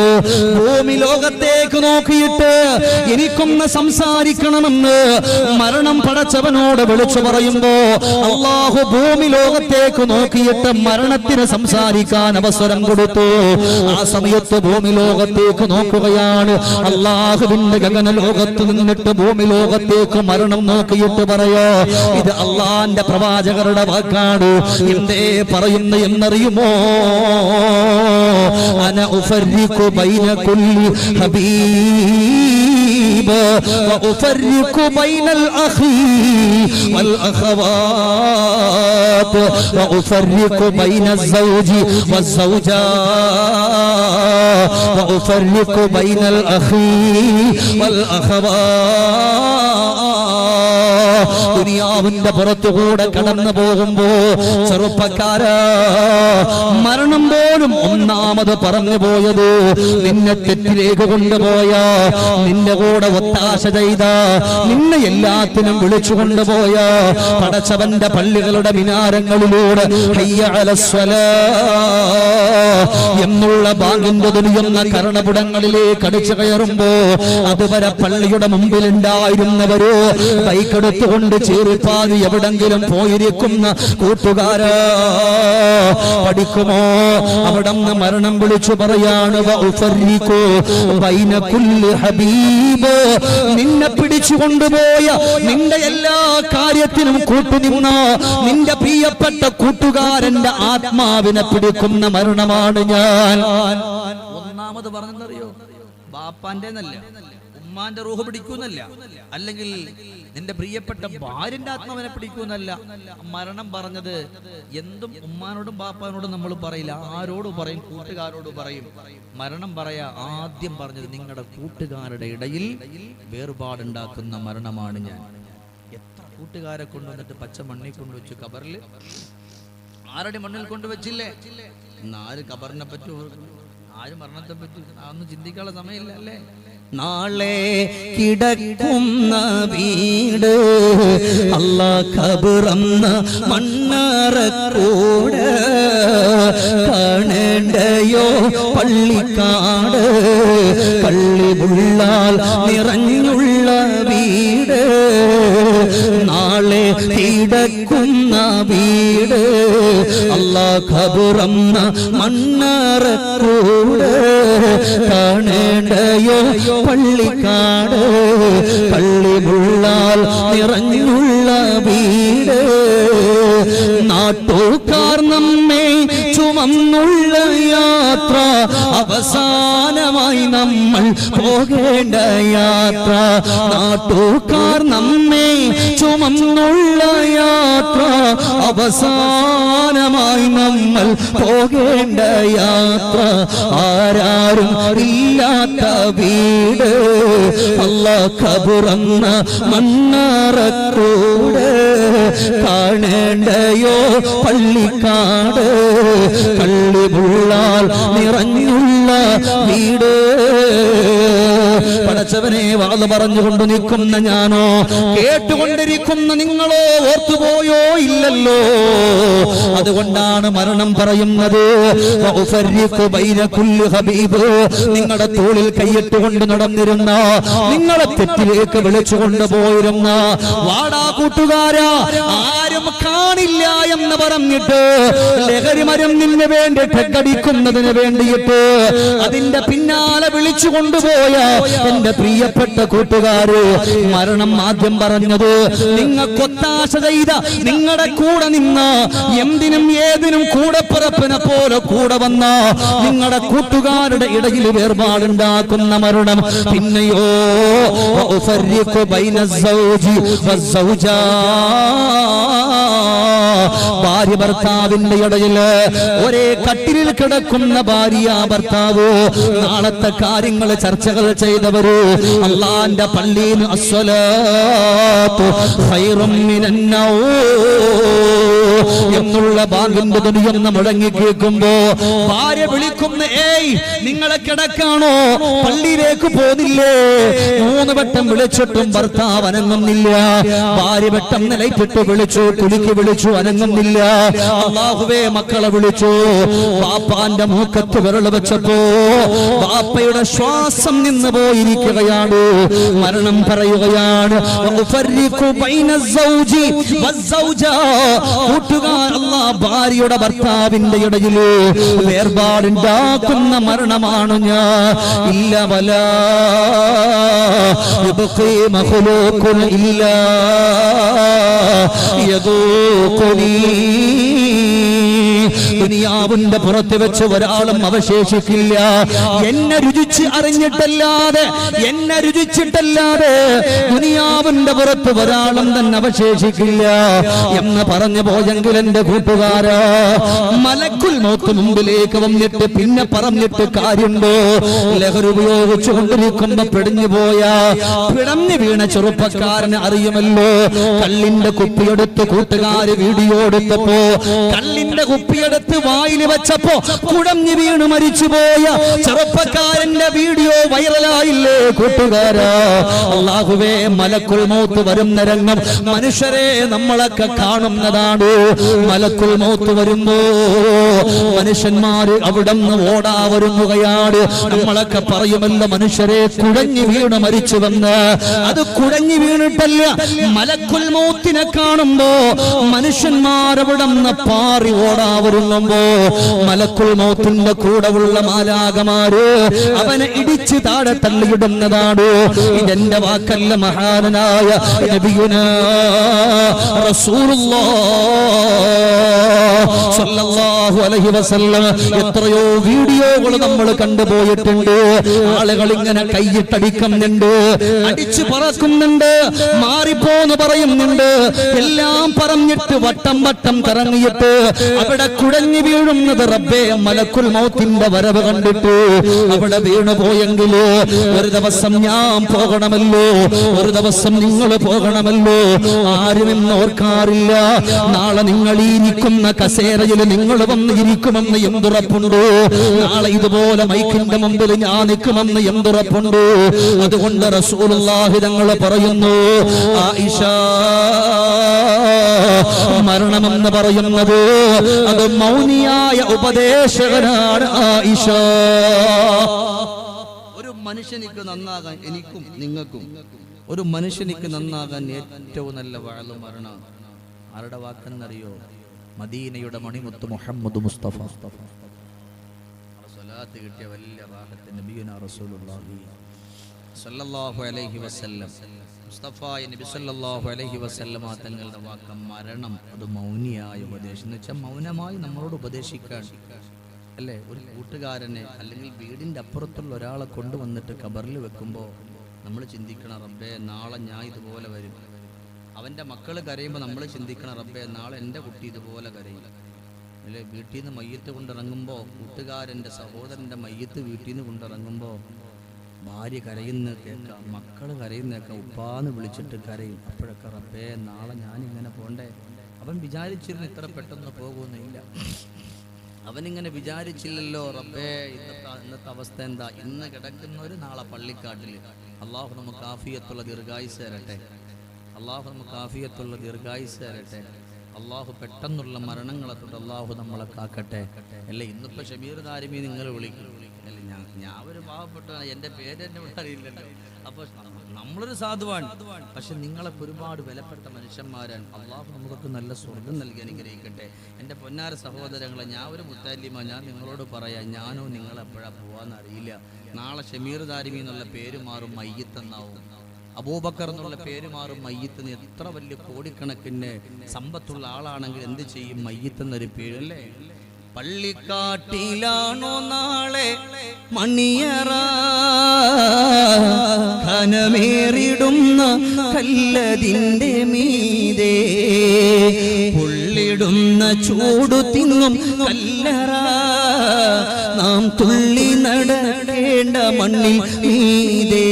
ഭൂമി ലോകത്തേക്ക് നോക്കിയിട്ട് എനിക്കൊന്ന് സംസാരിക്കണമെന്ന് മരണം പടച്ചവനോട് വിളിച്ചു പറയുമ്പോ അല്ലാഹു ഭൂമി ലോകത്തേക്ക് നോക്കിയിട്ട് മരണത്തിന് സംസാരിക്കാൻ അവസരം കൊടുത്തു. ആ സമയത്ത് ഭൂമി ലോകത്തേക്ക് നോക്കുകയാണ്. അല്ലാഹുവിന്റെ ഗഗന ലോകത്ത് നിന്നിട്ട് ഭൂമി ലോകത്തേക്ക് മരണം നോക്കിയിട്ട് പറയോ, ഇത് അള്ളാന്റെ പ്രവാചകരുടെ വാക്കാണ്. എന്തേ പറയുന്നു എന്നറിയുമോ? അന ഉഫർരിഖു ബൈന കുല്ലി ഹബീബ് വഉഫർരിഖു ബൈനൽ അഖി വൽ അഖവാത് വഉഫർരിഖു ബൈനൽ സൗജി വസ്സൗജാ വഉഫർരിഖു ബൈനൽ അഖി വൽ അഖവാത്. ദുനിയാവിന്റെ പുറത്തുകൂടെ കടന്നു പോകുമ്പോ ചെറുപ്പക്കാരാ, മരണം പോലും ഒന്നാമത് പറഞ്ഞു പോയത് നിന്നെ തെറ്റിലേക്ക് കൊണ്ടുപോയ, നിന്റെ കൂടെ ഒത്താശ ചെയ്ത, നിന്നെ എല്ലാത്തിനും വിളിച്ചു കൊണ്ടുപോയ പടച്ചവന്റെ പള്ളികളുടെ മിനാരങ്ങളിലൂടെ ഹയ്യ അലസ്സലാ എന്നുള്ള ബാങ്കിന്റെ തുനിയുന്ന കർണപുടങ്ങളിലേക്ക് അടിച്ചു കയറുമ്പോ അതുവരെ പള്ളിയുടെ മുമ്പിലുണ്ടായിരുന്നവരോ ബൈക്കെടുത്തുകൊണ്ട് ചീറിപ്പാതി എവിടെങ്കിലും പോയിരിക്കുന്ന കൂട്ടുകാരാ, പഠിക്കുമോ? അവിടെ നിന്ന് മരണം വിളിച്ചു പറയാണ്, വഉഫർരിഖു ബൈന കുല്ലി ഹബീബ്, നിന്നെ പിടിച്ചു കൊണ്ടുപോയ, നിന്റെ എല്ലാ കാര്യത്തിനും കൂട്ടുനിന്ന നിന്റെ പ്രിയപ്പെട്ട കൂട്ടുകാരന്റെ ആത്മാവിനെ പിടിക്കുന്ന മരണമാണ് ഞാൻ. ഒന്നാമത് പറഞ്ഞെന്നറിയോ? ബാപ്പാന്റെ എന്നല്ല, ഉമ്മാന്റെ റൂഹ് പിടിക്കുന്നല്ല, അല്ലെങ്കിൽ നിന്റെ പ്രിയപ്പെട്ട ഭാര്യന്റെ ആത്മാവിനെ പിടിക്കുന്നല്ല. മരണം പറഞ്ഞത് എന്തും ഉമ്മാനോടും ബാപ്പാനോടും നമ്മൾ പറയില്ല, ആരോട് പറയും? കൂട്ടുകാരോട് പറയും. മരണം പറയാ ആദ്യം പറഞ്ഞത് നിങ്ങളുടെ കൂട്ടുകാരുടെ ഇടയിൽ വേർപാടുണ്ടാക്കുന്ന മരണമാണ് ഞാൻ. എത്ര കൂട്ടുകാരെ കൊണ്ടുവന്നിട്ട് പച്ച മണ്ണിൽ കൊണ്ടുവച്ചു കബറിൽ, ആരുടെ മണ്ണിൽ കൊണ്ടുവച്ചില്ലേ? ഇന്ന് ആര് കബറിനെ പറ്റി, ആര് മരണത്തെ പറ്റി അതൊന്നും ചിന്തിക്കാനുള്ള സമയമില്ല അല്ലേ? നാളെ കിടക്കുന്ന വീട് അല്ലാ ഖബറെന്ന മണ്ണറക്കൂട്, കാണേണ്ടയോ പള്ളിക്കാട്, പള്ളിമുള്ളാൽ നിറഞ്ഞുള്ള വീട്, നാളെ കിടക്കുന്ന വീട് അല്ലാ ഖബറെന്ന മണ്ണറക്കൂട്, കാണേണ്ടയോ പള്ളിക്കാട്, പള്ളിമുള്ളാൽ നിറഞ്ഞുള്ള വീട്, നാട്ടുകാർ നമ്മെ ചുമന്നുള്ള യാത്ര, അവസാനമായി നമ്മൾ പോകേണ്ട യാത്ര, നാട്ടുകാർ നമ്മെ ചുമന്നുള്ള യാത്ര, അവസാനമായി നമ്മൾ പോകേണ്ട യാത്ര, ആരാരും ഇല്ലാത്ത വീട് അല്ലാ ഖബറെന്ന മണ്ണറക്കൂട്, കാണേണ്ടയോ പള്ളിക്കാട്, പള്ളിമുള്ളാൽ നിറഞ്ഞുള്ള വീട്. പടച്ചവനെ വാള് പറഞ്ഞുകൊണ്ട് നിൽക്കുന്ന ഞാനോ, കേട്ടുകൊണ്ടിരിക്കുന്ന നിങ്ങളോ ഓർത്തുപോയോ? ഇല്ലല്ലോ. അതുകൊണ്ടാണ് മരണം പറയുന്നത്, നിങ്ങളുടെ തോളിൽ കൈയിട്ടുകൊണ്ട് നടന്നിരുന്ന, നിങ്ങളെ തെറ്റിലേക്ക് വിളിച്ചു കൊണ്ടുപോയിരുന്ന വാടാ കൂട്ടുകാരാ, ആരും കാണില്ല എന്ന് പറഞ്ഞിട്ട് ലഹരിമരം നിന്നെ വേണ്ടി ഠക്കടിക്കുന്നതിന് വേണ്ടിയിട്ട് അതിന്റെ പിന്നാലെ വിളിച്ചു കൊണ്ടുപോയ എന്റെ പ്രിയപ്പെട്ട കൂട്ടുകാര്, മരണം ആദ്യം പറഞ്ഞത് നിങ്ങൾക്കൊത്താശ ചെയ്ത, നിങ്ങളുടെ കൂടെ നിന്ന, എന്തിനും ഏതിനും കൂടെപ്പിറപ്പിനെ പോലെ കൂടെ വന്ന നിങ്ങളുടെ കൂട്ടുകാരുടെ ഇടയിൽ വേർപാടുണ്ടാക്കുന്ന മരണം. പിന്നെയോ ഉഫർരിഖു ബൈന സൗജി വസ്സൗജാ, ഭാര്യ ഭർത്താവിന്റെ ഇടയിൽ ഒരേ കട്ടിലിൽ കിടക്കുന്ന ഭാര്യ ഭർത്താവ് നാളത്തെ കാര്യങ്ങൾ ചർച്ചകൾ ചെയ്തവര് അള്ളാന്റെ പള്ളിയിൽ അസ്സലാത്തു ഖൈറും മിനൻ നൗം എന്നുള്ള ബാങ്കിന്റെ ധ്വനിയൊന്ന് മുഴങ്ങി കേൾക്കുമ്പോ ഭാര്യ വിളിക്കുന്ന, ഏയ് നിങ്ങളെ കിടക്കാണോ, പള്ളിയിലേക്ക് പോന്നില്ലേ? 3 വട്ടം വിളിച്ചിട്ടും ഭർത്താവ് അനങ്ങുന്നില്ല. ഭാര്യ വട്ടം നിലയിട്ടിട്ട് വിളിച്ചു, കുലുക്കി വിളിച്ചു, അനങ്ങുന്നില്ല. അല്ലാഹുവേ, മക്കളെ വിളിച്ചു. ബാപ്പാന്റെ മൂക്കത്ത് വിരൽ വെച്ചപ്പോ ബാപ്പയുടെ ശ്വാസം നിന്ന് പോയിരിക്കുകയാണ്. മരണം പറയുകയാണ്. കൂട്ടുകാർ, അല്ലാഹ് ഭാര്യയുടെ ഭർത്താവിന്റെ ഇടയിൽ വേർപാടുണ്ടാക്കുന്ന മരണമാണ് ഞാൻ. ഇല്ല വലാ യബ്ഖി മഖ്ലൂഖുൻ ഇല്ലാ യദൂഖുനി. ദുനിയാവിന്റെ പുറത്ത് വെച്ച് ഒരാളും അവശേഷിക്കില്ല. എന്നെ രുചിച്ച് അറിഞ്ഞിട്ടല്ലാതെ, എന്നെ രുചിച്ചിട്ടല്ലാതെ ദുനിയാവിന്റെ പുറത്ത് ഒരാളും തന്നെ അവശേഷിക്കില്ല എന്ന് പറഞ്ഞു പോയെങ്കിൽ എന്റെ കൂട്ടുകാരാ, മലക്കുൽ മൗത്ത് മുമ്പിലേക്ക് വന്നിട്ട് പിന്നെ പറഞ്ഞിട്ട് കാര്യമുണ്ടോ? ലഹരി ഉപയോഗിച്ചു കൊണ്ടിരിക്കുമ്പോ പിടിഞ്ഞു പോയ, പിടഞ്ഞു വീണ ചെറുപ്പക്കാരനെ അറിയുമല്ലോ. കള്ളിന്റെ കുപ്പിയെടുത്ത് കൂട്ടുകാര് വീഡിയോ എടുത്തപ്പോ കള്ളിന്റെ കുപ്പിയെടുത്ത് വായിൽ വെച്ചപ്പോ കുടഞ്ഞു വീണ് മരിച്ചുപോയ ചെറുപ്പക്കാരന്റെ വീഡിയോ വൈറലായില്ലേ കൂട്ടുകാരാ? അല്ലാഹുവേ, മലക്കുൽ മൗത്ത് വരുന്ന രംഗം മനുഷ്യരെ നമ്മളൊക്കെ കാണുന്നതാണ്. മലക്കുൽ മൗത്ത് വരുമ്പോ മനുഷ്യന്മാര് അവിടെ നിന്ന് ഓടാ വരുകയാണ്. നമ്മളൊക്കെ പറയുമല്ലോ, മനുഷ്യരെ കുടഞ്ഞു വീണ് മരിച്ചുവെന്ന്. അത് കുടഞ്ഞു വീണിട്ടല്ല, മലക്കുൽ മൗത്തിനെ കാണുമ്പോ മനുഷ്യന്മാരവിടെ നിന്ന് പാറി ഓടാ വരുമ്പോ മലക്കുൽ മൗത്തിന്റെ കൂടെയുള്ള മാലാഖമാര് അവനെ ഇടിച്ച് താഴെ തള്ളിയിടുന്നതാണ്. ഇതെന്റെ വാക്കല്ല, മഹാനായ നബിയുനാ റസൂലുള്ളാഹ് സല്ലല്ലാഹു അലൈഹി വസല്ലം എത്രയോ വീഡിയോകൾ നമ്മൾ കണ്ടുപോയിട്ടുണ്ട്. ആളുകൾ ഇങ്ങനെ കൈയിട്ടടിക്കുന്നുണ്ട്, അടിച്ചു പറക്കുന്നുണ്ട്, മാറിപ്പോന്ന് പറയുന്നുണ്ട്. എല്ലാം പറഞ്ഞിട്ട് വട്ടം വട്ടം കറങ്ങിയിട്ട് അവിടെ കുടഞ്ഞു വീഴുന്നത് റബ്ബേ മലക്കുൽ മൗത്തിന്റെ വരവ് കണ്ടിട്ട് അവിടെ വീണു പോയെങ്കിലോ ഒരു ദിവസം ഞാൻ പോകണമല്ലോ, ഒരു ദിവസം നിങ്ങൾ പോകണമല്ലോ. ആരും ഇന്ന് ഓർക്കാറില്ല. നാളെ നിങ്ങൾ ഈ നിൽക്കുന്ന കസേരയിൽ നിങ്ങൾ വന്ന് ഇരിക്കുമെന്ന് എന്തുറപ്പുണ്ടോ? നാളെ ഇതുപോലെ മൈക്കിന്റെ മുമ്പിൽ ഞാൻ നിൽക്കുമെന്ന് എന്തുറപ്പുണ്ടോ? അതുകൊണ്ട് റസൂലുള്ളാഹി തങ്ങൾ പറയുന്നു, ആയിഷ, മരണമെന്ന് പറയുന്നത് അത് മൗനിയായ ഉപദേശകനാണ്. ആയിഷ, ഒരു മനുഷ്യനിക്ക് നന്നാകാൻ, എനിക്കും നിങ്ങൾക്കും ഒരു മനുഷ്യനിക്ക് നന്നാകാൻ ഏറ്റവും നല്ല വാഴ മരണം ആരുടെ വാക്കെന്നറിയോ? മദീനയുടെ മണിമുത്ത് മുഹമ്മദ് മുസ്തഫ. സ്വലാത്ത് കിട്ടിയ വലിയ റാഹത്ത് നബിയുനാ റസൂലുള്ളാഹി സല്ലല്ലാഹു അലൈഹി വസല്ലം. മുസ്തഫായ നബി സല്ലല്ലാഹു അലൈഹി വസല്ലമ തങ്ങളുടെ വാക്ക് മരണം അത് മൗനിയായ ഉപദേശം എന്ന് വെച്ചാൽ മൗനമായി നമ്മളോട് ഉപദേശിക്കാൻ അല്ലേ? ഒരു കൂട്ടുകാരനെ അല്ലെങ്കിൽ വീടിൻ്റെ അപ്പുറത്തുള്ള ഒരാളെ കൊണ്ടുവന്നിട്ട് ഖബറിൽ വെക്കുമ്പോൾ നമ്മൾ ചിന്തിക്കണം, റബ്ബേ നാളെ ഞാൻ ഇതുപോലെ വരും. അവൻ്റെ മക്കൾ കരയുമ്പോൾ നമ്മൾ ചിന്തിക്കണം, റബ്ബേ നാളെ എൻ്റെ കുട്ടി ഇതുപോലെ കരയും അല്ലേ? വീട്ടിൽ നിന്ന് മയ്യത്ത് കൊണ്ടിറങ്ങുമ്പോൾ, കൂട്ടുകാരൻ്റെ സഹോദരൻ്റെ മയ്യത്ത് വീട്ടിൽ നിന്ന് കൊണ്ടിറങ്ങുമ്പോൾ ഭാര്യ കരയുന്ന കേൾക്കാം, മക്കൾ കരയുന്നേക്കാം, ഉപ്പാന്ന് വിളിച്ചിട്ട് കരയും. അപ്പോഴൊക്കെ റബ്ബേ നാളെ ഞാനിങ്ങനെ പോണ്ടേ? അവൻ വിചാരിച്ചിരുന്നു ഇത്ര പെട്ടെന്ന് പോകുന്നില്ല. അവനിങ്ങനെ വിചാരിച്ചില്ലല്ലോ, റബ്ബേ ഇന്നത്തെ അവസ്ഥ എന്താ? ഇന്ന് കിടക്കുന്നവര് നാളെ പള്ളിക്കാട്ടിൽ. അള്ളാഹു നമുക്ക് ആഫിയത്തുള്ള ദീർഘായുസ് തരട്ടെ. അള്ളാഹു നമുക്ക് ആഫിയത്തുള്ള ദീർഘായുസ് തരട്ടെ. അള്ളാഹു പെട്ടെന്നുള്ള മരണങ്ങളെ തൊട്ട് അള്ളാഹു നമ്മളെ കാക്കട്ടെ. അല്ലേ, ഇന്നിപ്പോൾ ഷബീർ ദാരിമി നിങ്ങൾ വിളിക്കും അല്ലേ? ഞാൻ ഒരു പാവപ്പെട്ട, എൻ്റെ പേര് എന്നെ ഇവിടെ അറിയില്ലല്ലോ. അപ്പോൾ നമ്മളൊരു സാധുവാണ്, പക്ഷെ നിങ്ങളൊക്കെ ഒരുപാട് വിലപ്പെട്ട മനുഷ്യന്മാരാണ്. അള്ളാഹു നമുക്കൊക്കെ നല്ല സ്വർഗം നൽകി അനുഗ്രഹിക്കട്ടെ. എൻ്റെ പൊന്നാര സഹോദരങ്ങളെ, ഞാൻ ഒരു മുത്താലിമ, ഞാൻ നിങ്ങളോട് പറയാം, ഞാനോ നിങ്ങളെപ്പോഴാണ് പോവാന്ന് അറിയില്ല. നാളെ ഷമീർ ദാരിമി എന്നുള്ള പേര് മാറും, മയ്യത്തെന്നാവും. അബൂബക്കർ എന്നുള്ള പേര് മാറും മയ്യിത്ത്. എത്ര വലിയ കോടിക്കണക്കിന് സമ്പത്തുള്ള ആളാണെങ്കിൽ എന്ത് ചെയ്യും? മയ്യിത്ത് എന്നൊരു പേരല്ലേ. പള്ളിക്കാട്ടിലാണോ നാളെ മണിയറ, ഘനമേറിടുന്ന കല്ലതിൻ്റെ മീതേ, പൊള്ളിടുന്ന ചൂടു തിങ്ങും കല്ലറ, നാം തുള്ളി നടക്കേണ്ട മണ്ണിൽ മീതേ.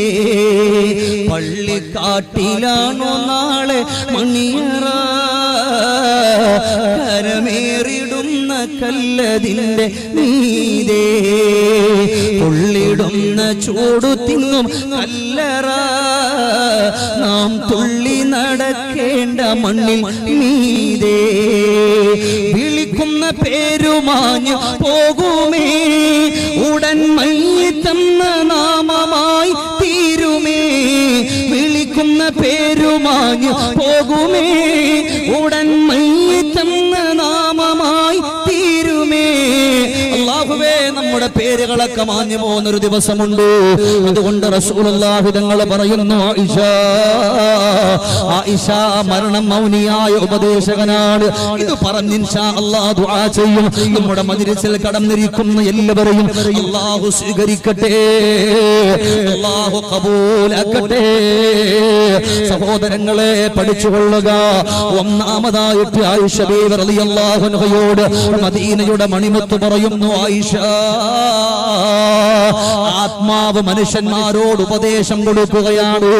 പള്ളിക്കാട്ടിലാണോ നാളെ മണിയറ, ഘനമേറിടുന്ന കല്ലതിൻ്റെ മീതേ, പൊള്ളിടുന്ന ചൂടു തിങ്ങും കല്ലറ, നാം തുള്ളി നടക്കേണ്ട മണ്ണിൽ മീതേ. വിളിക്കുന്ന പേരുമാഞ്ഞു പോകുമേ, ഉടൻ മയ്യിത്തെന്ന നാമമായി തീരുമേ. വിളിക്കുന്ന പേരുമാഞ്ഞു പോകുമേ, ഉടൻ മയ്യിത്തെന്ന നാമമായി തീരുമേ. അല്ലാഹുവേ, നമ്മുടെ പേരുകളൊക്കെ മാഞ്ഞു പോകുന്നൊരു ദിവസമുണ്ട്. അതുകൊണ്ട് റസൂലുള്ളാഹി തങ്ങൾ പറയുന്നു, ആയിഷ മരണം മൗനിയായ ഉപദേശകനാണ്. ഇത് പറഞ്ഞ് ഇൻഷാ അല്ലാഹ് ദുആ ചെയ്യും. നമ്മുടെ മജ്ലിസിൽ കടന്നിരിക്കുന്ന എല്ലാവരെയും അല്ലാഹു സ്വീകരിക്കട്ടെ, അല്ലാഹു ഖബൂലാക്കട്ടെ. സഹോദരങ്ങളെ, പഠിച്ചുകൊള്ളുക. ഒന്നാമതായിട്ട് ആയിഷ ബീവി റളിയല്ലാഹു അൻഹയോട് മദീനയുടെ മണിമുത്ത് പറയുന്നു, ആയിഷ, ആത്മാവ് മനുഷ്യന്മാരോട് ഉപദേശം കൊടുക്കുകയാണ്.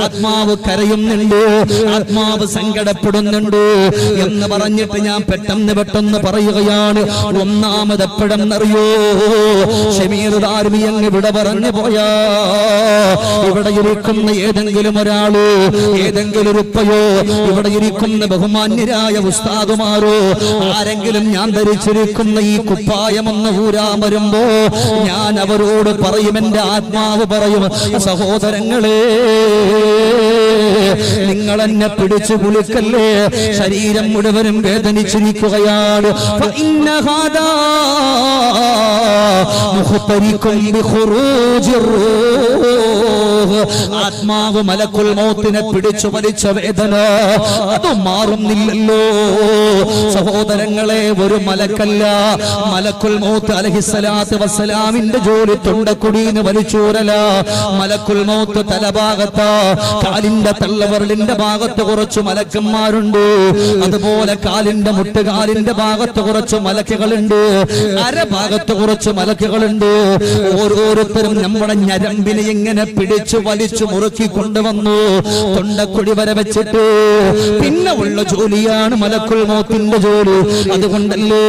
ആത്മാവ് കരയുന്നുണ്ട്, ആത്മാവ് സങ്കടപ്പെടുന്നുണ്ട് എന്ന് പറഞ്ഞിട്ട് ഞാൻ പെട്ടെന്ന് പറയുകയാണ്. ഒന്നാമത് എപ്പോഴെന്നറിയോ? ഷമീർ ദാരിമി അങ്ങ് ഇവിടെ പറഞ്ഞു പോയാ, ഇവിടെ ഇരിക്കുന്ന ഏതെങ്കിലും ഒരാള്, ഏതെങ്കിലും ഒരു ഉപ്പയോ, ഇവിടെ ഇരിക്കുന്ന ബഹുമാന്യരായ ഉസ്താദുമാരോ ആരെങ്കിലും ഞാൻ ധരിച്ചിരിക്കുന്ന ഈ കുപ്പായമൊന്ന് ഊരാൻ വരുമ്പോ ഞാൻ അവരോട് പറയും, എന്റെ ആത്മാവ് പറയും, സഹോദരങ്ങളെ, നിങ്ങൾ എന്നെ പിടിച്ചു കുളിക്കല്ലേ, ശരീരം മുഴുവനും വേദനിച്ചിരിക്കുകയാണ്. ആത്മാവ് മലക്കുൽ മൗത്തിനെ പിടിച്ചു വലിച്ച വേദന അത് മാറുന്നില്ലല്ലോ. സഹോദരങ്ങളെ, ഒരു മലക്കല്ല, മലക്കുൽ മൗത്ത് അലൈഹിസ്സലാത്തു വസ്സലാമിന്റെ ജോലി തൊണ്ടക്കുടീന്ന് വലിച്ചൂരല. മലക്കുൽ മൗത്ത് തലഭാഗത്ത്, കാലിന്റെ തള്ളവിരലിന്റെ ഭാഗത്ത് കുറച്ച് മലക്കന്മാരുണ്ട്. അതുപോലെ കാലിന്റെ മുട്ടുകാലിന്റെ ഭാഗത്ത് കുറച്ച് മലക്കുകളുണ്ട്, അരഭാഗത്ത് കുറച്ച് മലക്കുകളുണ്ട്. ഓരോരുത്തരും നമ്മുടെ ഞരമ്പിനെ ഇങ്ങനെ പിടിച്ചു വലിച്ചു മുറുക്കി കൊണ്ടുവന്നു തൊണ്ടക്കുടി വരെ വെച്ചിട്ട് പിന്നെ ഉള്ള ജോലിയാണ് മലക്കുൽ മൗത്തിന്റെ ജോലി. അതുകൊണ്ടല്ലേ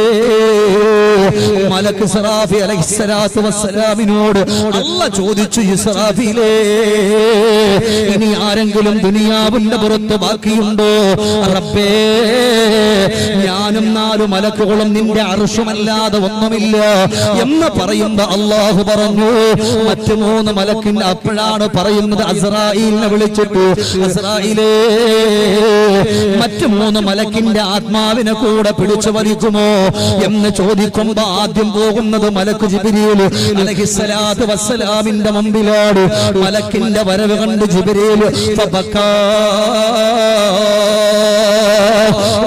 മലക്ക് ഇസ്രാഫീൽ അലൈഹിസ്സലാത്തു വസ്സലാമിനോട് അല്ലാഹ് ചോദിച്ചു, ഇസ്രാഫീലേ, ഇനി ആരെങ്കിലും ദുനിയാവിന്റെ പുറത്ത് ബാക്കിയുണ്ടോ? റബ്ബേ, ഞാനും 4 മലക്കുകളും നിന്റെ അർശുമല്ലാതെ ഒന്നുമില്ല എന്ന് പറയുമ്പോ അല്ലാഹു പറഞ്ഞു, മറ്റു 3 മലക്കിന്റെ അപ്പോഴാണ് പറയുന്നത്, അസ്രായീലിനെ വിളിച്ചിട്ട്, അസ്രായീലേ, മറ്റു 3 മലക്കിന്റെ ആത്മാവിനെ കൂടെ പിടിച്ചു വലിക്കുമോ എന്ന് ചോദിക്കുമ്പോ ആദ്യം പോകുന്നത് മലക്ക് ജിബ്രീൽ അലൈഹിസ്സലാത്തു വസ്സലാമിന്റെ മുമ്പിലാണ്. മലക്കിന്റെ വരവ് കണ്ട് ജിബ്രീൽ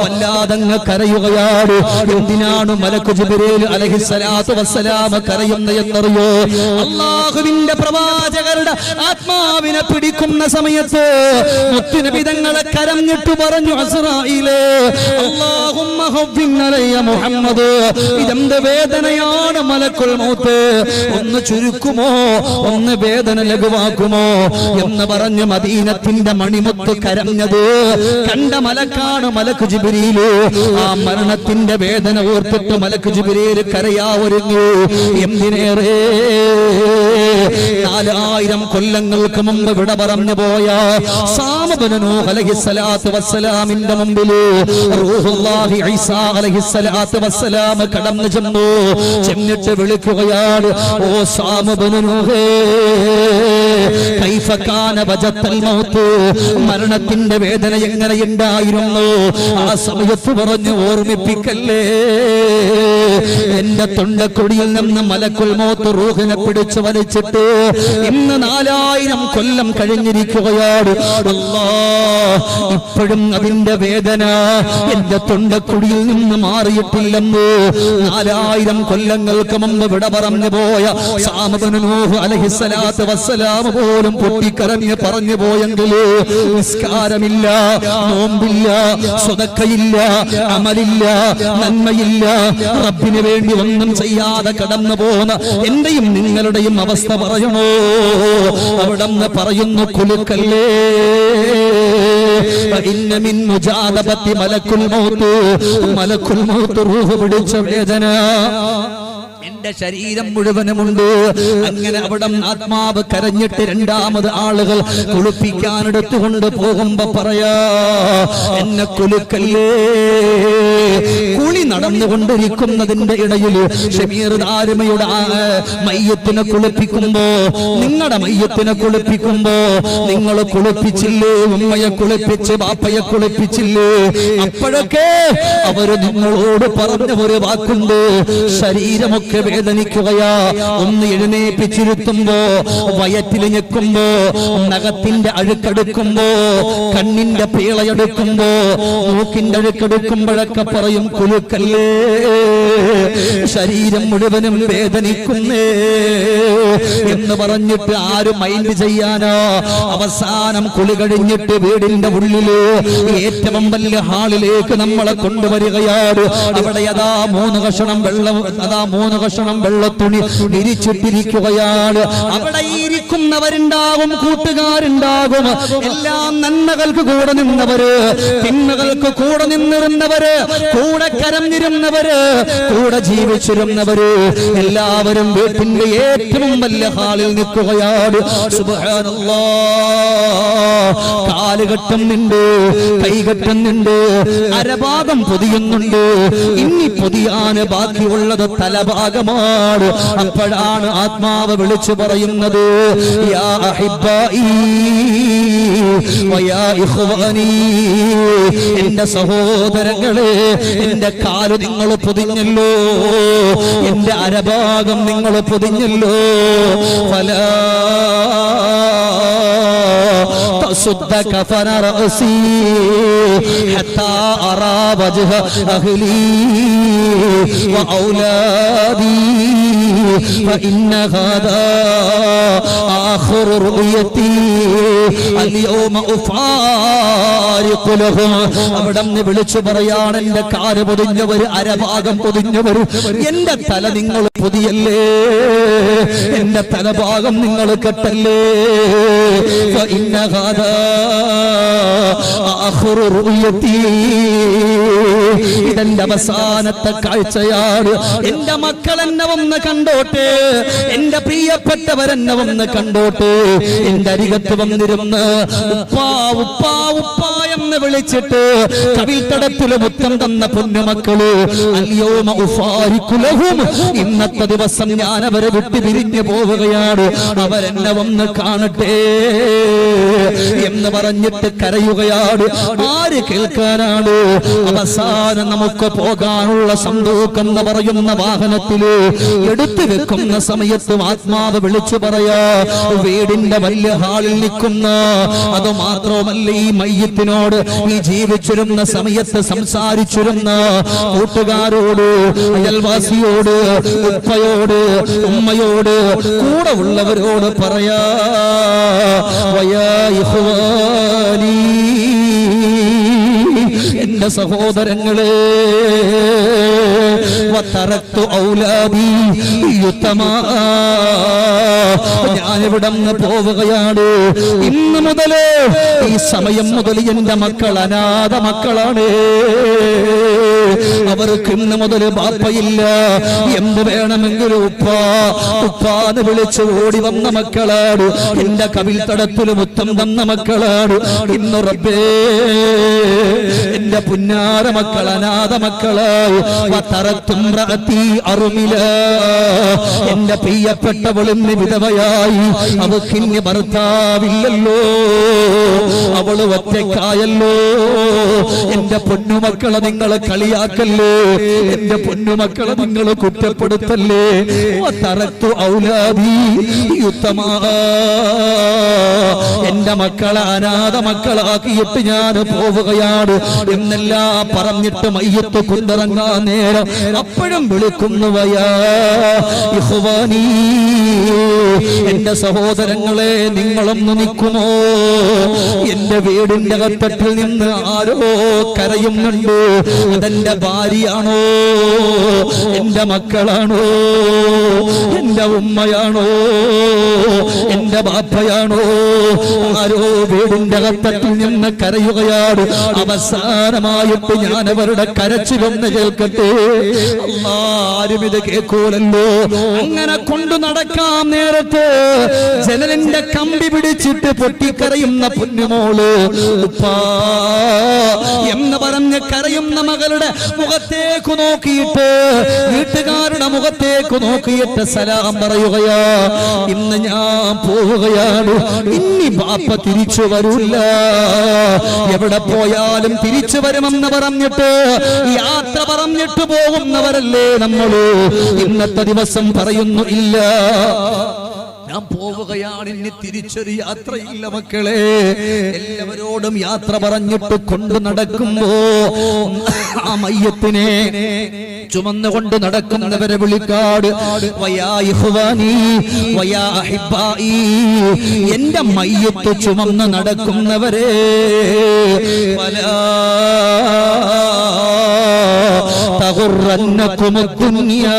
വല്ലാതങ്ങ് കരയുകയാണ്. എന്തിനാണ് മലക്ക് ജിബ്രീൽ അലൈഹിസ്സലാത്തു വസ്സലാം കരയുന്നത് എന്നറിയോ? അല്ലാഹുവിന്റെ പ്രവാചകരുടെ ആത്മാവിനെ പിടിക്കുന്ന സമയത്ത് മുത്തുനബി തങ്ങളെ കരഞ്ഞിട്ട് പറഞ്ഞു, അസ്രായീലേ, അല്ലാഹുമ്മ ഹവ്വിൻ അലയ്യ മുഹമ്മദ്. ഇതെന്ത് വേദനയാണ് മലക്കുൽ മൗത്ത്, ഒന്ന് ചുരുക്കുമോ, ഒന്ന് വേദന ലഘുവാക്കുമോ എന്ന് പറഞ്ഞ് മദീനത്തിന്റെ മണിമുത്ത് കരഞ്ഞത് കണ്ട മലക്കാണ് മലക്ക് ജിബ്രീൽ. ആ മരണത്തിന്റെ വേദന ഓർത്തിട്ട് മലക്ക് ജിബ്രീൽ കരയാ ഒരുങ്ങി. എന്തിനേറെ 4000 കൊല്ലങ്ങൾക്ക് മുമ്പ് വിട പറഞ്ഞു പോയ സാമബിനു നൂഹ് അലൈഹിസ്സലാത്തു വസ്സലാമിന്റെ മുമ്പിൽ റൂഹുല്ലാഹി ഈസാ അലൈഹിസ്സലാത്തു വസ്സലാം കടന്നു ചെന്നിട്ട് വിളിക്കുകയാണ്, ഓ സാമബിനു നൂഹേ, കൈഫ കാന വജത്തൽ മൗത്ത്, മരണത്തിന്റെ വേദന എങ്ങനെയുണ്ടായിരുന്നു ആ സമയത്ത് പറഞ്ഞു ഓർമ്മിപ്പിക്കല്ലേ. എന്റെ തൊണ്ടക്കൊടിയിൽ നിന്ന് മലക്കുൽ മൗത്ത് റൂഹിനെ പിടിച്ചു വലിച്ചിട്ട് ഇന്ന് 4000 കൊല്ലം കഴിഞ്ഞിരിക്കുകയാണ്. അല്ലാഹ്, ഇപ്പോഴും അതിന്റെ വേദന എന്റെ തൊണ്ടക്കൊടിയിൽ നിന്ന് മാറിയിട്ടില്ലെന്ന് 4000 കൊല്ലങ്ങൾക്ക് മുമ്പ് വിട പറഞ്ഞു പോയ സാമബനു നൂഹ് അലൈഹിസ്സലാത്തു വസ്സലാം പോലും പൊട്ടിക്കരഞ്ഞ് പറഞ്ഞു പോയെങ്കിൽ നിസ്കാരമില്ല, നോമ്പില്ല, സ്വതക്കയില്ല, അമലില്ല, നന്മയില്ല, റബ്ബിന് വേണ്ടി ഒന്നും ചെയ്യാതെ കടന്നു പോന്ന എന്റെയും നിങ്ങളുടെയും അവസ്ഥ പറയണോ? അവിടെന്ന് പറയുന്നു കുലുക്കല്ലേ. ഇന്ന മിൻ മുജാദബത്തി മലക്കുൽ മൗത്ത് റൂഹ് പിടിച്ച വേദന എന്റെ ശരീരം മുഴുവനുമുണ്ട്. അങ്ങനെ അവിടെ ആത്മാവ് കരഞ്ഞിട്ട് രണ്ടാമത് ആളുകൾ കുളിപ്പിക്കാനെടുത്തുകൊണ്ട് പോകുമ്പോ പറയാ, എന്നെ കുലുക്കല്ലേ. കുളി നടന്നുകൊണ്ടിരിക്കുന്നതിന്റെ ഇടയിൽ ഷമീർ ദാരിമയുടെ മയ്യത്തിനെ കുളിപ്പിക്കുമ്പോ, നിങ്ങളുടെ മയ്യത്തിനെ കുളിപ്പിക്കുമ്പോ നിങ്ങൾ കുളിപ്പിച്ചില്ലേ? ഉമ്മയെ കുളിപ്പിച്ച് ബാപ്പയെ കുളിപ്പിച്ചില്ലേ? അപ്പോഴൊക്കെ അവര് നിങ്ങളോട് പറഞ്ഞ ഒരു വാക്കുണ്ട്, ശരീരമൊക്കെ വേദനിക്കുകയാ. ഒന്ന് എഴുന്നേപ്പിച്ചിരുത്തുമ്പോ, വയറ്റിൽ ഞെക്കുമ്പോ, നഖത്തിന്റെ അഴുക്കെടുക്കുമ്പോ, കണ്ണിന്റെ പീളയെടുക്കുമ്പോ, മൂക്കിന്റെ അഴുക്കെടുക്കുമ്പോഴൊക്കെ പറയും കുലുക്കല്ലേ. ശരീരം മുഴുവനും വേദനിക്കുന്നേ എന്ന് പറഞ്ഞിട്ട് ആരും മൈൻഡ് ചെയ്യാനോ. അവസാനം കുളി കഴിഞ്ഞിട്ട് വീടിന്റെ ഉള്ളില് ഏറ്റവും വലിയ ഹാളിലേക്ക് നമ്മളെ കൊണ്ടുവരികയാണ്. അവിടെ അതാ 3 കഷണം വെള്ളം, അതാ 3 കഷണം വെള്ളത്തുണി വിരിച്ചിട്ടിരിക്കുകയാണ്. അവിടെ ഇരിക്കുന്നവരുണ്ടാകും, കൂട്ടുകാരുണ്ടാകും, എല്ലാം നന്മകൾക്ക് കൂടെ നിന്നവര്, തിന്മകൾക്ക് കൂടെ നിന്നിരുന്നവര്, കൂടെ കരഞ്ഞിരുന്നവര്, കൂടെ ജീവിച്ചിരുന്നവര്, എല്ലാവരും വീട്ടിന്റെ ഏറ്റവും വലിയ ഹാളിൽ നിൽക്കുകയാണ്. സുബ്ഹാനല്ലാഹ്, കാല് കെട്ടുന്നുണ്ട്, കൈ കെട്ടുന്നുണ്ട്, അരഭാഗം പൊതിയുന്നുണ്ട്, ഇനി പൊതിയാന് ബാക്കിയുള്ളത് തലഭാഗമാണ്. അപ്പോഴാണ് ആത്മാവ് വിളിച്ചു പറയുന്നത്, യാ അഹിബ്ബായി വയാ ഇഖ്വാനി, എന്റെ സഹോദരങ്ങളെ, എന്റെ കാല് നിങ്ങൾ പൊതിഞ്ഞല്ലോ, എന്റെ അരഭാഗം നിങ്ങൾ പൊതിഞ്ഞല്ലോ. ഫലാ تسد كفن رأسي حتى أرى وجه أهلي وأولادي فإن هذا آخر رؤيتي اليوم أفارق لهم. അവിടെ നിന്ന് വിളിച്ചു പറയാണ്, എന്റെ കാല് പൊതിഞ്ഞവര്, അരഭാഗം പൊതിഞ്ഞവര്, എന്റെ തല നിങ്ങൾ പൊതിയല്ലേ, എന്റെ തലഭാഗം നിങ്ങൾ കെട്ടല്ലേ. فإن هذا آخر رؤيتي, ഇതെന്റെ അവസാനത്തെ കാഴ്ചയാണ്. എന്റെ മക്കൾ എന്നെ വന്ന് കണ്ടോട്ടെ, എന്റെ പ്രിയപ്പെട്ടവരെന്നെ വന്ന് കണ്ടോട്ടെ. എന്റെ അരികത്ത് വന്നിരുന്ന് ഉപ്പാ ഉപ്പാ ഉപ്പാ എന്ന് വിളിച്ചിട്ട് കവിൽത്തടത്തിൽ മുത്തം തന്ന പൊന്നുമക്കള്, അൽയൗമ ഉഫാരിഖു ലഹും, ഇന്നത്തെ ദിവസം ഞാൻ അവരെ വിട്ടു പിരിഞ്ഞു പോവുകയാണ്, അവരെന്നെ വന്ന് കാണട്ടെ എന്ന് പറഞ്ഞിട്ട് കരയുകയാണ്. ആര് കേൾക്കാനാണ്? അവസാനം നമുക്ക് പോകാനുള്ള സന്തൂക്കം എന്ന് പറയുന്ന വാഹനത്തില് എടുത്തു വെക്കുന്ന സമയത്ത് ആത്മാവ് വിളിച്ചു പറയാ, വീടിന്റെ വലിയ ഹാളിൽ നിൽക്കുന്ന, അത് മാത്രമല്ല ഈ മയ്യത്തിനോട് ഈ ജീവിച്ചിരുന്ന സമയത്ത് സംസാരിച്ചിരുന്ന കൂട്ടുകാരോട്, അയൽവാസിയോട്, ഉപ്പയോട്, ഉമ്മയോട്, കൂടെ ഉള്ളവരോട് പറയാ, വയാ ഇഖ്വാനി, എന്റെ സഹോദരങ്ങളെ, വതറക്തു ഔലാദി യുതമാ, ഞാനിവിടെ നിന്ന് പോവുകയാണ്. ഇന്ന് മുതല്, ഈ സമയം മുതൽ എന്റെ മക്കൾ അനാഥ മക്കളാണ്. അവർക്ക് ഇന്ന് മുതൽ ബാപ്പയില്ല. എന്ത് വേണമെങ്കിലും ഉപ്പാന്ന് വിളിച്ച് ഓടി വന്ന മക്കളാണ്. എന്റെ കവിൽ തടത്തിൽ മുത്തം തന്ന മക്കളാണ്. ഇന്ന് റബ്ബേ എന്റെ പുന്നാര മക്കൾ അനാഥ മക്കളായി. എന്റെ പ്രിയപ്പെട്ടവളിന്ന് വിധവയായി. അവക്കിന് ഭർത്താവില്ലല്ലോ, അവള് ഒറ്റക്കായല്ലോ. എന്റെ പൊന്നുമക്കളെ നിങ്ങൾ കളിയാക്കല്ലേ, എന്റെ പൊന്നുമക്കളെ നിങ്ങൾ കുറ്റപ്പെടുത്തല്ലേ. തറത്തു ഔലാദി യുത്തമാ, എന്റെ മക്കളെ അനാഥ മക്കളാക്കിയിട്ട് ഞാൻ പോവുകയാണ് എന്നെല്ലാം പറഞ്ഞിട്ട് മയ്യത്ത് കൊണ്ടിറങ്ങാൻ നേരം അപ്പോഴും വിളിക്കുന്നുവയാ ഇഖ്വാനീ, എന്റെ സഹോദരങ്ങളെ നിങ്ങളൊന്ന് നിൽക്കുമോ? എന്റെ വീടിന്റെ അകത്തട്ടിൽ നിന്ന് ആരോ കരയുന്നുണ്ട്. അതെന്റെ ഭാര്യയാണോ, എന്റെ മക്കളാണോ, എന്റെ ഉമ്മയാണോ, എന്റെ ബാപ്പയാണോ? ആരോ വീടിന്റെ അകത്തട്ടിൽ നിന്ന് കരയുകയാണ്. അവസാനമായിട്ട് ഞാൻ അവരുടെ കരച്ചിലൊന്ന് കേൾക്കട്ടെ. ആരും ഇത് കേൾക്കൂലല്ലോ. അങ്ങനെ കൊണ്ടു നടക്കാൻ നേരത്ത് ജനലിന്റെ കമ്പി പിടിച്ചിട്ട് പൊട്ടിക്കരയുന്ന പൊന്നുമോള് ഉപ്പാ എന്ന് പറഞ്ഞ് കരയുന്ന മകളുടെ മുഖത്തേക്ക് നോക്കിയിട്ട്, വീട്ടുകാരുടെ മുഖത്തേക്ക് നോക്കിയിട്ട് സലാം പറയുകയാ. ഇന്ന് ഞാൻ പോവുകയാണ്, ഇനി ബാപ്പ തിരിച്ചു വരൂല്ല, എവിടെ പോയാലും തിരിച്ചു വരുമെന്ന് പറഞ്ഞിട്ട് യാത്ര പറഞ്ഞിട്ട് പോകുന്നവരല്ലേ നമ്മള്. ഇന്നത്തെ ദിവസം പറയുന്നു ഇല്ല, ഞാൻ പോവുകയാണ്, ഇനി തിരിച്ചൊരു യാത്രയില്ല മക്കളെ. എല്ലാവരോടും യാത്ര പറഞ്ഞിട്ട് കൊണ്ടു നടക്കുമ്പോ ആ മയ്യത്തിനെ ചുമന്നുകൊണ്ട് നടക്കുന്നവരെ വിളിക്കാട് വയാ ഇഖ്വാനി വയാ അഹിബ്ബായി, എന്റെ മയ്യത്ത് ചുമന്ന് നടക്കുന്നവരെ വലാ തഗുറന്നകുമു ദുനിയാ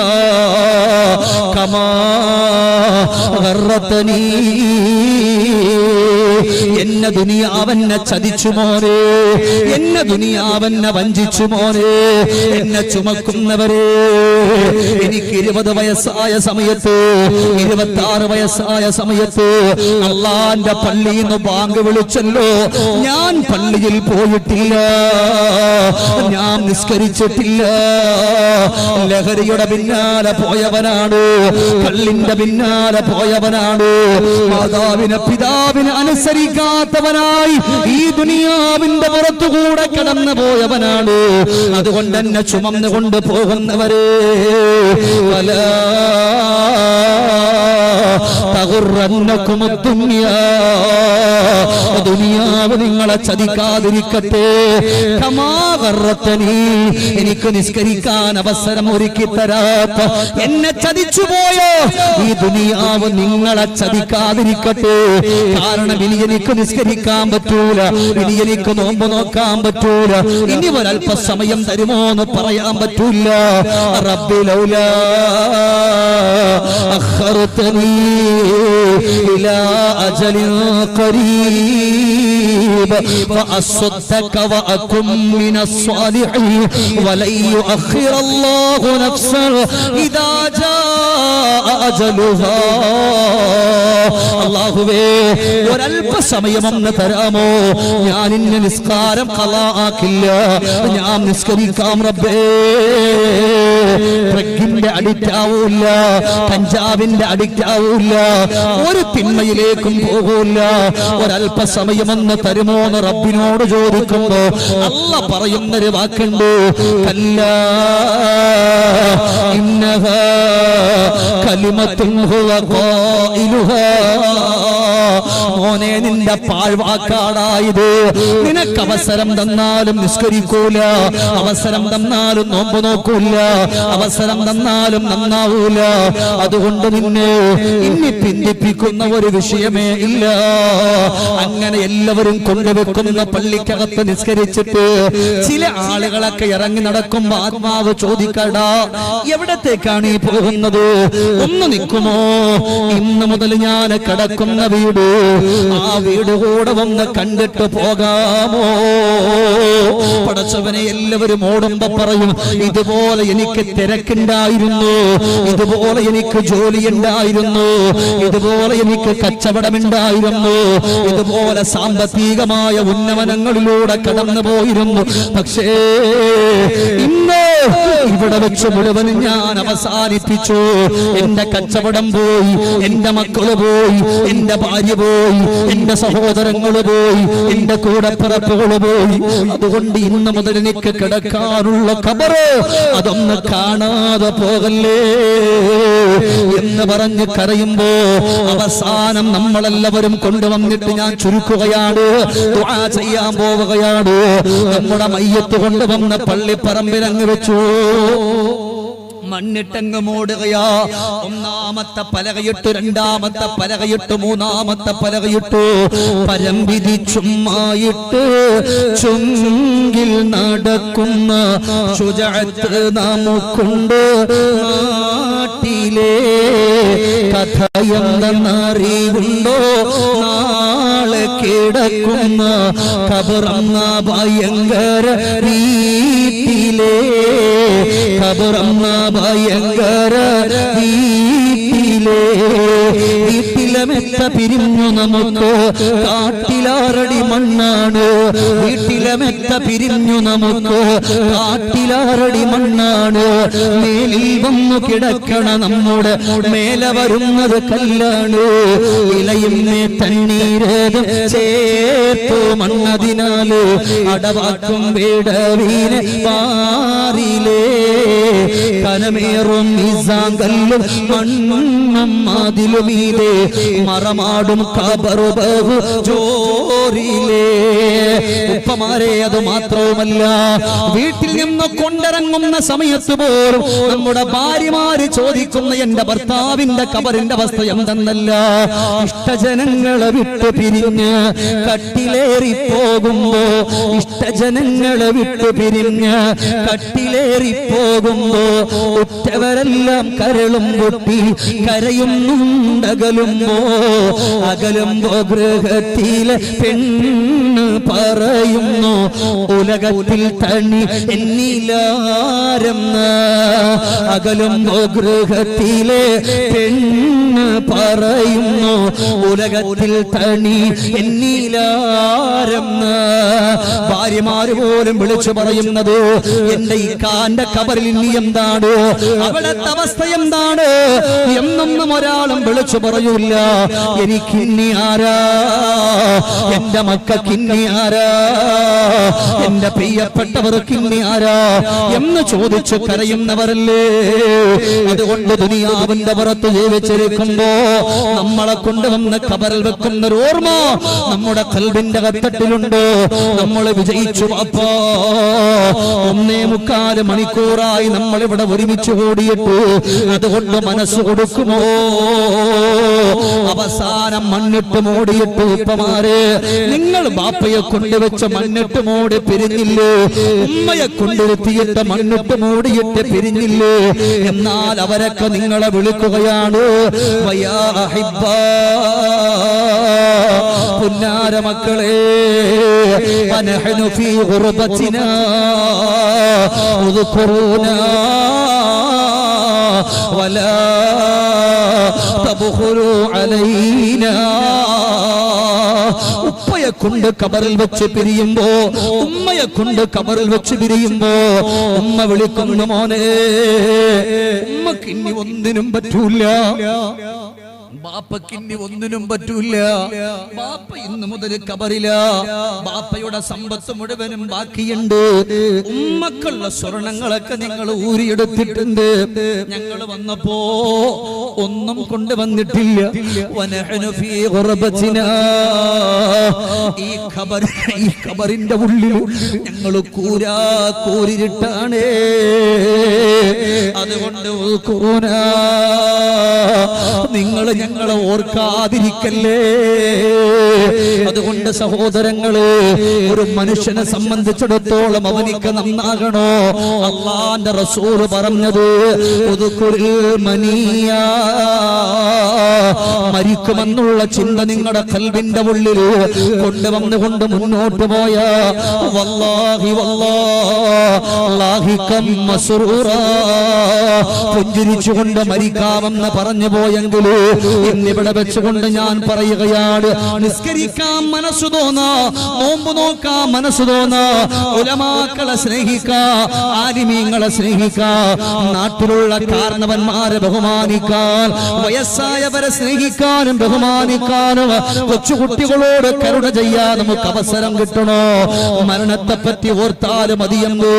കമാ ഗറതനീ, എന്നെ ദുനിയാവെന്നെ ചതിച്ചു മോനെ, എന്നെ ദുനിയാവെന്നെ വഞ്ചിച്ചു മോനെ. എന്നെ ചുമക്കുന്നവരെ, എനിക്ക് 20 വയസ്സായ സമയത്ത്, 26 വയസ്സായ സമയത്ത് അള്ളാന്റെ പള്ളിയിൽ നിന്ന് ബാങ്ക് വിളിച്ചല്ലോ. ഞാൻ പള്ളിയിൽ പോയിട്ടില്ല, ഞാൻ നിസ്കരിച്ചിട്ടില്ല. ലഹരിയുടെ പിന്നാലെ പോയവനാണ്, കള്ളിന്റെ പിന്നാലെ പോയവനാണ്, മാതാവിനെ പിതാവിനെ അനുസരിക്കാത്തവനായി ഈ ദുനിയാവിന്റെ പുറത്തുകൂടെ കടന്നു പോയവനാണ്. അതുകൊണ്ട് എന്നെ ചുമന്നുകൊണ്ട് പോകുന്നവരെ വലാ തഗുറന്നകുമു ദുനിയാ, ദുനിയാവ് നിങ്ങളെ ചതിക്കാതിരിക്കട്ടെ. കമാ ഗറതനീ, എനിക്ക് നിസ്കരിക്കാൻ അവസരം ഒരുക്കി തരാത്ത, എന്നെ ചതിച്ചു പോയോ ഈ ദുനിയാവ് നിങ്ങളെ ചതിക്കാതിരിക്കട്ടെ. കാരണം ഇനി എനിക്ക് നിസ്കരിക്കാൻ പറ്റൂല, ഇനി എനിക്ക് നോമ്പ് നോക്കാൻ പറ്റൂല, ഇനി ഒരല്പസമയം തരുമോ എന്ന് പറയാൻ പറ്റൂല. റബ്ബി ലൗലാ അഖർതനീ ഇലാ അജലിൻ ഖരീബ് ഫഅസ്ദഖ വഅകും മിനസ്സാലിഹീൻ വലൻ യുഅഖിറല്ലാഹു നഫ്സൻ ഇദാ ജാഅ അജലുഹാ. അല്ലാഹുവേ, ഒരല്പസമയമൊന്ന് തരാമോ? ഞാൻ ഇന്ന് നിസ്കാരം ഖളാ ആക്കില്ല, ഞാൻ നിസ്കരിക്കാം റബ്ബേ. ഡ്രഗിന്റെ അഡിക്റ്റ് ആവൂല്ല, കഞ്ചാവിന്റെ അഡിക്റ്റ് ആവൂല്ല, ഒരു തിന്മയിലേക്കും പോകൂല്ല. ഒരല്പസമയമൊന്ന് തരുമോ എന്ന് റബ്ബിനോട് ചോദിക്കുമ്പോ അല്ലാഹ് പറയുന്നൊരു വാക്കുണ്ട്, കല്ലാ ഇന്നഹാ കലിമത്തുൻ ഹുവ ഖായിലുഹാ. മോനെ, നിന്റെ പാഴ്വാക്കാടായത്. നിനക്ക് അവസരം തന്നാലും നിസ്കരിക്കൂല, അവസരം തന്നാലും നോമ്പ് നോക്കൂല, അവസരം തന്നാലും നന്നാവൂല. അതുകൊണ്ട് നിന്നെ ഇനി പിന്തിപ്പിക്കുന്ന ഒരു വിഷയമേ ഇല്ല. അങ്ങനെ എല്ലാവരും കൊണ്ടുവെക്കുന്ന പള്ളിക്കകത്ത് നിസ്കരിച്ചിട്ട് ചില ആളുകളൊക്കെ ഇറങ്ങി നടക്കുമ്പോ ആത്മാവ് ചോദിക്കടാ, എവിടത്തേക്കാണ് ഈ പോകുന്നത്? ഒന്ന് നിൽക്കുമോ? ഇന്ന് മുതൽ ഞാൻ കിടക്കുന്ന വീട്, ആ വീട് കൂടെ ഒന്ന് കണ്ടിട്ട് പോകാമോ? പടച്ചവനെ, എല്ലാവരും ഓടുമ്പോ പറയും, ഇതുപോലെ എനിക്ക് തിരക്കുണ്ടായിരുന്നു, ഇതുപോലെ എനിക്ക് ജോലി ഉണ്ടായിരുന്നു, ഇതുപോലെ എനിക്ക് കച്ചവടമുണ്ടായിരുന്നു, ഇതുപോലെ സാമ്പത്തികമായ ഉന്നമനങ്ങളിലൂടെ കടന്നു പോയിരുന്നു. പക്ഷേ ഇന്ന് ഇവിടെ വെച്ച് മുഴുവനും ഞാൻ അവസാനിപ്പിച്ചു. എന്റെ കച്ചവടം പോയി, എന്റെ മക്കള് പോയി, എന്റെ ഭാര്യ പോയി, എന്റെ സഹോദരങ്ങള് പോയി, എന്റെ കൂടപ്പിറപ്പുകള് പോയി. അതുകൊണ്ട് ഇന്ന് മുതൽ എനിക്ക് കിടക്കാനുള്ള ഖബറ് അതൊന്ന് കാണാതെ പോകല്ലേ എന്ന് പറഞ്ഞ് കരയുമ്പോ അവസാനം നമ്മളെല്ലാവരും കൊണ്ടുവന്നിട്ട് ഞാൻ ചുരുക്കുകയാണ്, ദുആ ചെയ്യാൻ പോവുകയാണ്. നമ്മുടെ മയ്യത്ത് കൊണ്ടുവന്ന പള്ളിപ്പറമ്പിലങ്ങ് വെച്ചു, മണ്ണിട്ടങ്ങ് മൂടുകയാ. ഒന്നാമത്തെ പലകയിട്ടു, രണ്ടാമത്തെ പലകയിട്ടു, മൂന്നാമത്തെ പലകയിട്ടു. പരംവിധി ചുമ്മായിട്ട് ചുങ്കിൽ നടക്കുന്ന ശുജഅത്ത് നമുക്കുണ്ട്. നാട്ടിലെ കഥയെന്നറിവുണ്ടോ? നാളെ കിടക്കുന്ന ഖബറെന്ന ഭയങ്കര വീട്ടിലെ, ഖബറെന്ന ഭയങ്കര വീട്ടിലെ. വീട്ടിലെ മെത്ത പിരിഞ്ഞു നമുക്ക് കാട്ടിലാറടി മണ്ണാണ്, വീട്ടിലെ മെത്ത പിരിഞ്ഞു നമുക്ക് കാട്ടിലാറടി മണ്ണാണ്. മേലിൽ വന്നു കിടക്കണ നമ്മുടെ മേലെ വരുന്നത് കല്ലാണ്. ഇലയും തണ്ണീരേതും ചേർത്തു മണ്ണതിനാല് അടവാക്കും വിടവീനെ മാറിലേ. കനമേറും നിസാങ്കല്ലും മണ്ണും അതിലുമീതെ മറമാടും ഖബറു ബഹു ജോറിലേ. ഉപ്പമാരെ, അത് മാത്രവുമല്ല, വീട്ടിൽ നിന്ന് കൊണ്ടിറങ്ങുന്ന സമയത്ത് പോലും നമ്മുടെ ഭാര്യമാര് ചോദിക്കുന്ന എന്റെ ഭർത്താവിന്റെ ഖബറിന്റെ അവസ്ഥ എന്തെന്നല്ല. ഇഷ്ടജനങ്ങളെ വിട്ടു പിരിഞ്ഞ് കട്ടിലേറി പോകുമ്പോ, ഇഷ്ടജനങ്ങളെ വിട്ടു പിരിഞ്ഞ് കട്ടിലേറി പോകുമ്പോ ഉറ്റവരെല്ലാം കരളും പൊട്ടി കരയുന്നുണ്ടകലുമ്പോ. അകലുമ്പോ ഗൃഹത്തിലെ പെണ്ണ് പറയുന്നു, ഉലകത്തിൽ തണി എന്നിലാരെന്ന്. അകലുമ്പോ ഗൃഹത്തിലെ പെണ്ണ് പറയുന്നു, ഉലകത്തിൽ തണി എന്നിലാരെന്ന്. ഭാര്യമാര് പോലും വിളിച്ചു പറയുന്നത്, എന്റെ ഇക്കാന്റെ ഖബറിൽ ഇനി എന്താണ്, അവിടുത്തെ അവസ്ഥ എന്താണ് എന്നൊന്നും ഒരാളും വിളിച്ചു പറയൂല. എനിക്കിന്നി ആരാ, എന്റെ മക്കൾക്കിന്നി ആരാ, എന്റെ പ്രിയപ്പെട്ടവർക്കിന്നി ആരാ എന്ന് ചോദിച്ചു കരയുന്നവരല്ലേ. അതുകൊണ്ട് ദുനിയാവിന്റെ പുറത്ത് ജീവിച്ചിരിക്കുമ്പോ നമ്മളെ കൊണ്ടുവന്ന് ഖബറിൽ വെക്കുന്ന ഒരു ഓർമ്മ നമ്മുടെ ഖൽബിന്റെ കത്തട്ടിലുണ്ട്. നമ്മൾ വിജയിച്ചു അപ്പോ 1.25 മണിക്കൂറായി നമ്മൾ ഇവിടെ ഒരുമിച്ച് കൂടിയിട്ടു. അതുകൊണ്ട് മനസ്സ് കൊടുക്കുമോ? അവസാനം മണ്ണിട്ട് മൂടിയിട്ട് ഉപ്പമാരെ, നിങ്ങൾ ബാപ്പയെ കൊണ്ടുവച്ച മണ്ണിട്ട് മൂടി പിരിഞ്ഞില്ലേ? ഉമ്മയെ കൊണ്ടിരുത്തിയിട്ട് മണ്ണിട്ട് മൂടിയിട്ട് പിരിഞ്ഞില്ലേ? എന്നാൽ അവരൊക്കെ നിങ്ങളെ വിളിക്കുകയാണ്, വയാ അഹിബ്ബാ, പുന്നാര മക്കളെ, വനഹ്നു ഫീ ഗുർബത്തിനാ ഉദ്കുറൂനാ വലാ തബ്ഖുലു അലൈനാ. ഉപ്പയെ കൊണ്ട് ഖബറിൽ വെച്ച് പിരിയുമ്പോ, ഉമ്മയെ കൊണ്ട് ഖബറിൽ വെച്ച് പിരിയുമ്പോ ഉമ്മ വിളിക്കുന്നു, മോനെ, ഉമ്മക്ക് ഇനി ഒന്നിനും പറ്റൂല, ബാപ്പക്കിന്നി ഒന്നിനും പറ്റൂല. ബാപ്പ ഇന്ന് മുതൽ ഖബറില. ബാപ്പയുടെ സമ്പത്ത് മുഴുവനും ബാക്കിയുണ്ട്. ഉമ്മക്കുള്ള സ്വർണങ്ങളൊക്കെ നിങ്ങൾ ഊരിയെടുത്തിട്ടുണ്ട്. ഞങ്ങൾ വന്നപ്പോ ഒന്നും കൊണ്ടുവന്നിട്ടില്ല. വനഹ്നു ഫീ ഗുർബത്തിനാ, ഈ ഖബറിന്റെ ഉള്ളിൽ ഞങ്ങൾ കൂരിട്ടാണ്. അതുകൊണ്ട് നിങ്ങൾ ഞങ്ങളെ ഓർക്കാതിരിക്കല്ലേ. അതുകൊണ്ട് സഹോദരങ്ങളെ, ഒരു മനുഷ്യനെ സംബന്ധിച്ചിടത്തോളം അവനിക്ക് നന്നാകണോ? അള്ളാന്റെ റസൂൽ പറഞ്ഞത് മരിക്കുമെന്നുള്ള ചിന്ത നിങ്ങളുടെ ഖൽബിന്റെ ഉള്ളിൽ കൊണ്ടുവന്നുകൊണ്ട് മുന്നോട്ട് പോയ വല്ലാഹി വല്ലാഹികം മസ്റൂറാ, പുഞ്ചിരിച്ചുകൊണ്ട് മരിക്കാമെന്ന് പറഞ്ഞു പോയെങ്കിൽ ഇന്നിവിടെ വെച്ചുകൊണ്ട് ഞാൻ പറയുകയാണ്, നിസ്കരിക്കാൻ മനസ്സു തോന്നാ, നോമ്പ് നോക്കാൻ മനസ്സു തോന്നാ, ഉലമാക്കളെ സ്നേഹിക്കാ, ആലിമീങ്ങളെ സ്നേഹിക്കാ, നാട്ടിലുള്ള കാരണവന്മാരെ ബഹുമാനിക്കാൻ, വയസ്സായവരെ സ്നേഹിക്കാനും ബഹുമാനിക്കാനും, കൊച്ചുകുട്ടികളോട് കരുണ ചെയ്യാൻ നമുക്ക് അവസരം കിട്ടണോ? മരണത്തെ പറ്റി ഓർത്താലും മതിയെന്ന്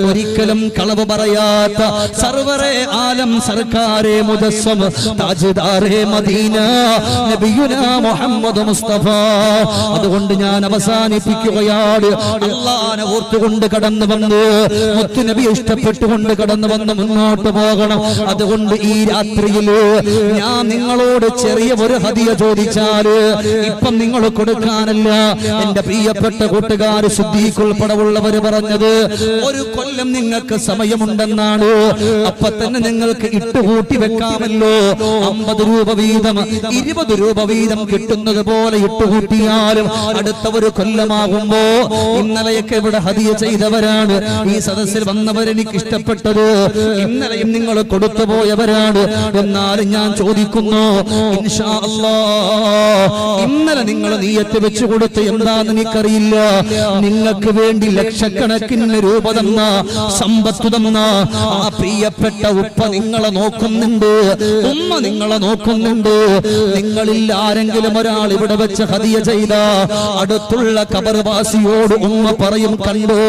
ഒരിക്കലും കളവ് പറയാത്ത സർവറെ ആലം സർക്കാരെ മുദസ്സം താജ്ദാരെ മദീന നബിയുനാ മുഹമ്മദ് മുസ്തഫ. അതുകൊണ്ട് ഞാൻ അവസാനിപ്പിക്കുകയാണ്. അല്ലാഹനെ ഓർത്തുകൊണ്ട് കടന്നു വന്ന് മുത്തുനബി ഇഷ്ടപ്പെട്ടുകൊണ്ട് കടന്നു വന്ന് മുന്നോട്ട് പോകണം. അതുകൊണ്ട് ഈ രാത്രിയിൽ ഞാൻ നിങ്ങളോട് ചെറിയ ഒരു ഹദിയ ചോദിച്ചാൽ ഇപ്പം നിങ്ങൾ കൊടുക്കാനല്ല. എന്റെ പ്രിയപ്പെട്ട കൂട്ടുകാർ സിദ്ദീഖ് ഉൾപ്പെടെയുള്ളവര് പറഞ്ഞത് ഒരു കൊല്ലം നിങ്ങൾക്ക് സമയമുണ്ടെന്നാണ്. അപ്പൊ തന്നെ നിങ്ങൾക്ക് ഇട്ടുകൂട്ടി വെക്കാമല്ലോ. 50 രൂപ വീതം 20 രൂപ വീതം കിട്ടുന്നത് പോലെ ഇട്ടുകൂട്ടിയാലും അടുത്ത ഒരു കൊല്ലമാകുമ്പോ, ഇന്നലെയൊക്കെ ഇവിടെ ഹദിയ ചെയ്തവരാണ്, ഈ സദസ്സിൽ വന്നവരെനിക്ക് ഇഷ്ടപ്പെട്ടത് ഇന്നലെയും നിങ്ങൾ കൊടുത്തു പോയവരാണ്. എന്നാലും ഞാൻ ചോദിക്കുന്നു, ഇൻഷാ അല്ലാഹ് ഇന്നലെ നിങ്ങൾ നിയ്യത്ത് വെച്ച് കൊടുത്ത് എന്താന്ന് എനിക്കറിയില്ല. നിങ്ങൾക്ക് വേണ്ടി ലക്ഷക്കണക്കിന് രൂപ തന്ന, സമ്പത്ത് തന്ന ആ പ്രിയപ്പെട്ട ഉപ്പ നിങ്ങളെ നോക്കുന്നുണ്ട്, ഉമ്മ നിങ്ങളെ നോക്കുന്നുണ്ട്. നിങ്ങളിൽ ആരെങ്കിലും ഒരാൾ ഇവിടെ വെച്ച് ഹദിയ ചെയ്ത അടുത്തുള്ള ഖബർവാസിയോട് ഉമ്മ പറയും, കണ്ടോ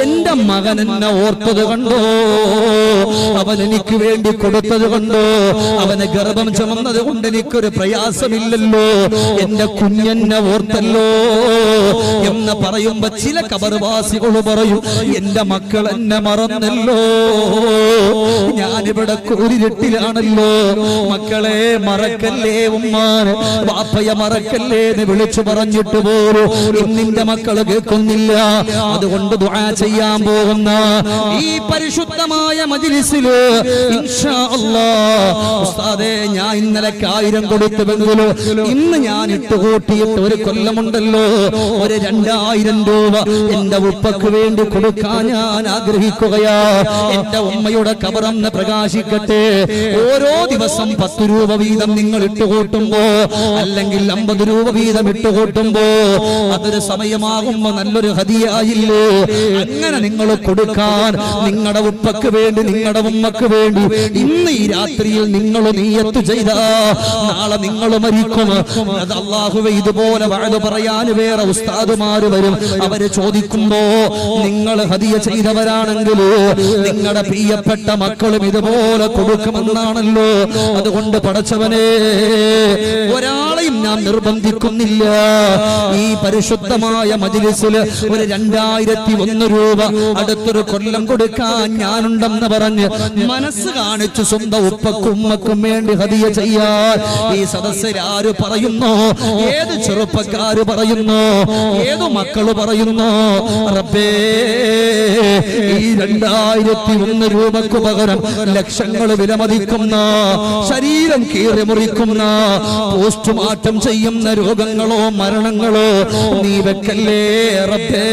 എന്റെ മകൻ എന്നെ ഓർത്തത് കണ്ടോ, അവൻ എനിക്ക് വേണ്ടി കൊടുത്തത് കണ്ടോ, അവനെ ഗർഭം ചുമന്നത് കൊണ്ട് എനിക്കൊരു പ്രയാസമില്ലല്ലോ, എന്റെ കുഞ്ഞെന്നെ ഓർത്തല്ലോ എന്ന് പറയുമ്പോ ചില ഖബർവാസികൾ പറയും, എന്റെ മക്കൾ എന്നെ മറന്നല്ലോ, ഞാനിവിടെ കൂരിരുട്ടിലാണല്ലോ. മക്കളെ മറക്കല്ലേ ഉമ്മാൻ, വാപ്പയെ മറക്കല്ലേ എന്ന് വിളിച്ചു പറഞ്ഞിട്ട് പോലും ഇന്നിന്റെ മക്കൾ കേൾക്കുന്നില്ല. അതുകൊണ്ട് ദുആ ചെയ്യാൻ പോകുന്ന ഈ പരിശുദ്ധമായ മജ്ലിസില് ഇൻഷാ അല്ലാഹ് ഉസ്താദേ, ഞാൻ ഇന്നലെ 1000 കൊടുത്തുവെങ്കിലും ഇന്ന് ഞാൻ ഇട്ടുകൂട്ടിയിട്ട് ഒരു കൊല്ലമുണ്ടല്ലോ, ഒരു 2000 രൂപ എന്റെ ഉപ്പക്ക് വേണ്ടി കൊടുക്കാൻ ഞാൻ ആഗ്രഹിക്കുകയാ. എന്റെ ഉമ്മയുടെ ഖബറൊന്ന് പ്രകാശിക്കട്ടെ. ഓരോ ദിവസം 10 രൂപ വീതം നിങ്ങൾ ഇട്ടുകൂട്ടുമ്പോ, അല്ലെങ്കിൽ 50 രൂപ വീതം ഇട്ടുകൂട്ടുമ്പോ, അതൊരു സമയമാകുമ്പോ നല്ലൊരു ഹദിയായില്ലേ? അങ്ങനെ നിങ്ങൾ കൊടുക്കാൻ, നിങ്ങളുടെ ഉപ്പക്ക് വേണ്ടി, നിങ്ങളുടെ ഉമ്മക്ക് വേണ്ടി ഇന്ന് ഈ രാത്രിയിൽ നിങ്ങൾ നിയ്യത്ത് ചെയ്ത നാളെ നിങ്ങൾ മരിക്കും. അത് അല്ലാഹുവേ, ഇതുപോലെ വഅദ് പറയാൻ വേറെ ഉസ്താദുമാര് വരും. അവര് ചോദിക്കുമ്പോ നിങ്ങൾ ഹദിയ ചെയ്തവരാണെങ്കിൽ നിങ്ങളുടെ പ്രിയപ്പെട്ട മക്കളും ഇതുപോലെ കൊടുക്കുമെന്നാണല്ലോ. അതുകൊണ്ട് പടച്ചവനെ, ഒരാളെയും ഞാൻ നിർബന്ധിക്കുന്നില്ല. ഈ പരിശുദ്ധമായ മജ്ലിസിൽ ഒരു 2001 രൂപ അടുത്തൊരു കൊല്ലം കൊടുക്കാൻ ഞാനുണ്ടെന്ന് പറഞ്ഞ് മനസ്സ് കാണിച്ചു സ്വന്തം ഉപ്പക്കും ഉമ്മക്കും വേണ്ടി ഹദിയ ചെയ്യാൻ ഈ സദസ്സിൽ ആര് പറയുന്നു? ഏത് ചെറുപ്പക്കാര് പറയുന്നു? ഏതു മക്കള് പറയുന്നു? റബ്ബേ, ഈ 2001 രൂപക്ക് പകരം ലക്ഷങ്ങൾ വിലമതിക്കുന്ന, ശരീരം കീറി മുറിക്കുന്ന, പോസ്റ്റ്മോർട്ടം ചെയ്യുന്ന രോഗങ്ങളോ മരണങ്ങളോ നീ വെക്കല്ലേ റബ്ബേ.